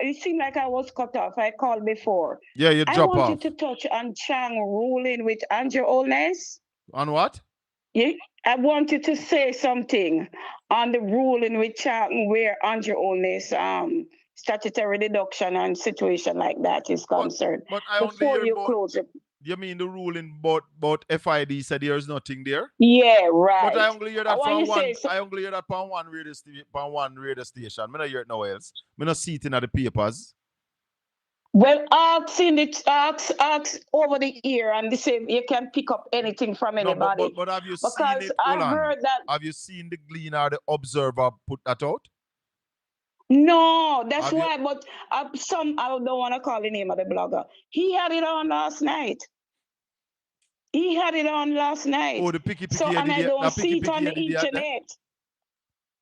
M: it seemed like I was cut off. I called before.
A: Yeah, you
M: I
A: drop
M: wanted
A: off.
M: to touch on Chang ruling with Andrew Holness.
A: On what?
M: Yeah, I wanted to say something on the ruling with Chang where Andrew Holness statutory deduction and situation like that is concerned.
A: But I only
M: before
A: hear
M: you
A: about,
M: close it.
A: You mean the ruling about FID said there's nothing there?
M: Yeah, right.
A: But I only hear that from one.
M: So,
A: I only hear that from one radio station. I don't hear it nowhere else. I don't see it in the papers.
M: Well, ask over the ear and they say you can pick up anything from anybody.
A: No, but have you seen it?
M: I heard that.
A: Have you seen the Gleaner or the Observer put that out?
M: No, that's why. But I don't want to call the name of the blogger. He had it on last night.
A: Oh, the picky
M: so, and
A: idiot.
M: I don't see it on the internet.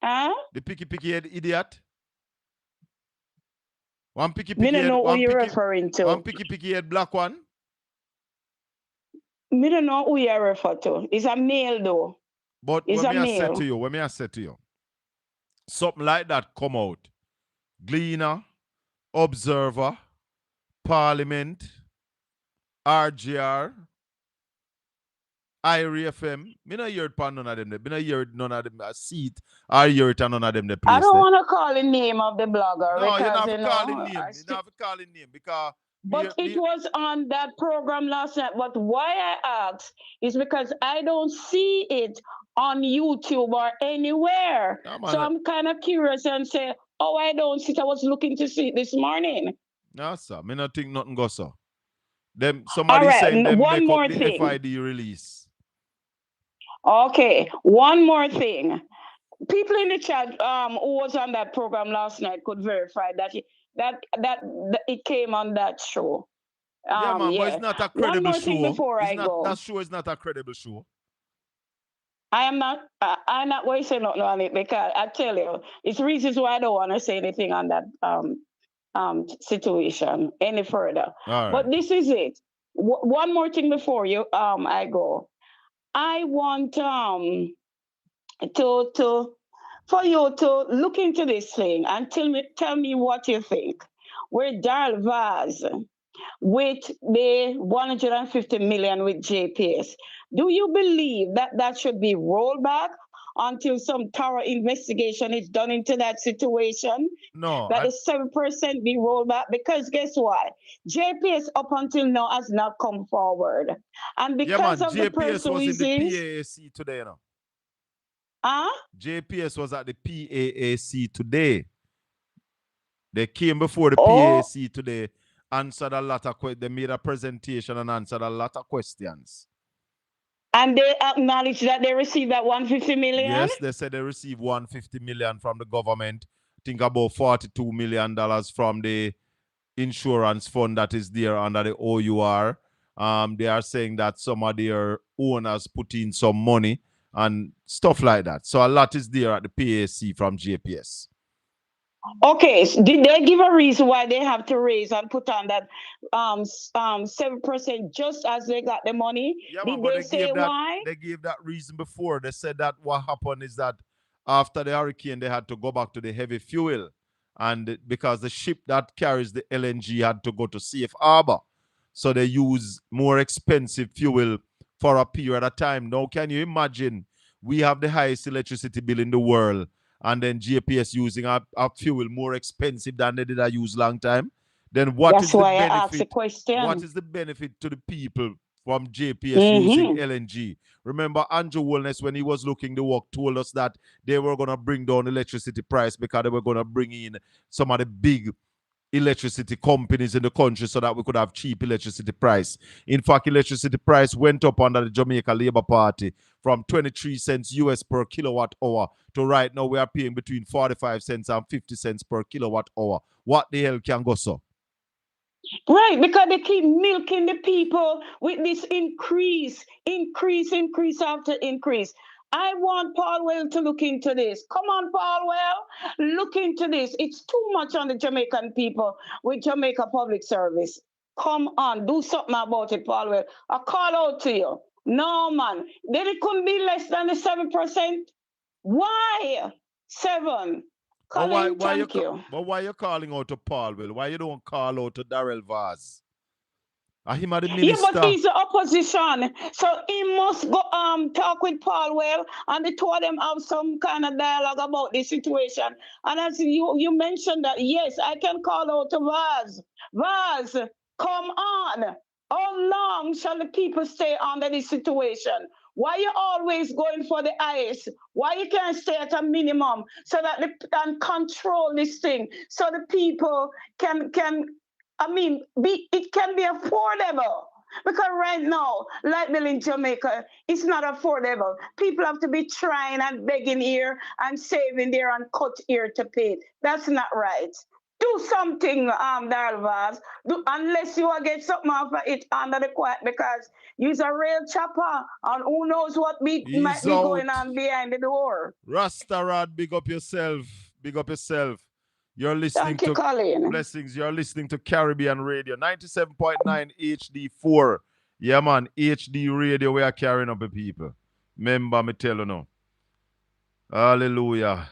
M: Huh?
A: The picky head idiot. One picky
M: Me don't
A: head.
M: know who you're referring to.
A: One picky head black one.
M: Me don't know who you're referring to. It's a male though.
A: But when I said to you, something like that come out. Gleaner, Observer, Parliament, RGR, IRFM. Me not hear it on none of them. Me not hear none of them. I see it. I hear it on none of them.
M: I don't want to call the name of the blogger.
A: No,
M: because,
A: you're not
M: you know,
A: calling name. You're not calling name because.
M: But it was on that program last night. But why I asked is because I don't see it on YouTube or anywhere. So I'm kind of curious and say, oh, I don't see it. I was looking to see it this morning.
A: No, sir. Me not think nothing goes so. Them somebody saying them
M: one
A: make
M: more
A: up the
M: thing.
A: FID release.
M: Okay, one more thing. People in the chat who was on that program last night could verify that it came on that show.
A: Yeah, man, but it's not a credible show.
M: Before I go.
A: That show is not a credible show.
M: I'm not going to say nothing on it because I tell you, it's reasons why I don't want to say anything on that situation any further.
A: All right.
M: But this is it. One more thing before I go. I want for you to look into this thing and tell me what you think. Where Darrell Vaz with the 150 million with JPS, do you believe that should be rolled back until some thorough investigation is done into that situation?
A: No.
M: That the 7% be rolled back? Because guess what? JPS up until now has not come forward. And because of
A: JPS
M: the person
A: was
M: who
A: in
M: is
A: the PAAC today, you know. JPS was at the PAAC today. They came before the PAAC today, answered a lot of questions. They made a presentation and answered a lot of questions.
M: And they acknowledged that they received that 150 million?
A: Yes, they said they received 150 million from the government. I think about $42 million from the insurance fund that is there under the OUR. They are saying that some of their owners put in some money and stuff like that. So a lot is there at the PAC from JPS.
M: Okay, so did they give a reason why they have to raise and put on that 7% just as they got the money?
A: Yeah,
M: did
A: man,
M: they say why?
A: They gave that reason before. They said that what happened is that after the hurricane, they had to go back to the heavy fuel. And because the ship that carries the LNG had to go to safe harbor. So they use more expensive fuel for a period of time. Now, can you imagine? We have the highest electricity bill in the world. And then JPS using our fuel more expensive than they did I use long time. Then what is the benefit?
M: I asked the question.
A: What is the benefit to the people from JPS using LNG? Remember, Andrew Holness, when he was looking the work, told us that they were going to bring down the electricity price because they were going to bring in some of the big electricity companies in the country so that we could have cheap electricity price. In fact, electricity price went up under the Jamaica Labour Party from 23 cents US per kilowatt hour to right now we are paying between 45 cents and 50 cents per kilowatt hour. What the hell can go so?
M: Right, because they keep milking the people with this increase after increase. I want Paul Well to look into this. Come on, Paul Well, look into this. It's too much on the Jamaican people with Jamaica Public Service. Come on, do something about it, Paul Well. I call out to you. No, man. Then it couldn't be less than the 7%. Why? 7. Colin, thank you.
A: But why you calling out to Paul Will? Why you don't call out to Darrell Vaz? Him are the minister.
M: Yeah, but he's the opposition, so he must go talk with Paul Well, and the two of them have some kind of dialogue about the situation. And as you mentioned that, yes, I can call out to Vaz. Vaz, come on. How long shall the people stay under this situation? Why you always going for the highest? Why you can't stay at a minimum so that they can control this thing, so the people can it can be affordable. Because right now, light bill in Jamaica, it's not affordable. People have to be trying and begging here and saving there and cut here to pay. That's not right. Do something, Darrell Vaz. Unless you will get something off of it under the quiet, because you're a real chopper and who knows what might be going on behind the door.
A: Rastarad, big up yourself. Big up yourself. You're listening
M: to Colin.
A: Blessings. You're listening to Caribbean Radio 97.9 HD4. Yeah, man. HD Radio. We are carrying up the people. Remember me tell you now. Hallelujah.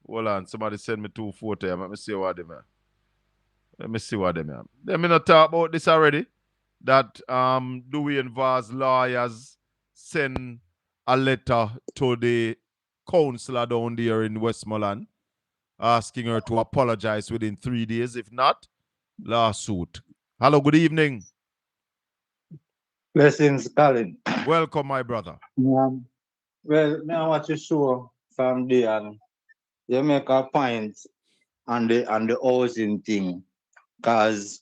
A: Hold on. Somebody send me 2 photos. Let me see what they are. Let me see what they are. Let me not talk about this already. That Dewey and Vaz lawyers send a letter to the councillor down there in Westmoreland, asking her to apologize within 3 days. If not, lawsuit. Hello, good evening.
P: Blessings, Colin.
A: Welcome, my brother.
P: Well, now what you show from there, and you make a point on the housing thing, because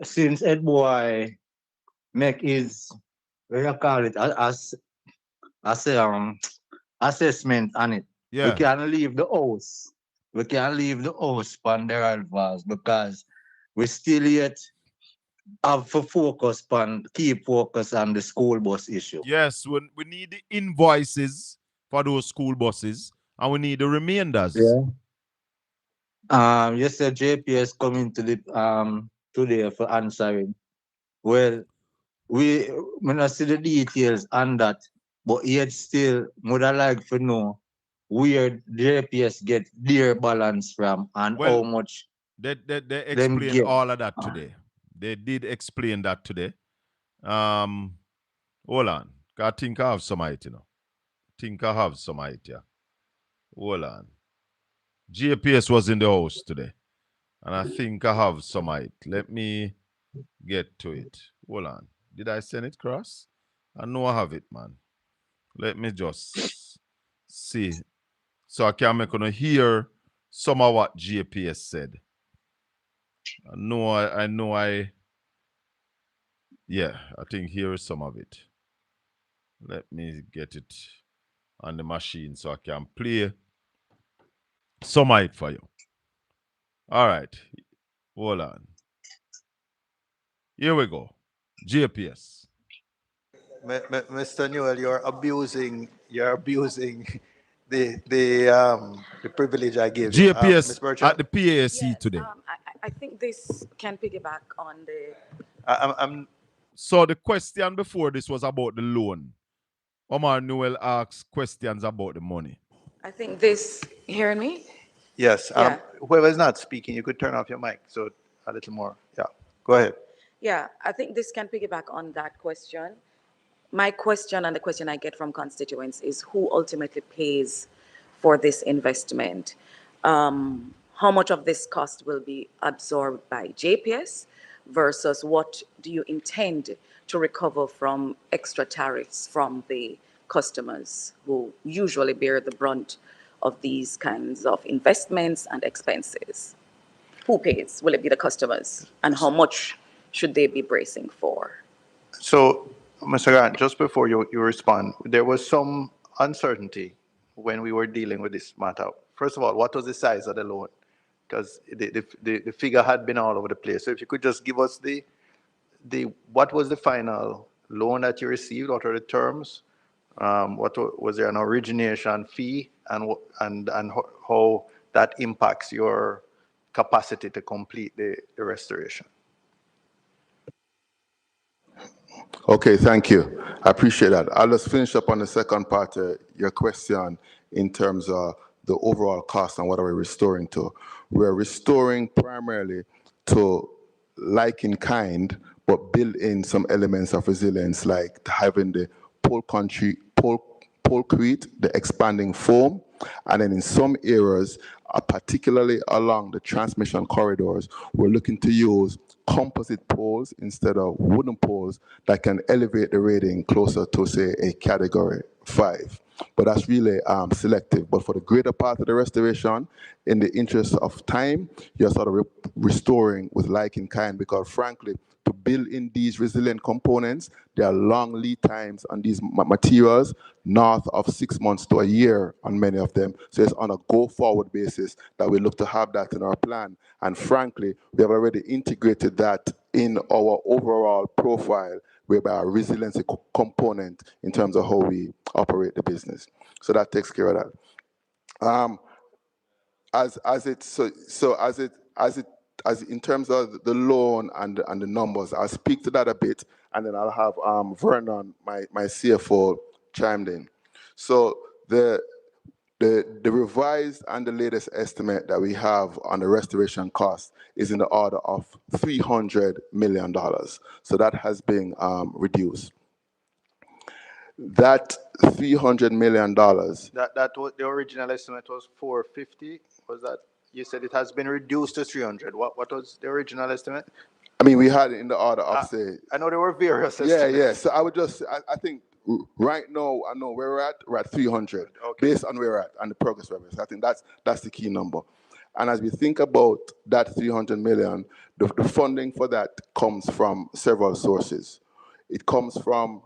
P: since Ed Boy make his, what you call it, as assessment on it, we can leave the house. We can leave the house on the advance, because we still yet have to keep focus on the school bus issue.
A: Yes, we need the invoices for those school buses, and we need the remainders.
P: Yeah. You said JPS coming to the today for answering. Well, we not see the details on that, but yet still would I like to know where JPS get their balance from and how much
A: they explained all of that today. They did explain that today. Hold on. I think I have some idea, yeah. Hold on. GPS was in the house today. And I think I have some idea. Let me get to it. Hold on. Did I send it across? I know I have it, man. Let me just see. So I can make you hear some of what GPS said. Yeah, I think here is some of it. Let me get it on the machine so I can play some of it for you. All right. Hold on. Here we go. GPS.
Q: Mr. Newell, you're abusing the privilege I gave you.
A: GPS at the PASC today.
R: I think this can piggyback on the...
A: So the question before this was about the loan. Omar Newell asked questions about the money.
R: I think this... Hearing me?
Q: Yes.
R: Yeah.
Q: Whoever's not speaking, you could turn off your mic. So a little more. Yeah. Go ahead.
R: Yeah, I think this can piggyback on that question. My question and the question I get from constituents is who ultimately pays for this investment? How much of this cost will be absorbed by JPS versus what do you intend to recover from extra tariffs from the customers who usually bear the brunt of these kinds of investments and expenses? who pays? Will it be the customers? And how much should they be bracing for?
Q: So, Mr. Grant, just before you respond, there was some uncertainty when we were dealing with this matter. First of all, what was the size of the loan? Because the figure had been all over the place. So if you could just give us what was the final loan that you received? What are the terms? Was there an origination fee, and how that impacts your capacity to complete the restoration?
D: Okay, thank you. I appreciate that. I'll just finish up on the second part of your question in terms of the overall cost and what are we restoring to. We're restoring primarily to like in kind, but build in some elements of resilience, like having the polecrete, the expanding foam, and then in some areas, particularly along the transmission corridors, we're looking to use composite poles instead of wooden poles that can elevate the rating closer to, say, a category 5. But that's really selective. But for the greater part of the restoration, in the interest of time, you're sort of restoring with like in kind, because frankly, to build in these resilient components, there are long lead times on these materials, north of 6 months to a year on many of them. So it's on a go-forward basis that we look to have that in our plan. And frankly, we have already integrated that in our overall profile, whereby our resiliency component in terms of how we operate the business. So that takes care of that. As in terms of the loan and the numbers, I'll speak to that a bit, and then I'll have Vernon, my CFO, chimed in. So the revised and the latest estimate that we have on the restoration cost is in the order of $300 million. So that has been reduced. That $300 million.
Q: That was, the original estimate was 450. Was that? You said it has been reduced to 300. What was the original estimate?
D: I mean, we had it in the order of, say...
Q: I know there were various
D: estimates.
Q: estimates.
D: Yeah. So I would just, I think right now, I know where we're at 300, based on where we're at and the progress we're at. I think that's the key number. And as we think about that 300 million, the funding for that comes from several sources. It comes from,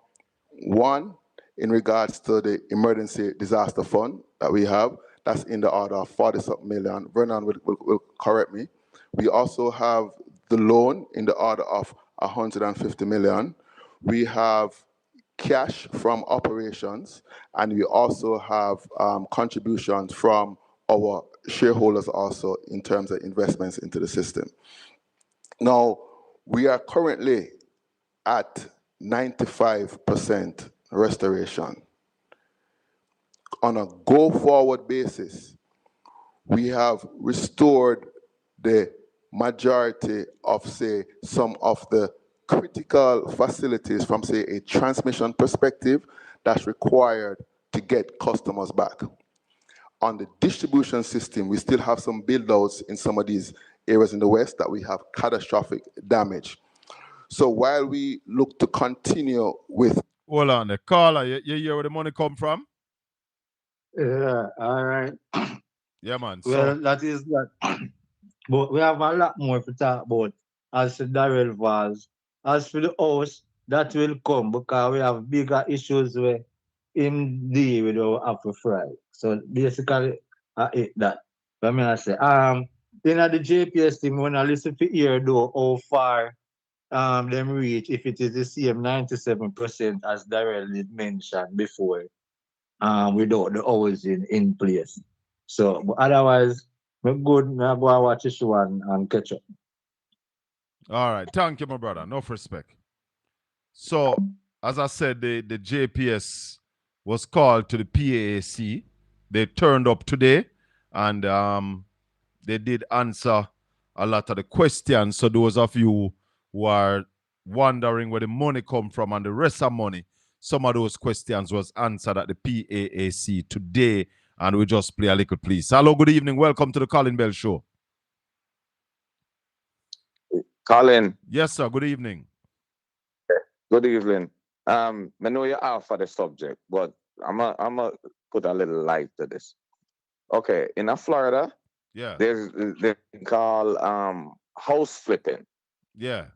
D: one, in regards to the emergency disaster fund that we have. That's in the order of 40-something million. Vernon will correct me. We also have the loan in the order of 150 million. We have cash from operations, and we also have contributions from our shareholders also in terms of investments into the system. Now, we are currently at 95% restoration. On a go-forward basis, we have restored the majority of, say, some of the critical facilities from, say, a transmission perspective that's required to get customers back. On the distribution system, we still have some build-outs in some of these areas in the West that we have catastrophic damage. So while we look to continue with...
A: Hold on, the caller, you hear where the money come from?
P: Yeah, all right.
A: Yeah, man.
P: Well, that is that. But we have a lot more to talk about as for Darrell Vaz. As for the house, that will come because we have bigger issues where him deal with our apple fry. So basically, I hate that. But I mean, I say, in the JPS team, when I listen to hear though how far them reach, if it is the same 97% as Darrell did mention before, without the housing in place. So, but otherwise, we're good. Now go and watch the show and catch up.
A: All right. Thank you, my brother. Enough respect. So, as I said, the JPS was called to the PAAC. They turned up today, and they did answer a lot of the questions. So those of you who are wondering where the money come from and the rest of money, some of those questions was answered at the PAAC today, and we just play a little, please. Hello, good evening. Welcome to the Colin Bell Show.
S: Colin.
A: Yes, sir. Good evening.
S: Good evening. I know you're out for the subject, but I'm a put a little light to this. Okay, in Florida,
A: Yeah.
S: There's they call house flipping.
A: Yeah.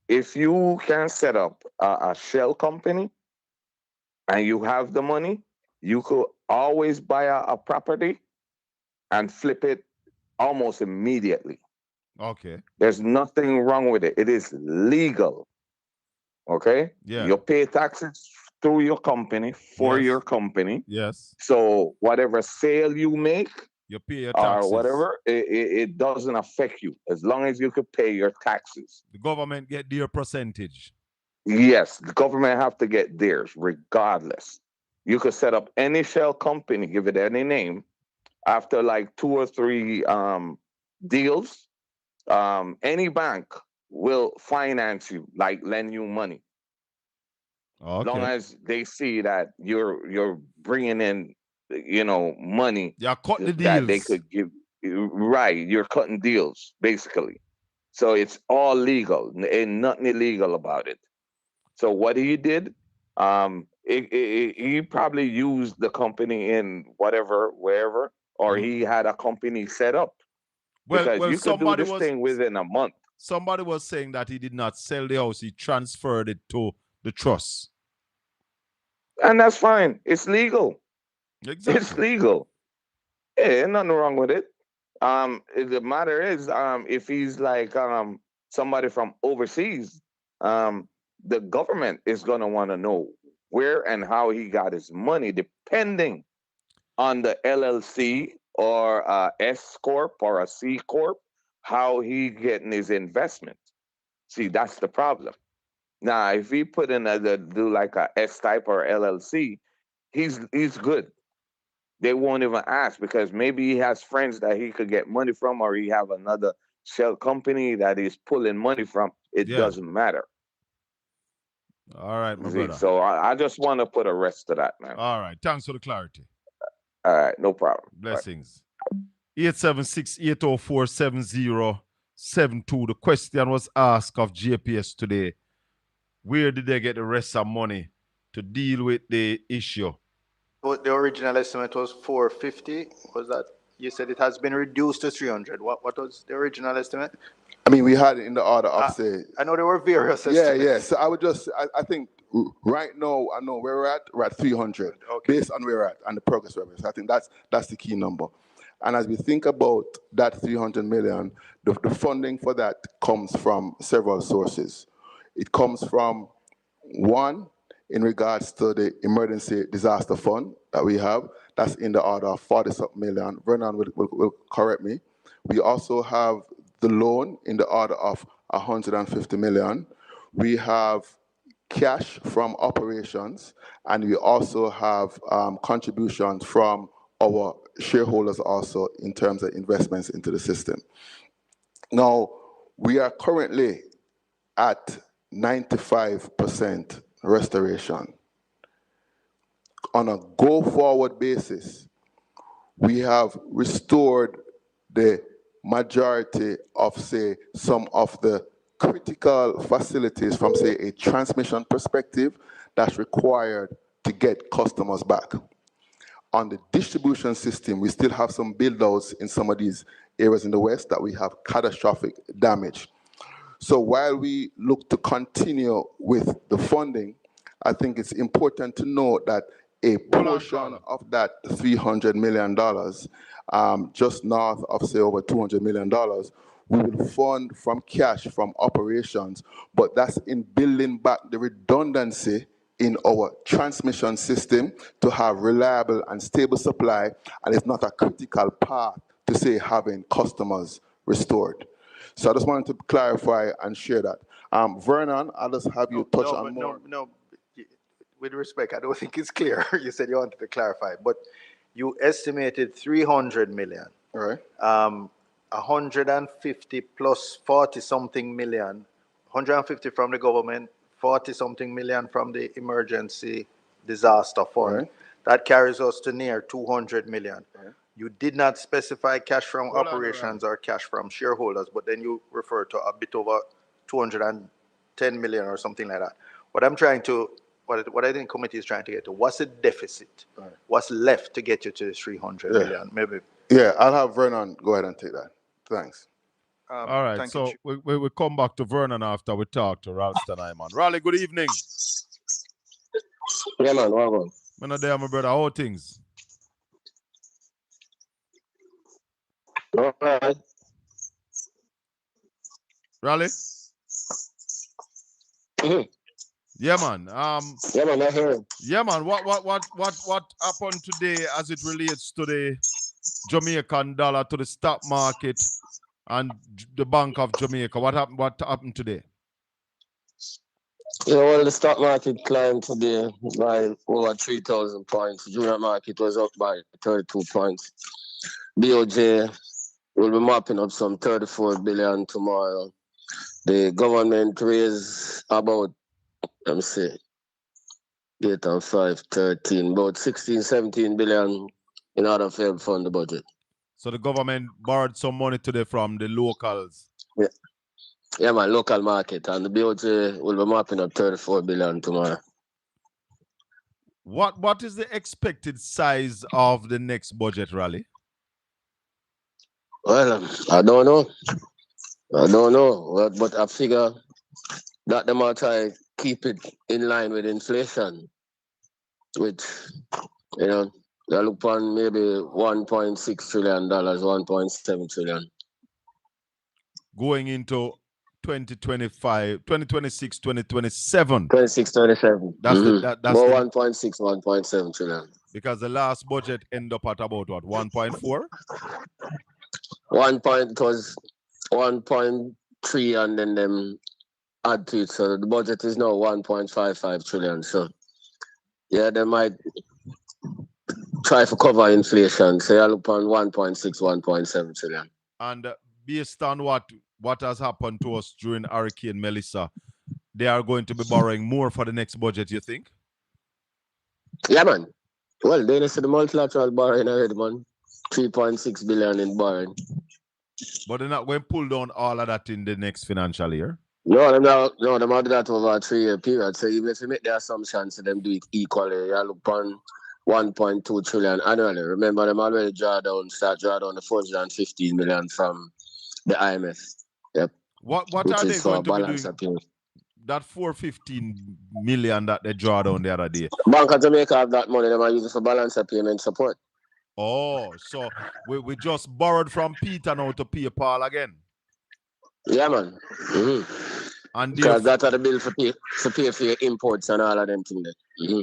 S: If you can set up a shell company and you have the money, you could always buy a property and flip it almost immediately.
A: Okay.
S: There's nothing wrong with it. It is legal. Okay?
A: Yeah.
S: You pay taxes through your company for
A: Yes.
S: your company.
A: Yes.
S: So whatever sale you make
A: You pay your
S: or
A: taxes.
S: whatever, it doesn't affect you as long as you could pay your taxes.
A: The government get their percentage.
S: Yes, the government have to get theirs regardless. You could set up any shell company, give it any name. After like 2 or 3 deals, any bank will finance you, like lend you money. As long
A: Okay.
S: as they see that you're bringing in, money
A: Yeah, cut the
S: that they
A: deals.
S: could give. Right, you're cutting deals basically. So it's all legal, ain't nothing illegal about it. So what he did, he probably used the company in wherever, or he had a company set up because
A: Well,
S: you could do
A: somebody
S: this
A: was
S: thing within a month.
A: somebody was saying that he did not sell the house; he transferred it to the trust.
S: And that's fine. It's legal.
A: Exactly.
S: It's legal. Yeah, ain't nothing wrong with it. The matter is, if he's like somebody from overseas, the government is gonna want to know where and how he got his money, depending on the LLC or S corp or a C corp, how he getting his investment. See, that's the problem. Now, if he put in do like a S type or LLC, he's good. They won't even ask because maybe he has friends that he could get money from, or he have another shell company that he's pulling money from. It
A: Yeah.
S: doesn't matter.
A: All right, my
S: See,
A: brother.
S: so I just want to put a rest to that, man.
A: All right. Thanks for the clarity.
S: All right, no problem.
A: Blessings. 876-804-7072. The question was asked of JPS today. Where did they get the rest of money to deal with the issue?
Q: What the original estimate was 450. Was that you said it has been reduced to 300? What was the original estimate?
D: I mean, we had it in the order of say.
Q: I know there were various
D: Yeah,
Q: estimates.
D: yeah. So I would just, I think right now, I know where we're at 300, based on where we're at and the progress we're at. So I think that's the key number. And as we think about that 300 million, the funding for that comes from several sources. It comes from one, in regards to the emergency disaster fund that we have, that's in the order of 40 million. Vernon will correct me. We also have the loan in the order of 150 million. We have cash from operations, and we also have contributions from our shareholders also in terms of investments into the system. Now, we are currently at 95% restoration. On a go-forward basis, we have restored the majority of, say, some of the critical facilities from, say, a transmission perspective that's required to get customers back. On the distribution system, we still have some build-outs in some of these areas in the West that we have catastrophic damage. So while we look to continue with the funding, I think it's important to note that a portion of that $300 million, just north of, say, over $200 million, we will fund from cash from operations, but that's in building back the redundancy in our transmission system to have reliable and stable supply, and it's not a critical path to, say, having customers restored. So I just wanted to clarify and share that. Vernon, I'll just have you touch on more.
Q: No. With respect, I don't think it's clear. You said you wanted to clarify, but you estimated 300 million.
D: All right.
Q: 150 plus 40 something million, 150 from the government, 40 something million from the emergency disaster fund.
D: Right.
Q: That carries us to near 200 million. Right. You did not specify cash from operations or cash from shareholders, but then you refer to a bit over 210 million or something like that. What I think committee is trying to get to, what's the deficit? Right. What's left to get you to this 300 million? Maybe
T: Yeah, I'll have Vernon go ahead and take that. Thanks.
A: All right,
Q: thank
A: so we come back to Vernon after we talk to Ralston Iman. Raleigh, good evening.
U: Yeah, man, welcome.
A: I'm not there, my brother. How things?
U: All right.
A: Raleigh? Yeah, man.
U: Yeah, man, I hear him.
A: Yeah, man. What happened today as it relates to the Jamaican dollar, to the stock market and the Bank of Jamaica? What happened today?
U: Yeah, well, the stock market climbed today by over 3,000 points. Junior market was up by 32 points. BOJ will be mopping up some 34 billion tomorrow. The government raised about, let me see, 8 and 5, 13, about 16, 17 billion in order to help fund the budget.
A: So the government borrowed some money today from the locals.
U: Yeah. Yeah, man, local market. And the BOJ will be mopping up 34 billion tomorrow.
A: What is the expected size of the next budget rally?
U: Well, I don't know. But I figure that they might try keep it in line with inflation, which, you know, they look on maybe $1.6 trillion, 1.7 trillion.
A: Going into 2025, 2026, 2027.
U: 26, 27.
A: That's
U: Mm-hmm.
A: that's
U: about 1.6, 1.7 trillion.
A: Because the last budget ended up at about what, 1.4?
U: 1 point, it was 1.3 and then them add to it. So the budget is now 1.55 trillion. So yeah, they might try to cover inflation. So I look on 1.6, 1.7 trillion.
A: And based on what has happened to us during Hurricane Melissa, they are going to be borrowing more for the next budget, you think?
U: Yeah, man. Well, they see the multilateral borrowing already, man. 3.6 billion in borrowing.
A: But they're not going to pull down all of that in the next financial year?
U: No, they're do that over a 3-year period. So even if you make the assumptions, them do it equally, you look on 1.2 trillion annually. Remember, them already start draw down the 415 million from the IMF. Yep.
A: What are they going to be doing? That 415 million that they draw down the other day.
U: Bank of Jamaica have that money, they might use it for balance of payment support.
A: Oh, so we just borrowed from Peter now to pay Paul again.
U: Yeah, man. Mm-hmm.
A: And
U: because that's the bill for pay for your imports and all of them things. Mm-hmm.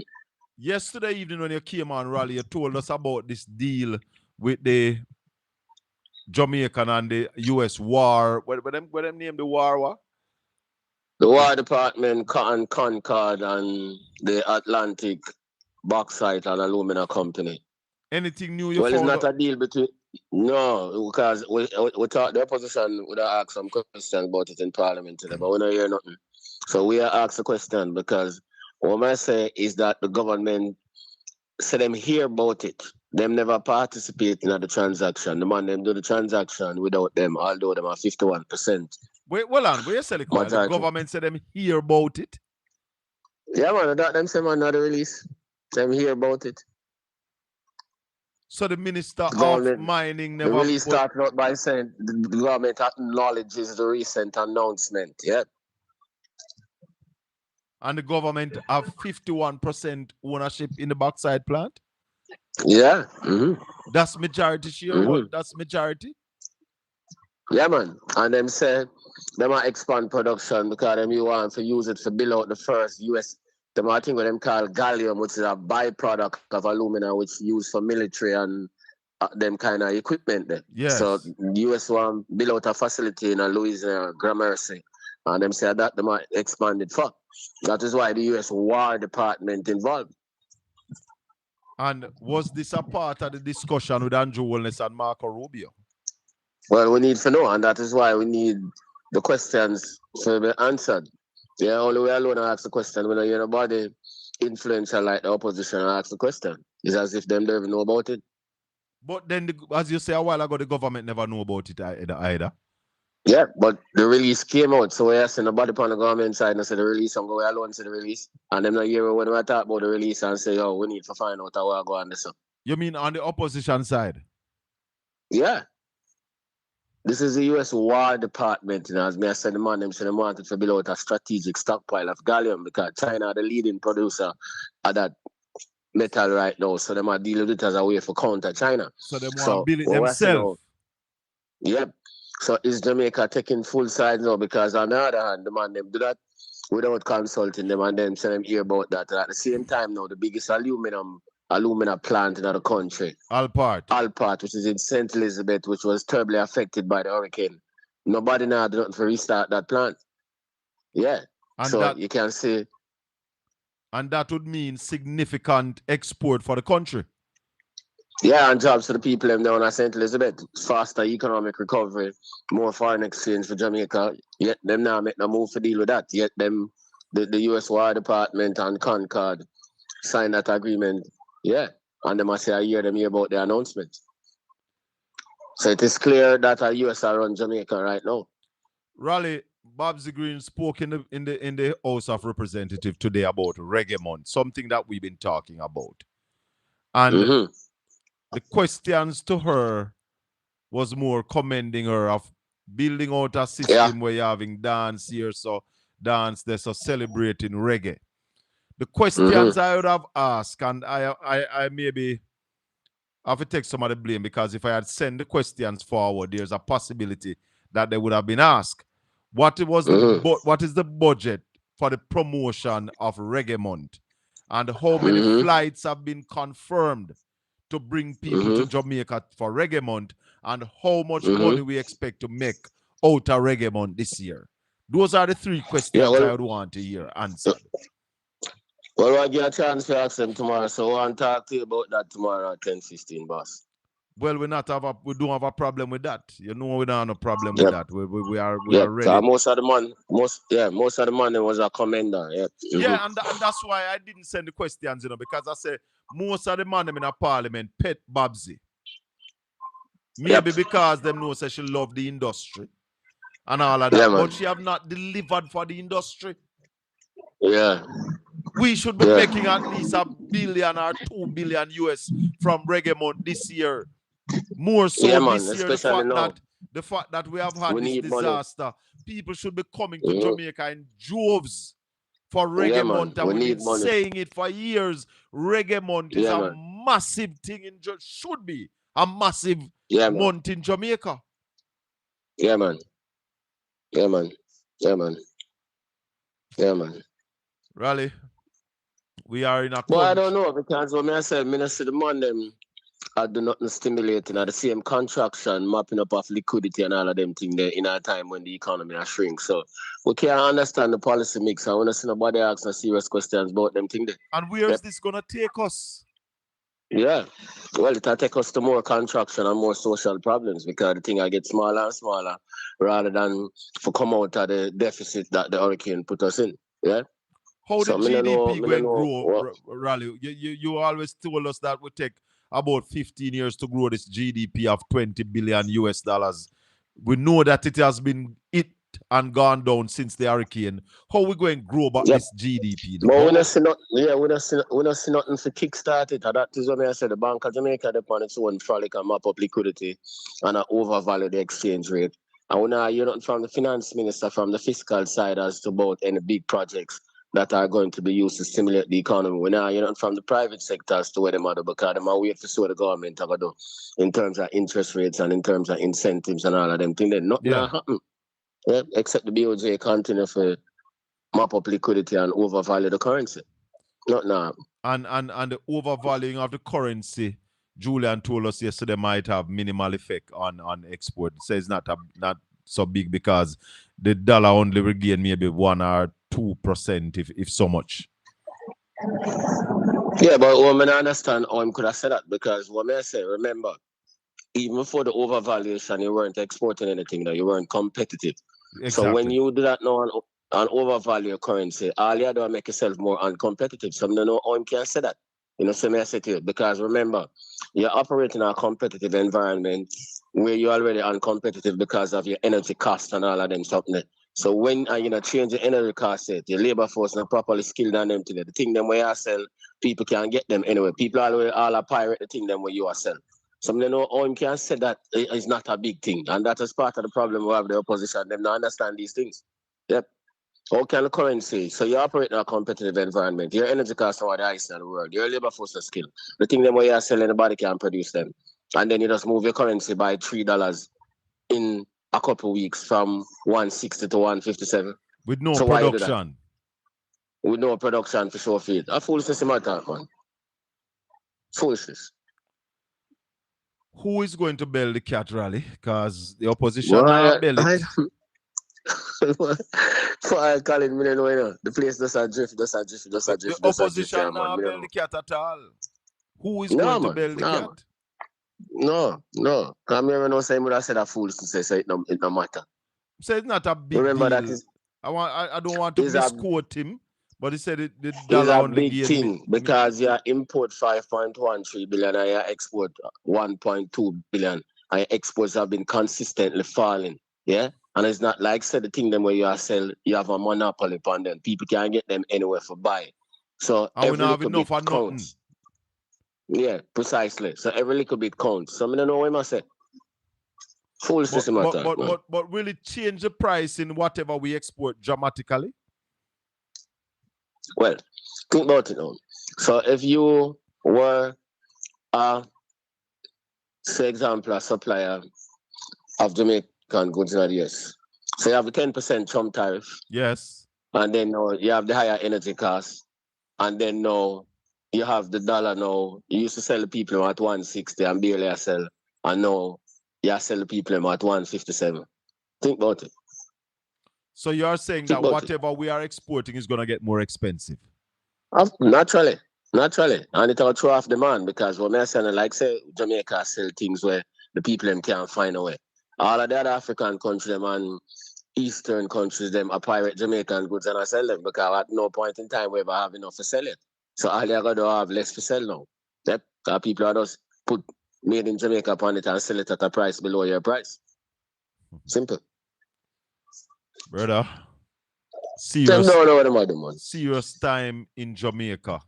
A: Yesterday evening when you came on, Raleigh, you told us about this deal with the Jamaican and the U.S. war. What them name the war what?
U: The War Department, Cotton Concord, and the Atlantic Bauxite and Alumina Company.
A: Anything new you
U: found? Well, it's not
A: out?
U: a deal between... No, because we thought the opposition would have asked some questions about it in Parliament today, but we don't hear nothing. So we are asked a question because what I say is that the government said them hear about it. Them never participate in the transaction. The man them do the transaction without them, although them are 51%.
A: Wait, hold on. Where you say the government said them hear about it?
U: Yeah, man. That them say man not the release. Them hear about it.
A: So the Minister of Mining never...
U: The release started out by saying the government acknowledges the recent announcement. Yeah.
A: And the government have 51% ownership in the bauxite plant?
U: Yeah. Mm-hmm.
A: That's majority share? Mm-hmm. What? That's majority?
U: Yeah, man. And them say they might expand production because them you want to use it to build out the first US... The I think what them call gallium, which is a byproduct of alumina, which is used for military and them kind of equipment there.
A: Yes.
U: So the US want to build out a facility in Louisiana, Gramercy. And them say that they might expand it for. That is why the US War Department involved.
A: And was this a part of the discussion with Andrew Holness and Marco Rubio?
U: Well, we need to know, and that is why we need the questions to be answered. Yeah, only way alone I ask the question when I hear nobody influential like the opposition ask the question. It's as if them don't even know about it.
A: But then, as you say a while ago, the government never knew about it either.
U: Yeah, but the release came out, so I send nobody on the government side and say the release, I'm going alone to the release. And then I hear when I talk about the release and say, oh, we need to find out how I go on this.
A: You mean on the opposition side?
U: Yeah. This is the U.S. War Department, you know, as me I said, the man them say they wanted to build out a strategic stockpile of gallium because China the leading producer of that metal right now. So they might deal with it as a way for counter China.
A: So they want to
U: So
A: build it
U: what I say now,
A: themselves.
U: yep. So is Jamaica taking full side now? Because on the other hand, the man them do that without consulting them and then say them hear about that. And at the same time now, the biggest alumina plant in the country, Alpart, which is in St. Elizabeth, which was terribly affected by the hurricane. Nobody now do nothing to restart that plant. Yeah.
A: And
U: so
A: that,
U: you can see.
A: And that would mean significant export for the country.
U: Yeah, and jobs for the people down at St. Elizabeth. Faster economic recovery, more foreign exchange for Jamaica. Yet them now make no move to deal with that. Yet them, the U.S. War Department and Concord signed that agreement. Yeah, and they must say I hear them here about the announcement. So it is clear that the U.S. are run Jamaica right now.
A: Raleigh, Babsy Green spoke in the House of Representatives today about Reggae Month, something that we've been talking about. And the questions to her was more commending her of building out a system where you're having dance here, so dance there, so celebrating reggae. The questions I would have asked, and I maybe have to take some of the blame because if I had sent the questions forward, there's a possibility that they would have been asked. What is the budget for the promotion of Reggae Month? And how many flights have been confirmed to bring people to Jamaica for Reggae Month? And how much money we expect to make out of Reggae Month this year? Those are the three questions I would want to hear answered.
U: Well, I get a chance to ask them tomorrow, so I want to talk to you about that tomorrow at 10:15, boss.
A: Well, we don't have a problem with that. You know, we don't have no problem with that. We are ready.
U: Most of the money was a commender. Yeah,
A: yeah, and that's why I didn't send the questions, because I say most of the man in the parliament pet Babsy. Maybe because them know say she love the industry and all of that, but she have not delivered for the industry.
U: Yeah.
A: We should be making at least $1 billion or $2 billion US from Reggae Month this year. More so this year, the fact that we have had this disaster, money. People should be coming to Jamaica in droves for Reggae Month, and we've been saying it for years. Reggae Month is a massive thing should be a massive month in Jamaica.
U: Yeah, man. Yeah, man. Yeah, man. Yeah, man.
A: Raleigh, we are in a
U: well, I don't know, because when I said, I see the man them I do nothing stimulating at the same contraction, mapping up of liquidity and all of them things there in a time when the economy has shrink. So we can't understand the policy mix. I want to see nobody ask no serious questions about them things there.
A: And where is this gonna take us?
U: Yeah. Well, it'll take us to more contraction and more social problems because the thing will get smaller and smaller rather than for come out of the deficit that the hurricane put us in. Yeah.
A: How the GDP going to grow, Raleigh? You always told us that would take about 15 years to grow this GDP of $20 billion US. We know that it has been hit and gone down since the hurricane. How are we going to grow about this GDP?
U: But we don't see nothing to kickstart it. That is what I said. The Bank of Jamaica depend on its own frolic and map up liquidity and overvalue the exchange rate. And we don't hear nothing from the finance minister from the fiscal side as to about any big projects that are going to be used to stimulate the economy. We now hear nothing from the private sector as to where they matter because they might wait to see what the government are going to do in terms of interest rates and in terms of incentives and all of them things. Then nothing happen. Yeah, except the BOJ continue to map up liquidity and overvalue the currency. Not now.
A: And the overvaluing of the currency, Julian told us yesterday, might have minimal effect on export. It says not so big because the dollar only will gain maybe 1 or 2% if so much.
U: Yeah, but I understand how I could have said that because what I say, remember, even before the overvaluation, you weren't exporting anything, you weren't competitive. Exactly. So when you do that now and overvalue currency, all you do is make yourself more uncompetitive. So I don't know how I can say that. So I say to you, because remember, you're operating in a competitive environment where you're already uncompetitive because of your energy cost and all of them something. So when change your energy cost, your labor force not properly skilled on them today. The thing them where you sell, people can't get them anyway. People all pirate the thing them where you are selling. Some of them know how him can say that is not a big thing. And that is part of the problem we have the opposition. Them not understand these things. Yep. How can the currency? So you operate in a competitive environment. Your energy costs are the highest in the world. Your labor force is skill. The thing them where you're selling, nobody can produce them. And then you just move your currency by $3 in a couple of weeks from 160 to 157.
A: With no
U: so
A: production.
U: With no production for sure feed. A foolishness in my talk, man. Foolishness.
A: Who is going to bail the cat rally? Because the opposition are bail it.
U: Colin, me don't know, you know. The place does a drift.
A: The opposition are bail the cat at all. Who is going to bail the cat?
U: Man. No. Because me never know say I said a foolishness, so it no matter.
A: So it's not a big
U: Remember
A: deal.
U: that is
A: I don't want to misquote him, but he said the
U: it's
A: dollar
U: a
A: only
U: big thing because you import 5.13 billion and you export 1.2 billion, and your exports have been consistently falling. Yeah, and it's not like said the thing them where you sell, you have a monopoly upon them. People can't get them anywhere for buy. So
A: and we
U: every
A: don't have
U: little
A: enough
U: bit
A: for nothing.
U: counts. Yeah, precisely. So every little bit counts. So I don't know what I say. Foolishness in my talk, man.
A: But will it change the price in whatever we export dramatically?
U: Well, think about it now. So if you were, say example, a supplier of Jamaican goods in the US, so you have the 10% Trump tariff.
A: Yes.
U: And then you have the higher energy costs. And then now you have the dollar now. You used to sell the people at 160 and barely sell. And now you sell the people at 157. Think about it.
A: So you're saying that whatever we are exporting is going to get more expensive?
U: Naturally. And it'll throw off demand because when I say, like say, Jamaica sell things where the people them can't find a way. All of the other African countries them and Eastern countries them are pirate Jamaican goods and I sell them because at no point in time we ever have enough to sell it. So all you got to have less to sell now. Yep. Because people are just put made in Jamaica upon it and sell it at a price below your price. Simple.
A: Brother, serious time in Jamaica.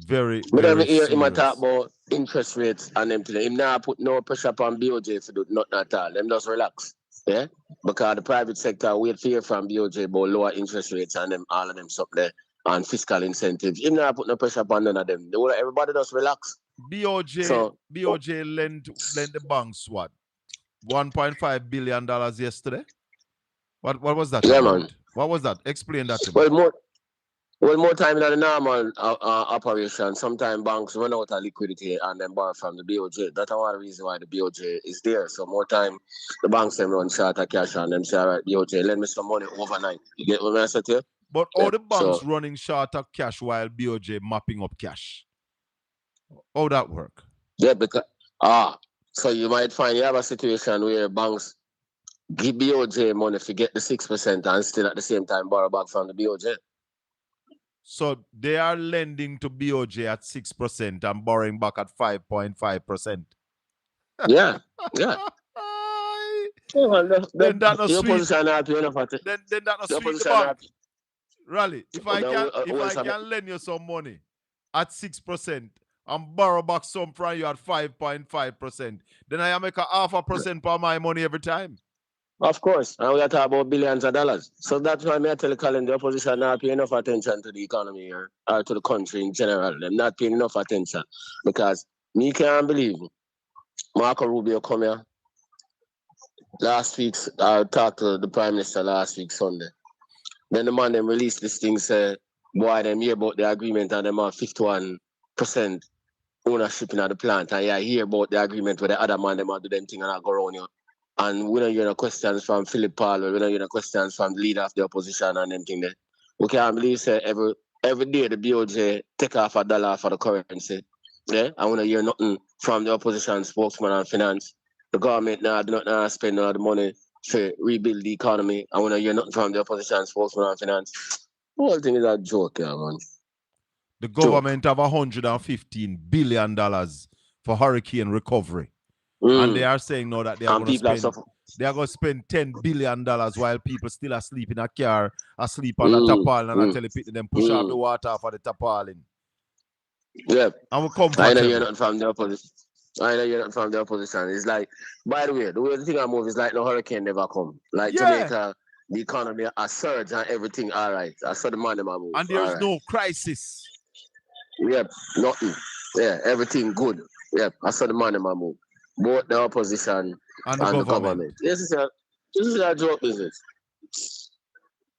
A: Very serious.
U: Him talk about interest rates and them things. Him now put no pressure upon BOJ to do nothing at all. Them just relax. Yeah? Because the private sector wait for hear from BOJ about lower interest rates and them all of them stuff there and fiscal incentives. Him now put no pressure upon none of them. Everybody just relax.
A: BOJ lend the banks what? $1.5 billion yesterday? What was that?
U: Yeah, man.
A: What was that? Explain that to me.
U: Well, more time than the normal operation. Sometimes banks run out of liquidity and then borrow from the BOJ. That's one reason why the BOJ is there. So more time, the banks them run short of cash and them say, all right, BOJ, lend me some money overnight. You get what I said to you?
A: But all the banks running short of cash while BOJ mopping up cash. How that work?
U: Yeah, because so you might find you have a situation where banks give BOJ money to get the 6% and still at the same time borrow back from the BOJ.
A: So they are lending to BOJ at 6% and borrowing back at 5.5%.
U: Yeah.
A: Then that not sweet. Then that not sweet the bank. Rally, if I can lend you some money at 6% and borrow back some from you at 5.5%, then I make a 0.5% for my money every time.
U: Of course, and we are talking about billions of dollars. So that's why I tell Colin the opposition not paying enough attention to the economy here, or to the country in general. They're not paying enough attention because me can't believe Marco Rubio come here last week. I talked to the Prime Minister last week Sunday. Then the man them released this thing say, boy, them hear about the agreement and them have 51% ownership in the plant, and yeah, hear about the agreement with the other man them do them thing and I go around you. And we don't hear no questions from Philip Powell, we don't hear no questions from the leader of the opposition and them thing there. We can't believe say every day the BOJ take off $1 for the currency. Yeah, and we don't hear nothing from the opposition spokesman and finance. The government now do not spend all the money to rebuild the economy, and we don't hear nothing from the opposition spokesman and finance. The whole thing is a joke, yeah, man.
A: The government have $115 billion for hurricane recovery. And they are saying now that they are going to spend $10 billion while people still asleep in a car, asleep on a tarpaulin, and I tell people them push off the water for the tarpaulin.
U: Yeah.
A: And we're comfortable.
U: I know you're not from the opposition. I know you're not from the opposition. It's like, by the way the thing I move is like no hurricane never come. Like
A: Yeah.
U: Jamaica, the economy a surge and everything all right. I saw the man them a move.
A: And there's no crisis.
U: Yep, nothing. Yeah, everything good. Yep, I saw the man them a move. Both the opposition
A: and the government.
U: This is a joke business.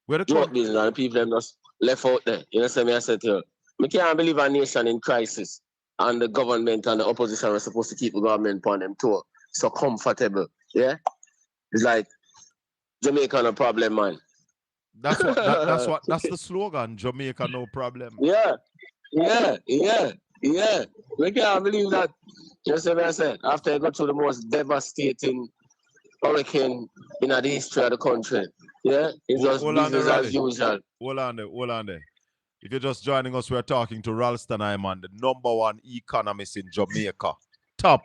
A: Where the
U: joke business and the people them just left out there. You know what I said to you? We can't believe a nation in crisis and the government and the opposition are supposed to keep the government on them too. So comfortable. Yeah? It's like Jamaica no problem, man.
A: That's the slogan. Jamaica no problem.
U: Yeah. We can't believe that. You see what I said? After I got through the most devastating hurricane in the history of the country. Yeah? It's just business as usual.
A: Hold on there. If you're just joining us, we're talking to Ralston Hyman, the #1 economist in Jamaica, top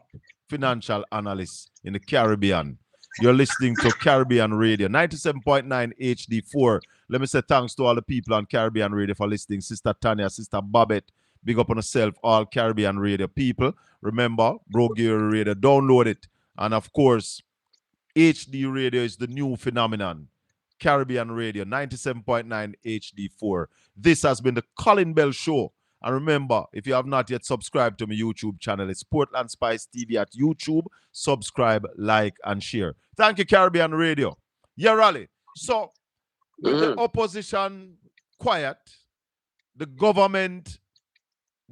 A: financial analyst in the Caribbean. You're listening to Caribbean Radio, 97.9 HD4. Let me say thanks to all the people on Caribbean Radio for listening. Sister Tanya, Sister Babette, big up on yourself, all Caribbean Radio people. Remember, Brogear Radio, download it. And of course, HD Radio is the new phenomenon. Caribbean Radio, 97.9 HD4. This has been the Colin Bell Show. And remember, if you have not yet subscribed to my YouTube channel, it's Portland Spice TV at YouTube. Subscribe, like, and share. Thank you, Caribbean Radio. Yeah, Raleigh. So, with the opposition quiet, the government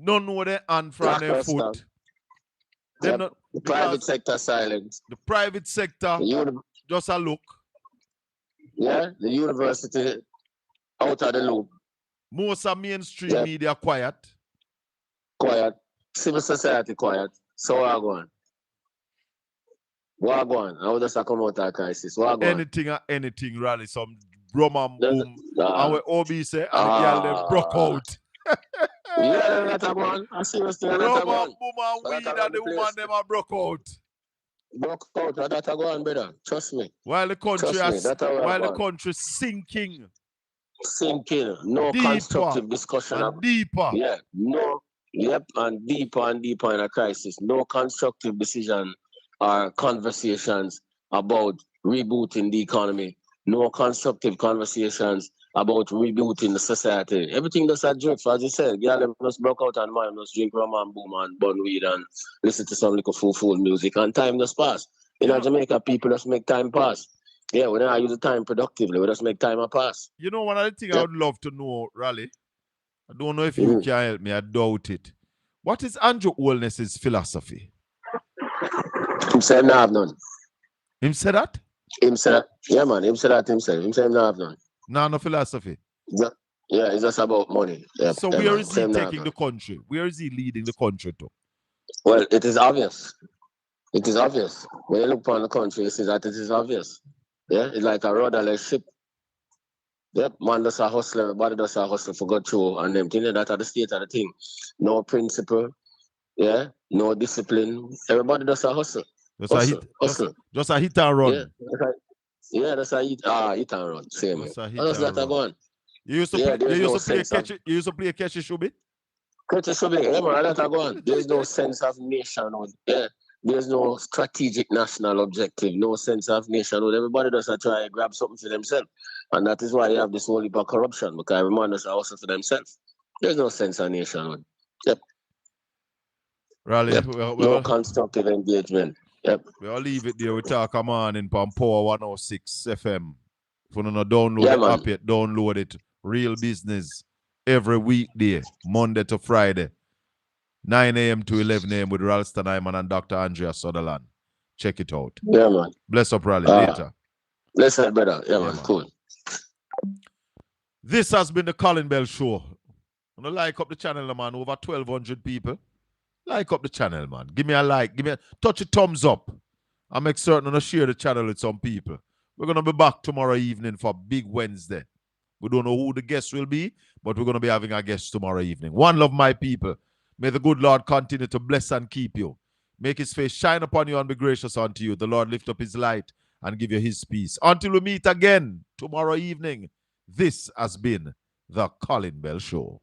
A: don't know their hand from their foot.
U: The private sector silent.
A: The private sector just a look.
U: Yeah, the university out of the loop.
A: Most of mainstream media quiet.
U: Quiet. Civil society quiet. So what go on? What go on? How does that come out of crisis? What go on?
A: Anything, Rally. Some rum and boom. And what Obi say, and the girl them broke out.
U: Yeah, that's a one. I seriously, that's a one.
A: Rum and boom and weed and the woman them are broke out.
U: Broke out, that's a one, brother. Trust me.
A: While the country sinking.
U: Sinking. No deeper constructive discussion.
A: And deeper.
U: Yeah. No. Yep. And deeper in a crisis. No constructive decision or conversations about rebooting the economy. No constructive conversations about rebooting the society. Everything that's a drift, as you said. Girl, just broke out and man, just drink rum and boom and bun weed and listen to some little fool music. And time just pass. In Jamaica, people just make time pass. Yeah, we don't use the time productively. We just make time pass.
A: You know, one of the things I would love to know, Raleigh, I don't know if you can help me, I doubt it. What is Andrew Holness's philosophy?
U: Him say him not have none.
A: Him say that?
U: Him say that. Yeah, man. Him say that himself. Him say him not have none.
A: No philosophy.
U: Yeah, it's just about money. Yep.
A: So where is he taking the country? Where is he leading the country to?
U: Well, it is obvious. It is obvious. When you look upon the country, you see that it is obvious. Yeah, it's like a rudderless ship. Yep, man does a hustle, everybody does a hustle for God through, and them things that are the state of the thing. No principle, yeah, no discipline. Everybody does a hustle.
A: Just a hit and run.
U: Yeah, that's a hit and run. Same. That's that going.
A: You used to play catch Shubi?
U: Catch Shubi, yeah, man, that's going. There's no sense of nationhood. Yeah. There's no strategic national objective, no sense of nationhood. Everybody does try to grab something for themselves. And that is why you have this whole heap of corruption, because everyone does also for themselves. There's no sense of nationhood. Yep.
A: Raleigh,
U: yep. No constructive engagement. Yep.
A: We'll leave it there. We talk a morning on Power 106 FM. If you don't download the app yet, download it. Real business every weekday, Monday to Friday. 9 a.m. to 11 a.m. with Ralston Hyman and Dr. Andrea Sutherland. Check it out.
U: Yeah, man.
A: Bless up, Raleigh. Later.
U: Bless up, brother. Yeah, man. Cool.
A: This has been the Colin Bell Show. I'm going to like up the channel, man. Over 1,200 people. Like up the channel, man. Give me a like. Touch a thumbs up. I make certain to share the channel with some people. We're going to be back tomorrow evening for Big Wednesday. We don't know who the guest will be, but we're going to be having a guest tomorrow evening. One love, my people. May the good Lord continue to bless and keep you. Make his face shine upon you and be gracious unto you. The Lord lift up his light and give you his peace. Until we meet again tomorrow evening, this has been the Colin Bell Show.